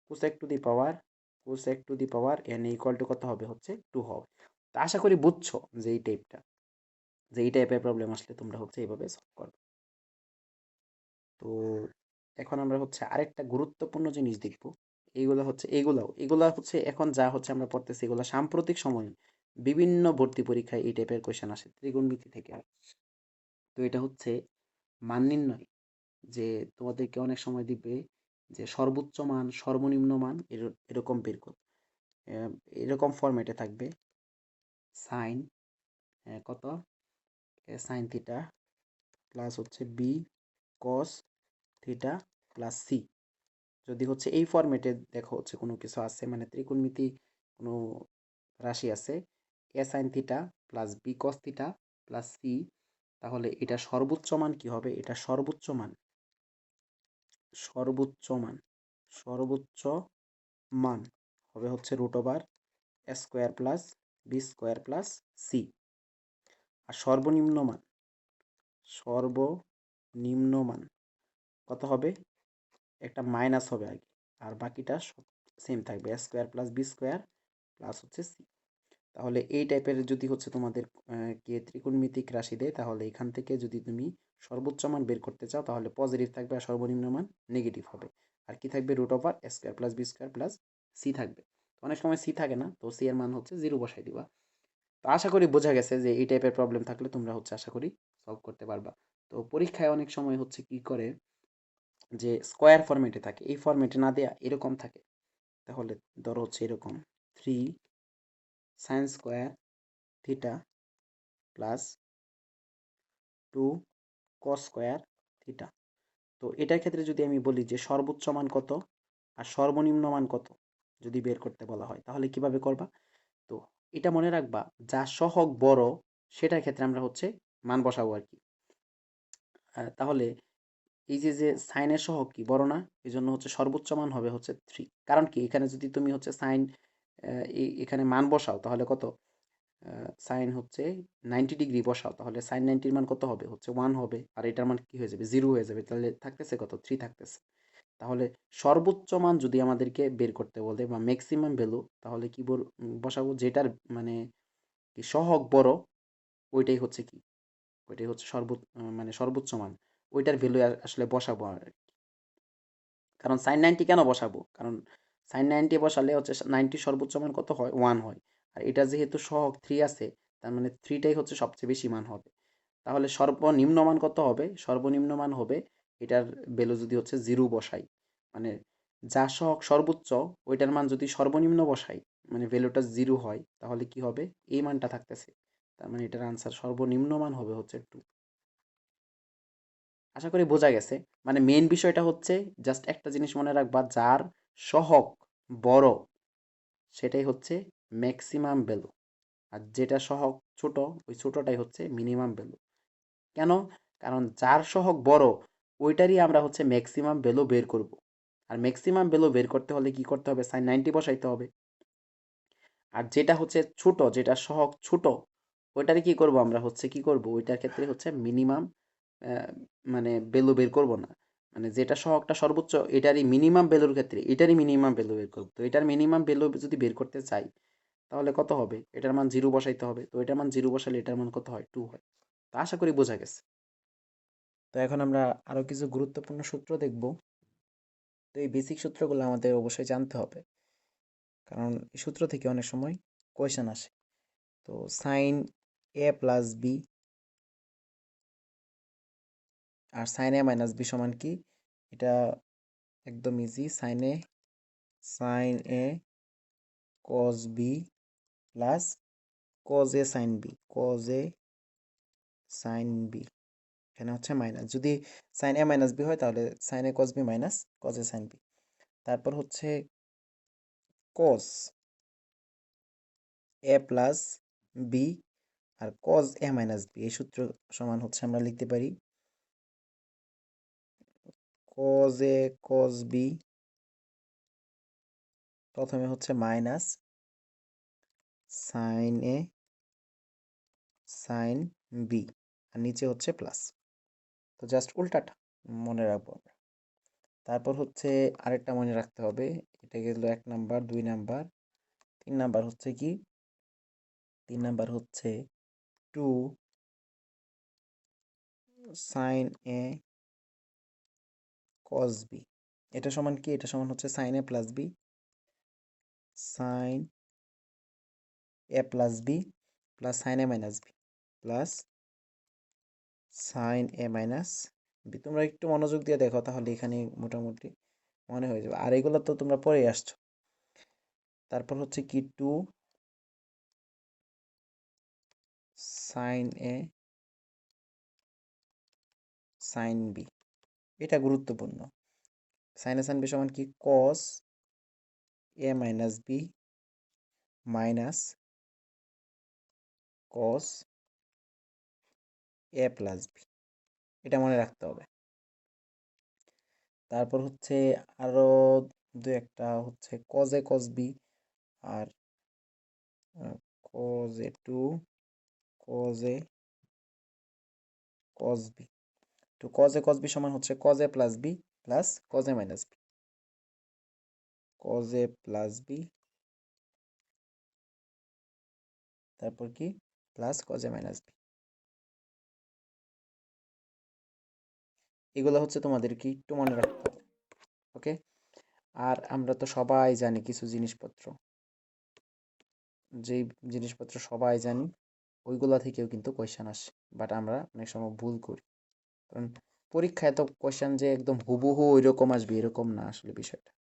cosec to the power n A equal to কত হবে, হচ্ছে 2 হবে। তা আশা করি বুঝছো যে এই টাইপের প্রবলেম আসলে তোমরা হচ্ছে এইভাবে সলভ করবে। তো এখন আমরা হচ্ছে আরেকটা গুরুত্বপূর্ণ জিনিস দেখব, এইগুলা হচ্ছে এখন যা হচ্ছে আমরা পড়তেছি, এগুলো সাম্প্রতিক সময়ে বিভিন্ন ভর্তি পরীক্ষায় এই টাইপের কোয়েশ্চেন আসে ত্রিকোণমিতি থেকে। তো এটা হচ্ছে মান নির্ণয়, যে তোমাদেরকে অনেক সময় দিবে যে সর্বোচ্চ মান সর্বনিম্ন মান এরকম বের কর, এরকম ফরম্যাটে থাকবে সাইন কত সাইন থিটা প্লাস হচ্ছে B cos theta plus C. যদি হচ্ছে এই ফরম্যাটে দেখো হচ্ছে কোনো কিছু আছে, মানে ত্রিকোণমিতি কোনো রাশি আছে A sine theta plus B cos theta plus C, তাহলে এটা সর্বোচ্চ মান কি হবে, এটা সর্বোচ্চ মান হবে হচ্ছে √a² plus B square plus C. আর সর্বনিম্ন মান কত হবে, একটা মাইনাস হবে আগে, আর বাকিটা সব সেম থাকবে, a² plus B square plus হচ্ছে সি। তাহলে এই টাইপের যদি হচ্ছে তোমাদের কে ত্রিকোণমিতিক রাশি দেয়, তাহলে এখান থেকে যদি তুমি সর্বোচ্চ মান বের করতে চাও, তাহলে পজিটিভ থাকবে আর সর্বনিম্ন মান নেগেটিভ হবে। আর কি থাকবে, √a² plus B square plus C থাকবে। অনেক সময় সি থাকে না, তো সি এর মান হচ্ছে 0 বসাই দিবা। তো আশা করি বোঝা গেছে যে এই টাইপের প্রবলেম থাকলে তোমরা হচ্ছে আশা করি সলভ করতে পারবা। তো পরীক্ষায় অনেক সময় হচ্ছে কি করে, যে স্কোয়ার ফরম্যাটে থাকে, এই ফরম্যাটে না দেয়া এরকম থাকে, তাহলে ধরো হচ্ছে এরকম 3 সাইন স্কোয়ার থিটা প্লাস 2 কস স্কোয়ার থিটা। তো এটার ক্ষেত্রে যদি আমি বলি যে সর্বোচ্চ মান কত আর সর্বনিম্ন মান কত যদি বের করতে বলা হয়, তাহলে কিভাবে করবা, তো এটা মনে রাখবা, যা সহগ বড় সেটার ক্ষেত্রে আমরা হচ্ছে মান বসাবো আর কি। তাহলে এই যে সাইনের সহগ কি বড় না, এই জন্য হচ্ছে সর্বোচ্চ মান হবে হচ্ছে 3। কারণ কি, এখানে যদি তুমি হচ্ছে সাইন এখানে মান বসাও, তাহলে কত, সাইন হচ্ছে 90 ডিগ্রি বসাও, তাহলে সাইন 90-র মান কত হবে, হচ্ছে 1 হবে, আর এটার মান কি হয়ে যাবে, 0 হয়ে যাবে, তাহলে থাকতেছে কত, 3 থাকতেছে। তাহলে সর্বোচ্চ মান যদি আমাদেরকে বের করতে বলে বা ম্যাক্সিমাম ভ্যালু, তাহলে কি বসাবো, যেটার মানে কি সহগ বড় ওইটাই হচ্ছে কি, ওইটাই হচ্ছে মানে সর্বোচ্চ মান, ওইটার ভ্যালু আসলে বসাবো। আর কারণ সাইন 90 কেন বসাবো, কারণ সাইন 90 বসালে হচ্ছে 90 সর্বোচ্চ মান কত হয়, 1 হয়, আর এটা যেহেতু সহগ 3 আছে, তার মানে 3টাই হচ্ছে সবচেয়ে বেশি মান হবে। তাহলে সর্বনিম্ন মান কত হবে, সর্বনিম্ন মান হবে এটার ভ্যালু যদি হচ্ছে 0 বসাই, মানে যা সহগ সর্বোচ্চ ওইটার মান যদি সর্বনিম্ন বসাই, মানে ভ্যালুটা 0 হয়, তাহলে কি হবে, এই মানটা থাকতেছে, তার মানে এটার আনসার সর্বনিম্ন মান হবে হচ্ছে 2। আশা করি বোঝা গেছে। মানে মেইন বিষয়টা হচ্ছে জাস্ট একটা জিনিস মনে রাখবা, যার সহগ বড় সেটাই হচ্ছে ম্যাক্সিমাম ভ্যালু, আর যেটা সহগ ছোট ওই ছোটটাই হচ্ছে মিনিমাম ভ্যালু। কেন, কারণ যার সহগ বড় ওইটারই আমরা হচ্ছে ম্যাক্সিমাম ভ্যালু বের করব, আর ম্যাক্সিমাম ভ্যালু বের করতে হলে কি করতে হবে, sin 90 বসাইতে হবে। আর যেটা হচ্ছে ছোট, যেটা সহগ ছোট, ওইটারে কি করব আমরা, হচ্ছে কি করব, ওইটার ক্ষেত্রে হচ্ছে মিনিমাম মানে ভ্যালু বের করব না, মানে যেটা সহগটা সর্বোচ্চ এটারই মিনিমাম ভ্যালুর ক্ষেত্রে এটারই মিনিমাম ভ্যালু বের করব। তো এটার মিনিমাম ভ্যালু যদি বের করতে চাই তাহলে কত হবে, এটার মান 0 বসাইতে হবে। তো এটার মান 0 বসালে এটার মান কত হয়, 2 হয়। তো আশা করি বোঝা গেছে। তো এখন আমরা আরও কিছু গুরুত্বপূর্ণ সূত্র দেখব। তো এই বেসিক সূত্রগুলো আমাদের অবশ্যই জানতে হবে, কারণ এই সূত্র থেকে অনেক সময় কোয়েশ্চেন আসে। তো সাইন এ প্লাস বি আর সাইন এ মাইনাস বি সমান কি, এটা একদম easy. Sine A cos B plus cos A sine B, cos A sine B, এখানে হচ্ছে মাইনাস। যদি সাইন এ মাইনাস বি হয় তাহলে sine A cos B minus cos A sine B. তারপর হচ্ছে কজ এ প্লাস বি আর cos A minus B, এই সূত্র সমান হচ্ছে আমরা লিখতে পারি কজ এ কজ বি, প্রথমে হচ্ছে মাইনাস সাইন এ সাইন বি আর নিচে হচ্ছে প্লাস। তো জাস্ট উল্টাটা মনে রাখবো আমরা। তারপর হচ্ছে আরেকটা মনে রাখতে হবে, এটা গেল 1 নাম্বার। 2 নাম্বার, 3 নাম্বার হচ্ছে কি, 3 নাম্বার হচ্ছে 2 সাইন এ কজ বি, এটা সমান কি, এটা সমান হচ্ছে sine A plus B, sign A plus B plus sign A minus B plus sign A minus B. তোমরা একটু মনোযোগ দিয়ে দেখো তাহলে এখানে মোটামুটি মনে হয়ে যাবে, আর এগুলো তো তোমরা পড়ে আসছো। তারপর হচ্ছে কি 2 সাইন এ সাইন বি, এটা গুরুত্বপূর্ণ। সাইন এ সাইন বি সমান কি, কস এ মাইনাস বি মাইনাস কস এ প্লাস বি, এটা মনে রাখতে হবে। তারপর হচ্ছে আরো দু একটা হচ্ছে কজ এ কস বি আর cos A to cos A cos B. তো কজ এ কস বি সমান হচ্ছে cos A plus B plus cos A minus B, cos A plus B তারপর কি plus cos A minus B. এগুলো হচ্ছে তোমাদের কি একটু মনে রাখতে হবে। ওকে। আর আমরা তো সবাই জানি কিছু জিনিসপত্র, যেই জিনিসপত্র সবাই জানি ওইগুলা থেকেও কিন্তু কোয়েশ্চেন আসে, বাট আমরা অনেক সময় ভুল করি। কারণ পরীক্ষায় তো কোয়েশ্চেন যে একদম হুবহু ওইরকম আসবে এরকম না, আসলে বিষয়টা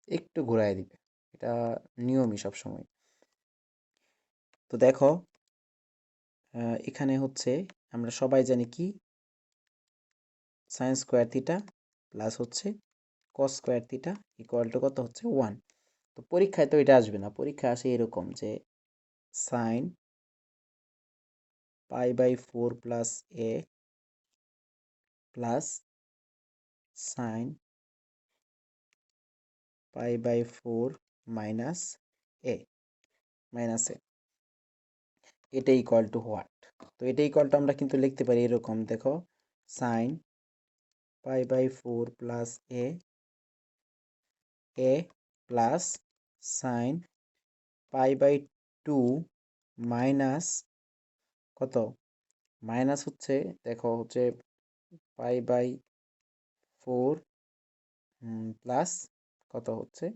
একটু ঘুরায় দিবে, এটা নিয়মই সবসময়। তো দেখো এখানে হচ্ছে আমরা সবাই জানি কি, সাইন স্কোয়ার থিটা প্লাস হচ্ছে কস স্কোয়ার থিটা ইকুয়াল টু কত হচ্ছে 1। তো পরীক্ষায় তো এটা আসবে না, পরীক্ষায় আসে এরকম যে সাইন π/4 প্লাস এ প্লাস সাইন π/4 মাইনাস এ মাইনাস এ, এটা ইকুয়াল টু হোয়াট। তো এটা ইকুয়াল টু আমরা কিন্তু লিখতে পারি এরকম, দেখো সাইন π/4 প্লাস এ প্লাস সাইন π/2 মাইনাস কত, মাইনাস হচ্ছে দেখো হচ্ছে π/4 প্লাস কত হচ্ছে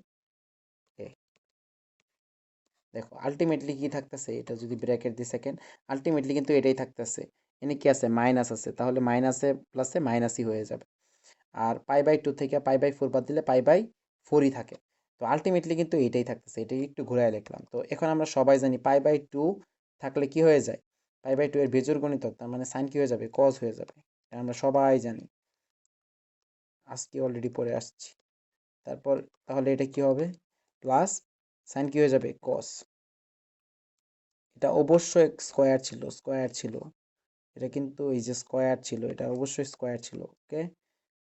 এ। দেখো আলটিমেটলি কি থাকতেছে, এটা যদি ব্র্যাকেট দিই সেকেন্ড, আলটিমেটলি কিন্তু এটাই থাকতেছে। এনে কি আছে, মাইনাস আছে, তাহলে মাইনাসে প্লাসে মাইনাসই হয়ে যাবে। আর π/2 থেকে π/4 বাদ দিলে π/4ই থাকে। তো আলটিমেটলি কিন্তু এটাই থাকতেছে, এটাই একটু ঘুরায় লিখলাম। তো এখন আমরা সবাই জানি π/2 থাকলে কি হয়ে যায়, π/2 এর বেজোড় গুণিতক, তার মানে সাইন কি হয়ে যাবে, কস হয়ে যাবে। এটা আমরা সবাই জানি, আজকে অলরেডি পড়ে আসছি। তারপর তাহলে এটা কি হবে, প্লাস সাইন কি হয়ে যাবে, কস। এটা অবশ্যই স্কোয়ার ছিল, স্কোয়ার ছিল, এটা কিন্তু এই যে স্কোয়ার ছিল, এটা অবশ্যই স্কোয়ার ছিল। ওকে,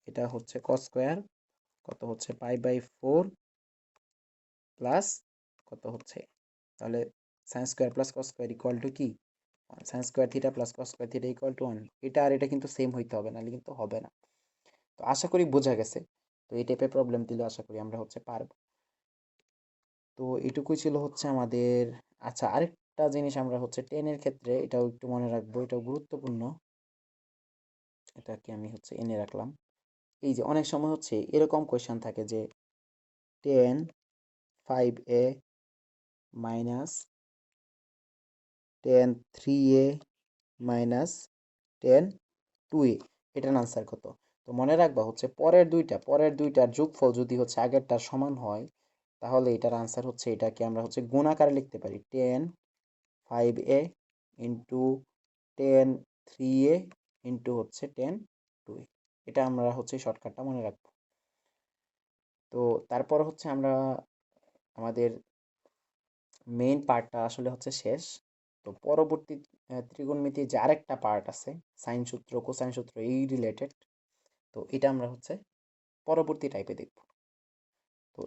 এটা হচ্ছে কস স্কোয়ার কত হচ্ছে π/4 প্লাস কত হচ্ছে, তাহলে sine square plus cos square equal to কি, sine square theta plus cos square theta equal to 1। এটা আর এটা কিন্তু সেম হইতে হবে, নাহলে কিন্তু হবে না। তো আশা করি বোঝা গেছে। তো এই টাইপের প্রবলেম দিলে আশা করি আমরা হচ্ছে পারবো। তো এটুকুই ছিল হচ্ছে আমাদের। আচ্ছা, আরেকটা জিনিস আমরা হচ্ছে 10 এর ক্ষেত্রে এটাও একটু মনে রাখবো, এটাও গুরুত্বপূর্ণ। এটাকে আমি হচ্ছে এনে রাখলাম। এই যে অনেক সময় হচ্ছে এরকম কোয়েশ্চেন থাকে যে 10 5a minus 10 3a minus 10 2a, এটার আনসার কত। তো মনে রাখবা হচ্ছে পরের দুইটার যোগফল যদি হচ্ছে আগেরটার সমান হয়, তাহলে এটার আনসার হচ্ছে, এটাকে আমরা হচ্ছে গুণ আকারে লিখতে পারি 10 5a ইন্টু 10 3a ইন্টু হচ্ছে 10 2a। এটা আমরা হচ্ছে শর্টকাটটা মনে রাখবো। তো তারপর হচ্ছে আমরা আমাদের মেইন পার্টটা আসলে হচ্ছে শেষ। তো পরবর্তী ত্রিকোণমিতির যে আরেকটা পার্ট আছে, সাইন সূত্র কোসাইন সূত্র এই রিলেটেড, তো এটা আমরা হচ্ছে পরবর্তী টাইপে দেখব। তো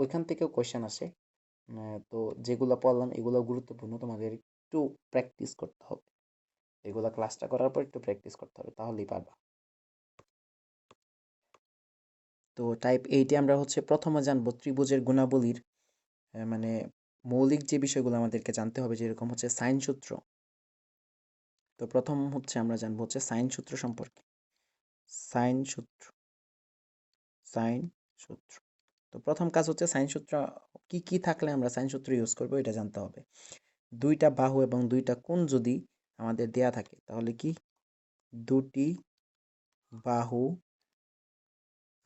ওইখান থেকেও কোয়েশ্চেন আসে। তো যেগুলো পড়লাম এগুলো গুরুত্বপূর্ণ, তোমাদের একটু প্র্যাকটিস করতে হবে। এগুলো ক্লাসটা করার পর একটু প্র্যাকটিস করতে হবে, তাহলেই পারবা। তো টাইপ 8-এ আমরা হচ্ছে প্রথমে জানবো ত্রিভুজের গুণাবলীর মানে মৌলিক যে বিষয়গুলো আমাদেরকে জানতে হবে, যেরকম হচ্ছে সাইন সূত্র। তো প্রথম হচ্ছে আমরা জানবো হচ্ছে সাইন সূত্র সম্পর্কে। সাইন সূত্র সাইন সূত্র তো প্রথম কাজ হচ্ছে সাইন সূত্র কি কি থাকলে আমরা সাইন সূত্র ইউজ করব এটা জানতে হবে। দুইটা বাহু এবং দুইটা কোণ যদি আমাদের দেয়া থাকে, তাহলে কি দুটি বাহু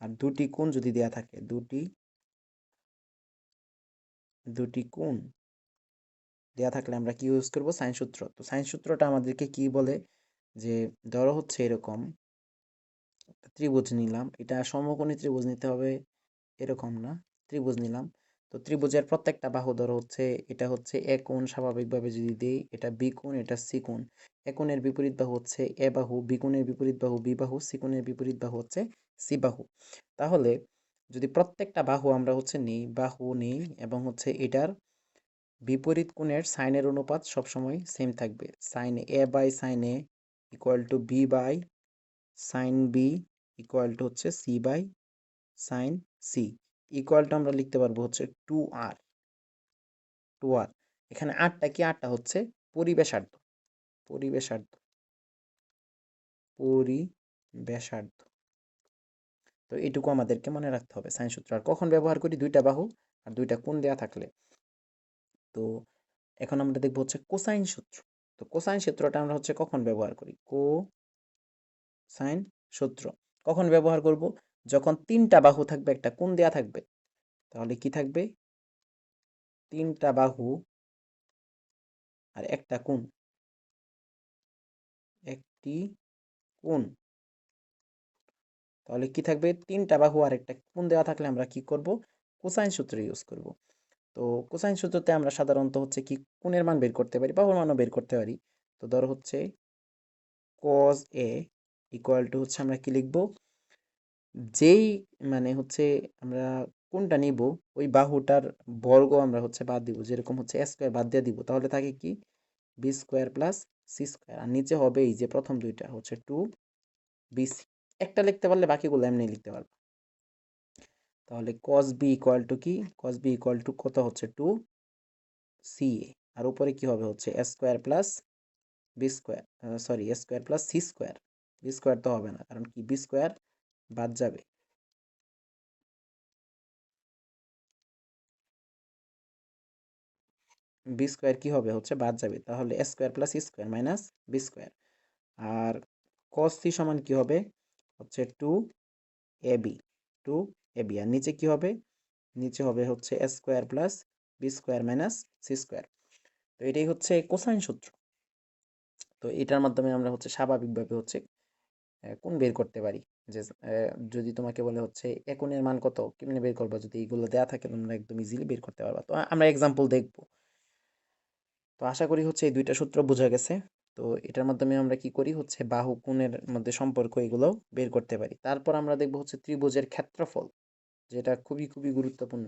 আর দুটি কোণ যদি দেয়া থাকে, দুটি কোণ দেয়া থাকলে আমরা কি ইউজ করব, সাইন সূত্র। তো সাইন সূত্রটা আমাদেরকে কি বলে, যে ধরো হচ্ছে এরকম ত্রিভুজ নিলাম, এটা সমকোণী ত্রিভুজ নিতে হবে, এরকম না। ত্রিভুজ নিলাম, তো ত্রিভুজের প্রত্যেকটা বাহু ধরো হচ্ছে, এটা হচ্ছে এ কোণ স্বাভাবিকভাবে যদি দেই, এটা বি কোণ, এটা সি কোণ। এ কোণের বিপরীত বাহু হচ্ছে এ বাহু, বি কোণের বিপরীত বাহু বি বাহু, সি কোণের বিপরীত বাহু হচ্ছে সি বাহু। তাহলে যদি প্রত্যেকটা বাহু আমরা হচ্ছে নিই এবং হচ্ছে এটার বিপরীত কোণের সাইনের অনুপাত সবসময় সেম থাকবে। Sine A by sine A equal to B by sine B equal to হচ্ছে সি বাই সাইন সি। ইকুয়ালটা আমরা লিখতে পারবো হচ্ছে 2r। এখানে আরটা কি, আরটা হচ্ছে পরিবেশার্ধ পরিবেশার্ধ পরিবেশার্ধ। তো এটুকু আমাদেরকে মনে রাখতে হবে সাইন সূত্র। আর কখন ব্যবহার করি, দুইটা বাহু আর দুইটা কোণ দেয়া থাকলে। তো এখন আমরা দেখবো হচ্ছে কোসাইন সূত্র। তো কোসাইন সূত্রটা আমরা হচ্ছে কখন ব্যবহার করি, কোসাইন সূত্র কখন ব্যবহার করব, যখন তিনটা বাহু থাকবে, একটা কোণ দেয়া থাকবে। তাহলে কি থাকবে, তিনটা বাহু আর একটা কোণ, একটি কোণ। তাহলে কি থাকবে, তিনটা বাহু আর একটা কোণ দেওয়া থাকলে আমরা কি করব, কোসাইন সূত্র ইউজ করব। তো কোসাইন সূত্রতে আমরা সাধারণত হচ্ছে কি কোণের মান বের করতে পারি, বাহুর মানও বের করতে পারি। তো ধরো হচ্ছে cos a ইকুয়াল টু হচ্ছে আমরা কি লিখব, যেই মানে হচ্ছে আমরা কোনটা নিব ওই বাহুটার বর্গ আমরা হচ্ছে বাদ দিব, যেরকম হচ্ছে a স্কোয়ার বাদ দিয়ে দিব, তাহলে থাকে কি B square plus C square. আর নিচে হবে এই যে প্রথম দুইটা হচ্ছে 2bc। একটা লিখতে পারলে বাকিগুলো এমনি লিখতে পারবো। তাহলে cos b ইকুয়াল টু কি, cos b ইকুয়াল টু কত হচ্ছে 2ca। আর উপরে কি হবে হচ্ছে a square plus B square, sorry a square plus C square. B square তো হবে না, কারণ কি বি স্কোয়ার বাদ যাবে। বি স্কোয়ার কি হবে হচ্ছে বাদ যাবে, তাহলে a square plus C square minus B square. আর cos c সমান কি হবে হচ্ছে 2ab, 2ab। আর নিচে কি হবে, নিচে হবে হচ্ছে a square plus B square minus C square. তো এটাই হচ্ছে কোসাইন সূত্র। তো এটার মাধ্যমে আমরা হচ্ছে স্বাভাবিকভাবে হচ্ছে কোণ বের করতে পারি। যে যদি তোমাকে বলে হচ্ছে এ কোণের মান কত, কেমনে বের করবা, যদি এইগুলো দেয়া থাকে তোমরা একদম ইজিলি বের করতে পারবা। তো আমরা এক্সাম্পল দেখব। তো আশা করি হচ্ছে এই দুইটা সূত্র বোঝা গেছে। তো এটার মাধ্যমে আমরা কি করি হচ্ছে বাহু কোণের মধ্যে সম্পর্ক এগুলো বের করতে পারি। তারপর আমরা দেখব হচ্ছে ত্রিভুজের ক্ষেত্রফল। যেটা খুবই খুবই গুরুত্বপূর্ণ,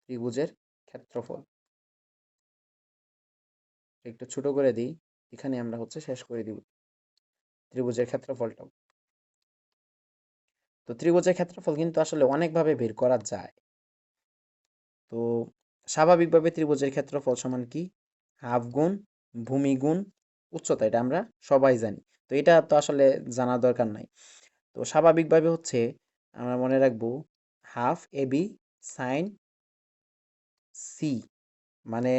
ত্রিভুজের ক্ষেত্রফল। একটু ছোট করে দিই, এখানে আমরা হচ্ছে শেষ করে দিব ত্রিভুজের ক্ষেত্রফলটাও। তো ত্রিভুজের ক্ষেত্রফল কিন্তু আসলে অনেকভাবে বের করা যায়। তো স্বাভাবিকভাবে ত্রিভুজের ক্ষেত্রফল সমান কি? হাফ গুণ ভূমি গুণ উচ্চতা, এটা আমরা সবাই জানি। তো এটা তো আসলে জানার দরকার নাই। তো স্বাভাবিকভাবে হচ্ছে আমরা মনে রাখবো half A B sign C, মানে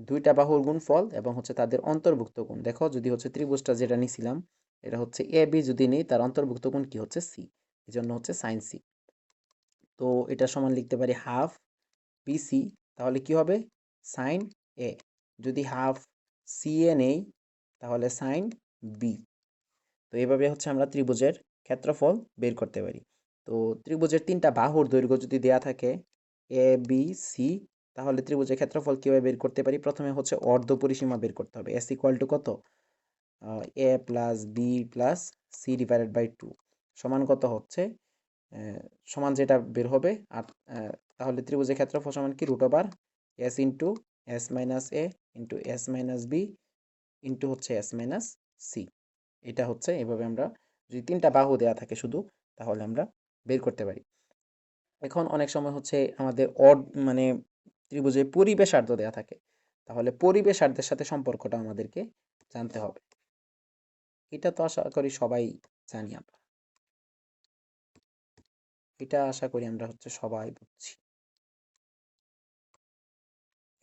দুইটা বাহুর গুণফল এবং হচ্ছে তাদের অন্তর্ভুক্ত গুণ। দেখো যদি হচ্ছে ত্রিভুজটা যেটা নিছিলাম এটা হচ্ছে এ বি, যদি নিই তার অন্তর্ভুক্ত গুণ কি হচ্ছে সি, এই জন্য হচ্ছে সাইন সি। তো এটা সমান লিখতে পারি হাফ বিসি, তাহলে কি হবে সাইন এ। যদি হাফ সি এ নেই তাহলে সাইন বি। তো এইভাবে হচ্ছে আমরা ত্রিভুজের ক্ষেত্রফল বের করতে পারি। তো ত্রিভুজের তিনটা বাহুর দৈর্ঘ্য যদি দেয়া থাকে এ বি সি, তাহলে ত্রিভুজের ক্ষেত্রফল কিভাবে বের করতে পারি? প্রথমে হচ্ছে অর্ধ পরিসীমা বের করতে হবে। এস ইকুয়াল টু কত? A plus B plus C divided by two সমান কত হচ্ছে? সমান যেটা বের হবে আর তাহলে ত্রিভুজের ক্ষেত্রফল সমান কি? Root over S into S minus A into S minus B into হচ্ছে এস মাইনাস সি। এটা হচ্ছে এভাবে আমরা যদি তিনটা বাহু দেওয়া থাকে শুধু, তাহলে আমরা বের করতে পারি। এখন অনেক সময় হচ্ছে আমাদের মানে ত্রিভুজের পরিবেশার্ধ দেওয়া থাকে, তাহলে পরিবেশার্ধের সাথে সম্পর্কটা আমাদেরকে জানতে হবে। এটা তো আশা করি সবাই জানি আমরা, এটা আশা করি আমরা হচ্ছে সবাই বুঝছি,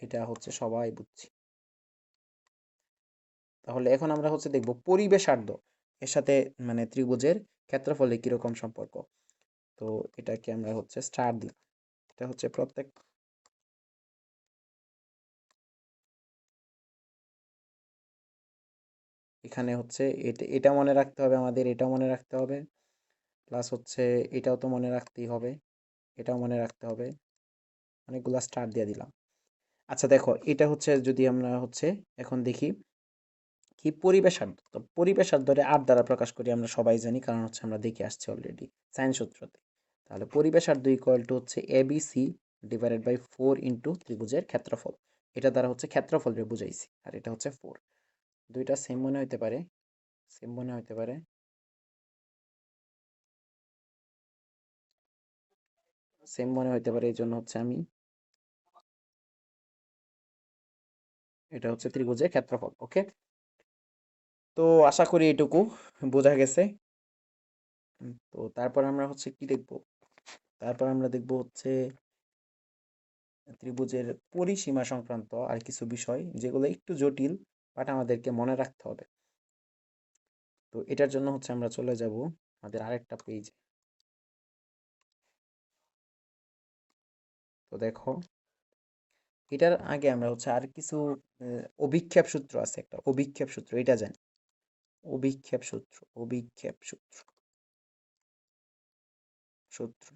এটা হচ্ছে সবাই বুঝছি। তাহলে এখন আমরা হচ্ছে দেখব পরিবেশার্ধ এর সাথে মানে ত্রিভুজের ক্ষেত্রফলে কিরকম সম্পর্ক। তো এটাকে আমরা হচ্ছে স্টার দিই, এটা হচ্ছে প্রত্যেক এখানে হচ্ছে এটা এটা মনে রাখতে হবে আমাদের, এটাও মনে রাখতে হবে, প্লাস হচ্ছে এটাও তো মনে রাখতেই হবে, এটাও মনে রাখতে হবে। অনেকগুলা স্টার দিয়ে দিলাম। আচ্ছা দেখো, এটা হচ্ছে যদি আমরা হচ্ছে এখন দেখি কি পরিবেশার্ধ। তো পরিবেশার্ধরে আর দ্বারা প্রকাশ করি আমরা সবাই জানি, কারণ হচ্ছে আমরা দেখে আসছি অলরেডি সাইন সূত্রতে। তাহলে পরিবেশার্ধ ইকুয়াল টু হচ্ছে A B C divided by 4 into ত্রিভুজের ক্ষেত্রফল। এটা দ্বারা হচ্ছে ক্ষেত্রফলকে বুঝাইছি, আর এটা হচ্ছে 4। দুইটা সেম মনে হইতে পারে, সেম মনে হইতে পারে, সেম মনে হইতে পারে, এই জন্য হচ্ছে আমি এটা হচ্ছে ত্রিভুজের ক্ষেত্রফল। ওকে, তো আশা করি এটুকু বোঝা গেছে। তো তারপর আমরা হচ্ছে কি দেখব? তারপর আমরা দেখব হচ্ছে ত্রিভুজের পরিসীমা সংক্রান্ত আর কিছু বিষয় যেগুলো একটু জটিল, বাট আমাদেরকে মনে রাখতে হবে। তো এটার জন্য হচ্ছে আমরা চলে যাব আমাদের আরেকটা পেজে। তো দেখো, এটার আগে আমরা হচ্ছে আর কিছু অভিক্ষেপ সূত্র আছে, একটা অভিক্ষেপ সূত্র এটা জানি। অভিক্ষেপ সূত্র, অভিক্ষেপ সূত্র, সূত্র।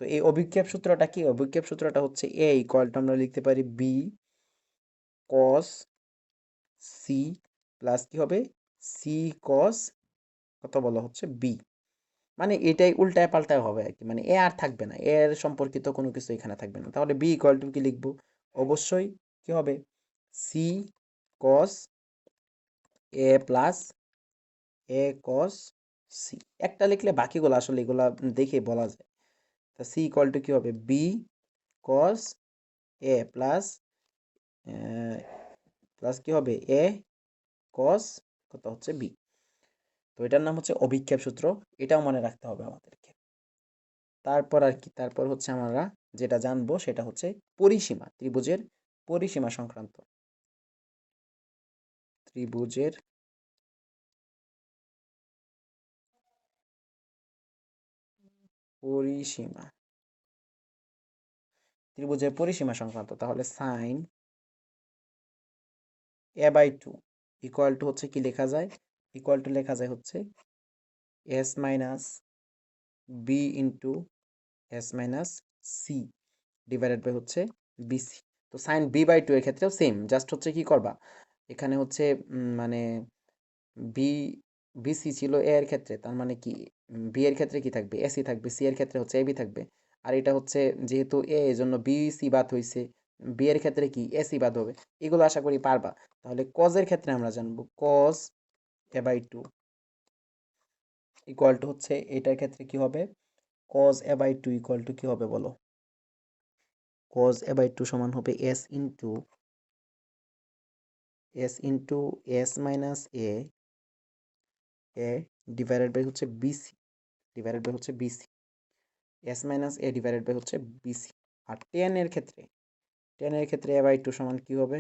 তো এই অভিক্ষেপ সূত্রটা কি? অভিক্ষেপ সূত্রটা হচ্ছে এ ইকুয়াল টু আমরা লিখতে পারি বি কস সি প্লাস কি হবে সি কস কত বলা হচ্ছে বি। মানে এটাই উল্টায় পাল্টায় হবে আর কি, মানে এ আর থাকবে না, এর সম্পর্কিত কোনো কিছু এখানে থাকবে না। তাহলে বি ইকুয়াল টু কি লিখবো? অবশ্যই কি হবে সি কস এ প্লাস এ কস সি। একটা লিখলে বাকিগুলো আসলে এগুলা দেখে বলা যায়। তা সি ইকুয়াল টু কি হবে? বি কস এ প্লাস প্লাস কি হবে এ কস কত হচ্ছে বি। তো এটার নাম হচ্ছে অভিক্ষেপ সূত্র, এটাও মনে রাখতে হবে আমাদেরকে। তারপর আর কি, তারপর হচ্ছে আমরা যেটা জানবো সেটা হচ্ছে পরিসীমা, ত্রিভুজের পরিসীমা সংক্রান্ত। ত্রিভুজের পরিসীমা, ত্রিভুজের পরিসীমা সংক্রান্ত। তাহলে sine A by two equal to হচ্ছে কি লেখা যায়? ইকুয়াল টু লেখা যায় হচ্ছে S minus B into S minus C divided by হচ্ছে বিসি। তো সাইন বি বাই টু এর ক্ষেত্রেও সেম, জাস্ট হচ্ছে কি করবা এখানে হচ্ছে মানে বি বিসি ছিল এ এর ক্ষেত্রে, তার মানে কি বি এর ক্ষেত্রে কি থাকবে, এসি থাকবে, সি এর ক্ষেত্রে হচ্ছে এবি থাকবে। আর এটা হচ্ছে যেহেতু এ, এজন্য বিসি বাদ হইছে, বি এর ক্ষেত্রে কি এসি বাদ হবে। এগুলো আশা করি পারবা। তাহলে কজের ক্ষেত্রে আমরা জানবো কজ a/2 ইকুয়াল টু হচ্ছে এটার ক্ষেত্রে কি হবে, cos a/2 ইকুয়াল টু কি হবে বলো, cos a/2 সমান হবে s মাইনাস a ডিভাইডেড বাই হচ্ছে বিসি, ডিভাইডেড বাই হচ্ছে বিসি, s মাইনাস a ডিভাইডেড বাই হচ্ছে বিসি। আর tan এর ক্ষেত্রে a/2 সমান কি হবে,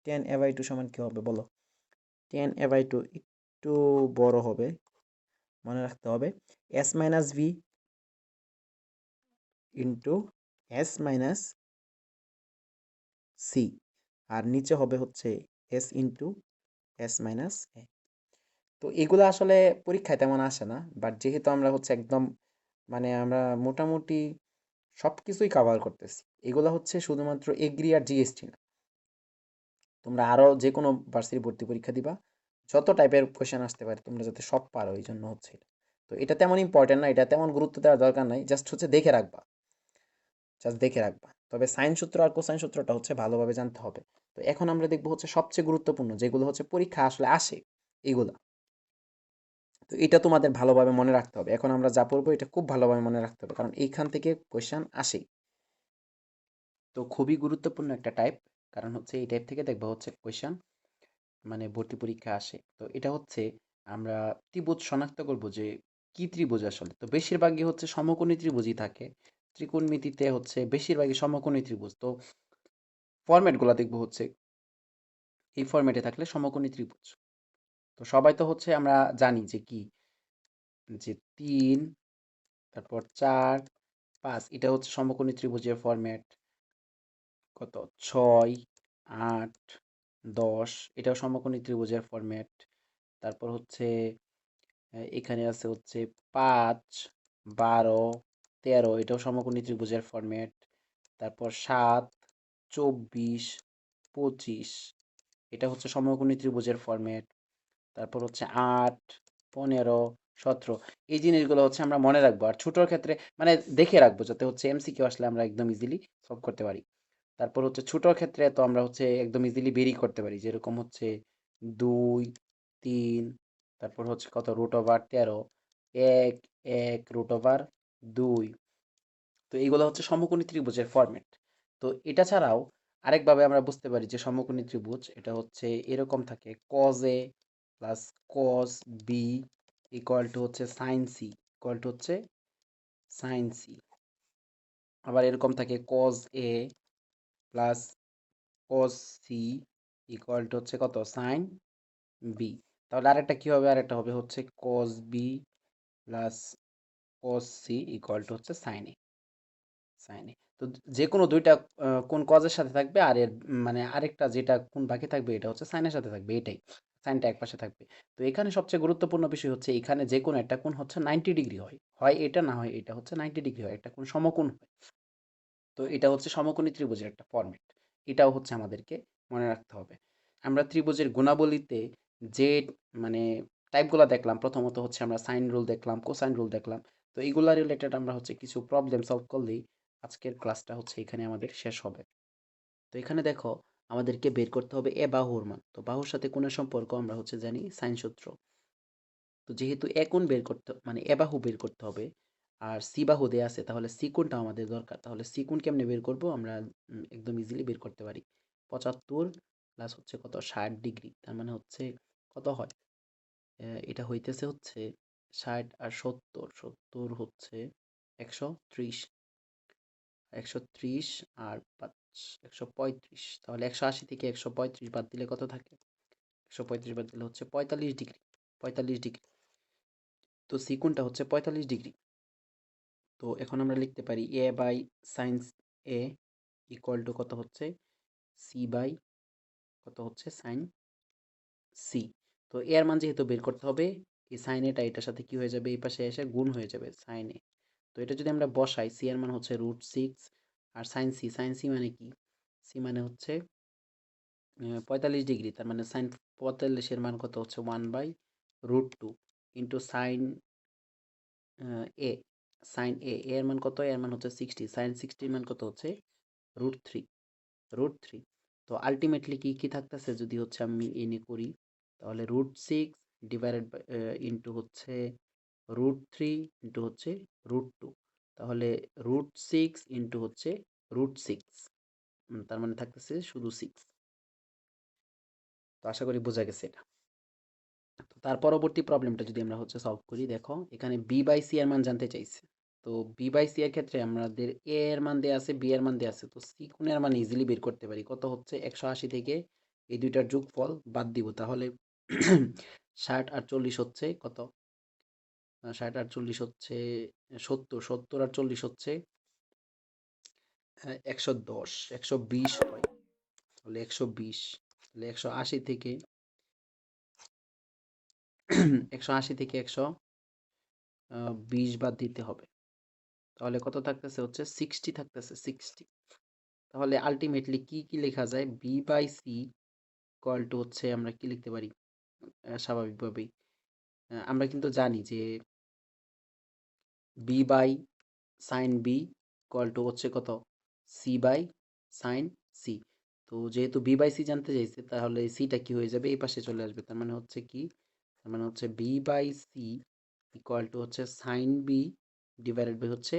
tan a/2 সমান কি হবে বলো, tan a/2 একটু বড় হবে, মনে রাখতে হবে s minus v into s minus C, আর নিচে হবে হচ্ছে s into s minus A. তো এগুলো আসলে পরীক্ষায় তেমন আসে না, বাট যেহেতু আমরা হচ্ছে একদম মানে আমরা মোটামুটি সব কিছুই কাভার করতেছি, এগুলো হচ্ছে শুধুমাত্র এগ্রি আর জিএসটি না, তোমরা আরও যে কোনো ভার্সিটি ভর্তি পরীক্ষা দিবা, যত টাইপের কোয়েশ্চেন আসতে পারে তোমরা যাতে সব পারো, এই জন্য হচ্ছে এটা। তো এটা তেমন ইম্পর্টেন্ট না, এটা তেমন গুরুত্ব দেওয়ার দরকার নাই, জাস্ট হচ্ছে দেখে রাখবা, জাস্ট দেখে রাখবা। তবে সাইন সূত্র আর কোসাইন সূত্রটা হচ্ছে ভালোভাবে জানতে হবে। তো এখন আমরা দেখবো হচ্ছে সবচেয়ে গুরুত্বপূর্ণ যেগুলো হচ্ছে পরীক্ষা আসলে আসে এগুলা। তো এটা তোমাদের ভালোভাবে মনে রাখতে হবে। এখন আমরা যা পড়বো এটা খুব ভালোভাবে মনে রাখতে হবে, কারণ এইখান থেকে কোয়েশ্চেন আসেই। তো খুবই গুরুত্বপূর্ণ একটা টাইপ, কারণ হচ্ছে এই টাইপ থেকে দেখবো হচ্ছে কোয়েশ্চেন মানে ভর্তি পরীক্ষা আসে। তো এটা হচ্ছে আমরা ত্রিভুজ শনাক্ত করব যে কি ত্রিভুজ আসলে। তো বেশিরভাগই হচ্ছে সমকোণী ত্রিভুজই থাকে, ত্রিকোণমিতিতে হচ্ছে বেশিরভাগই সমকোণী ত্রিভুজ। তো ফরম্যাটগুলো দেখবো হচ্ছে এই ফরম্যাটে থাকলে সমকোণী ত্রিভুজ। তো সবাই তো হচ্ছে আমরা জানি যে কি, যে 3, তারপর 4, 5 এটা হচ্ছে সমকোণী ত্রিভুজের ফরম্যাট। কত, 6, 8, 10 এটাও সমকোণী ত্রিভুজের ফরম্যাট। তারপর হচ্ছে এখানে আছে হচ্ছে 5, 12, 13 এটাও সমকোণী ত্রিভুজের ফরম্যাট। তারপর 7, 24, 25 এটা হচ্ছে সমকোণী ত্রিভুজের ফরম্যাট। তারপর হচ্ছে 8, 15, 17 এই জিনিসগুলো হচ্ছে আমরা মনে রাখবো, আর ছোটোর ক্ষেত্রে মানে দেখে রাখবো যাতে হচ্ছে এমসিকিউ আসলে আমরা একদম ইজিলি সলভ করতে পারি। তারপর হচ্ছে ছোটোর ক্ষেত্রে তো আমরা হচ্ছে একদম ইজিলি বেরি করতে পারি, যেরকম হচ্ছে 2, 3, তারপর হচ্ছে কত √13, 1, 1 √2। তো এইগুলো হচ্ছে সমকোণী ত্রিভুজের ফরম্যাট। তো এটা ছাড়াও আরেকভাবে আমরা বুঝতে পারি যে সমকোণী ত্রিভুজ এটা হচ্ছে এরকম থাকে, cos a plus cos b equal to হচ্ছে sin c, ইকুয়াল টু হচ্ছে sin c। আবার এরকম থাকে cos a plus cos c equal to হচ্ছে কত sin b। তাহলে আরেকটা কি হবে, আরেকটা হবে হচ্ছে cos b plus cos c equal to হচ্ছে sin a, sin a। তো যে কোনো দুইটা কোন কজের সাথে থাকবে, আর এর মানে আরেকটা যেটা কোন বাকি থাকবে এটা হচ্ছে সাইনের সাথে থাকবে, এটাই সাইনটা এক পাশে থাকবে। তো এখানে সবচেয়ে গুরুত্বপূর্ণ বিষয় হচ্ছে এখানে যে কোনো একটা কোণ হচ্ছে 90 ডিগ্রি হয়, হয় এটা না হয় এটা হচ্ছে 90 ডিগ্রি হয়, একটা কোণ সমকোণ হয়। তো এটা হচ্ছে সমকোণী ত্রিভুজের একটা ফরম্যাট, এটাও হচ্ছে আমাদেরকে মনে রাখতে হবে। আমরা ত্রিভুজের গুণাবলীতে যে মানে টাইপগুলো দেখলাম, প্রথমত হচ্ছে আমরা সাইন রুল দেখলাম, কোসাইন রুল দেখলাম। তো এইগুলা রিলেটেড আমরা হচ্ছে কিছু প্রবলেম সলভ করলেই আজকের ক্লাসটা হচ্ছে এখানে আমাদের শেষ হবে। তো এখানে দেখো আমাদেরকে বের করতে হবে এ বাহুর মান। তো বাহুর সাথে কোণের সম্পর্ক আমরা হচ্ছে জানি সাইন সূত্র। তো যেহেতু এ কোণ বের করতে মানে এ বাহু বের করতে হবে, আর সি বাহু দেয়া আছে, তাহলে সি কোণটা আমাদের দরকার। তাহলে সি কোণ কেমনে বের করব আমরা, একদম ইজিলি বের করতে পারি। 75 প্লাস হচ্ছে কত 60 ডিগ্রি, তার মানে হচ্ছে কত হয়, এটা হইতেছে হচ্ছে 60 আর 70, 70 হচ্ছে 130, 130 আর 5 135। তাহলে 180 থেকে 135 বাদ দিলে কত থাকে, 135 বাদ দিলে হচ্ছে 45 ডিগ্রি, 45 ডিগ্রি। তো সি কোণটা হচ্ছে 45 ডিগ্রি। তো এখন আমরা লিখতে পারি A by sine A equal to কত হচ্ছে সি বাই কত হচ্ছে সাইন সি। তো এর মান যেহেতু বের করতে হবে, এই সাইন এটা এটার সাথে কি হয়ে যাবে, এই পাশে এসে গুণ হয়ে যাবে সাইন এ। তো এটা যদি আমরা বসাই, সি এর মান হচ্ছে √6, আর সাইন সি, সাইন সি মানে কি, সি মানে হচ্ছে 45 ডিগ্রি, তার মানে সাইন 45 এর মান কত হচ্ছে 1/√2 ইন্টু সাইন এ সাইন এর মান কত? এর মান হচ্ছে 60, সাইন 60 মান কত হচ্ছে √3 তো আলটিমেটলি কি থাকতেছে যদি হচ্ছে আমি এনে করি, তাহলে √6 ডিভাইডেড বাই ইন্টু হচ্ছে √3 ইন্টু হচ্ছে √2, তাহলে √6 ইন্টু হচ্ছে √6, তার মানে থাকতেছে শুধু 6। তো আশা করি বোঝা গেছে এটা। তো তার পরবর্তী প্রবলেমটা যদি আমরা হচ্ছে সলভ করি, দেখো এখানে বি বাই সি এর মান জানতে চাইছে। তো বি বাই সি এর ক্ষেত্রে আমাদের এ এর মান দেওয়া আছে, বি এর মান দেওয়া আছে, তো সি কোণের মান ইজিলি বের করতে পারি। কত হচ্ছে 180 থেকে এই দুইটার যোগফল বাদ দিব, তাহলে 60 আর 40 হচ্ছে কত? 60 আর 40 হচ্ছে 70, 70 আর 40 হচ্ছে 110, 120 হয়, তাহলে 120, তাহলে 180 থেকে 180 থেকে 120 বাদ দিতে হবে, তাহলে কত থাকতেছে হচ্ছে 60 থাকতেছে 60। তাহলে আলটিমেটলি কি লেখা যায়? B by C equal to হচ্ছে আমরা কি লিখতে পারি স্বাভাবিকভাবেই? আমরা কিন্তু জানি যে B by sine B equal to হচ্ছে কত? C by sine C. তো যেহেতু বি বাই সি জানতে চাইছে, তাহলে সিটা কি হয়ে যাবে? এই পাশে চলে আসবে। তার মানে হচ্ছে কি? তার মানে হচ্ছে B by C equal to হচ্ছে সাইন বি ডিভাইডেড বাই হচ্ছে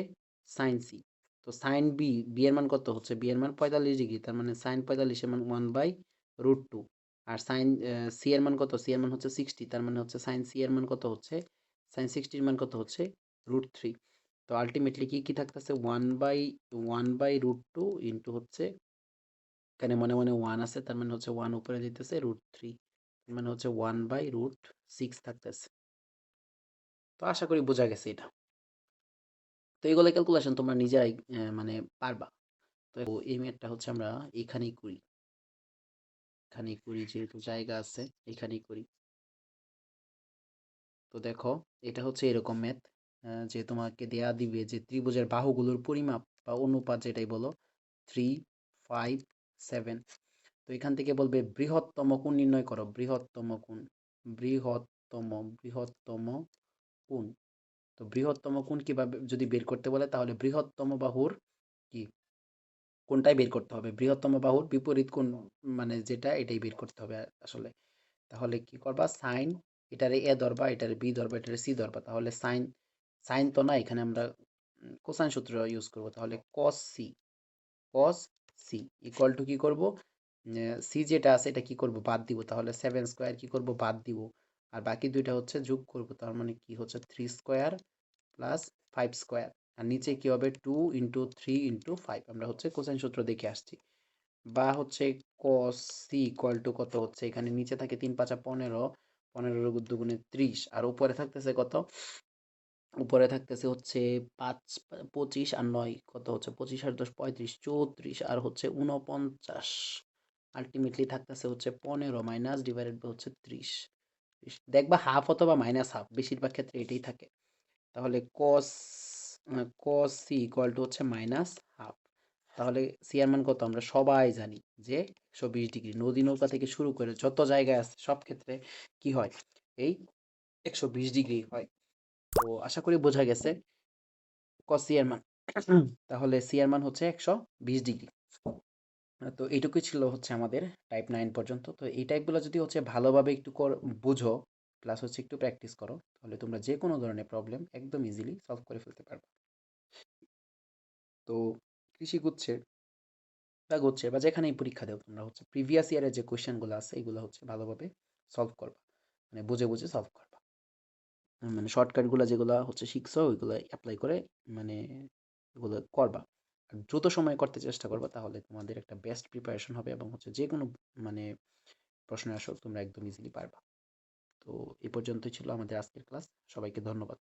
সাইন সি। তো সাইন বি এর মান কত হচ্ছে? বি এর মান 45 ডিগ্রি, তার মানে সাইন 45 এর মান 1/√2। আর সাইন সি এর মান কত? সি এর মান হচ্ছে 60, তার মানে হচ্ছে সাইন সি এর মান কত হচ্ছে? সাইন 60 এর মান কত হচ্ছে? √3। তো আলটিমেটলি কি থাকতেছে? 1/√2 ইন্টু হচ্ছে, এখানে মনে মনে 1 আছে, তার মানে হচ্ছে 1 উপরে দিতেছে √3, তার মানে হচ্ছে 1/√6 থাকতেছে। তো আশা করি বোঝা গেছে এটা। তো এগুলো ক্যালকুলেশন তোমরা নিজেরাই মানে পারবা। তো এই ম্যাথটা হচ্ছে আমরা এখানেই করি যেহেতু জায়গা আছে, এখানেই করি। তো দেখো এটা হচ্ছে এরকম ম্যাথ যে তোমাকে দেয়া দিবে যে ত্রিভুজের বাহুগুলোর পরিমাপ বা অনুপাত যেটাই বলো 3, 5, 7। তো এখান থেকে বলবে বৃহত্তম কোণ নির্ণয় করো। বৃহত্তম কোণ। তো বৃহত্তম কোণ কিভাবে যদি বের করতে বলে, তাহলে বৃহত্তম বাহুর কি কোনটাই বের করতে হবে? বৃহত্তম বাহুর বিপরীত কোণ, মানে যেটা এটাই বের করতে হবে আসলে। তাহলে কি করবা? সাইন, এটারে এ ধরবা, এটারে বি ধরবা, এটারে সি ধরবা। তাহলে সাইন সাইন তো না, এখানে আমরা কোসাইন সূত্র ইউজ করব। তাহলে কস সি ইকুয়াল টু কি করব? সি যেটা আছে এটা কি করব? বাদ দিব। তাহলে 7 স্কোয়ার কি করব? বাদ দিব। আর বাকি দুইটা হচ্ছে যোগ করব, তার মানে কি হচ্ছে 3 স্কোয়ার প্লাস 5 স্কোয়ার। আর নিচে কি হবে? 2 ইন্টু 3 ইন্টু 5। আমরা হচ্ছে কোসাইন সূত্র দেখে আসছি। বা হচ্ছে cos c ইকুয়াল টু কত হচ্ছে? এখানে নিচে থাকে 3 5 15, 15 দুগুণে 30, আর উপরে থাকতেছে কত? উপরে থাকতেছে হচ্ছে 5 25 আর 9 কত হচ্ছে? 25 আর 10 35, 34 আর হচ্ছে 49। আলটিমেটলি থাকতেছে হচ্ছে 15 মাইনাস ডিভাইডেড বাই হচ্ছে 30। দেখবা হাফ অথবা মাইনাস হাফ, বেশিরভাগ ক্ষেত্রে এটাই থাকে। তাহলে cos c ইকুয়াল টু হচ্ছে মাইনাস হাফ। তাহলে সি এর মান কত? আমরা সবাই জানি যে 120 ডিগ্রি। নদী নৌকা থেকে শুরু করে যত জায়গায় আছে সব ক্ষেত্রে কি হয়? এই 120 ডিগ্রি হয়। তো আশা করি বোঝা গেছে cos c এর মান। তাহলে সি এর মান হচ্ছে 120 ডিগ্রি। তো এইটুকুই ছিল হচ্ছে আমাদের টাইপ 9 পর্যন্ত। তো এই টাইপগুলো যদি হচ্ছে ভালোভাবে একটু বুঝো, প্লাস হচ্ছে একটু প্র্যাকটিস করো, তাহলে তোমরা যে কোনো ধরনের প্রবলেম একদম ইজিলি সলভ করে ফেলতে পারবে। তো কৃষি গুচ্ছে বা যেখানেই পরীক্ষা দাও, তোমরা হচ্ছে প্রিভিয়াস ইয়ারের যে কোয়েশ্চেনগুলো আছে এগুলো হচ্ছে ভালোভাবে সলভ করবা, মানে বুঝে বুঝে সলভ করবা। মানে শর্টকাটগুলো যেগুলো হচ্ছে শিখছো ওইগুলো অ্যাপ্লাই করে মানে এগুলো করবা। আর দ্রুত সময়ে করতে চেষ্টা করবা, তাহলে তোমাদের একটা বেস্ট প্রিপারেশন হবে এবং হচ্ছে যে কোনো মানে প্রশ্ন আসো তোমরা একদম ইজিলি পারবা। তো এই পর্যন্তই ছিল আমাদের আজকের ক্লাস। সবাইকে ধন্যবাদ।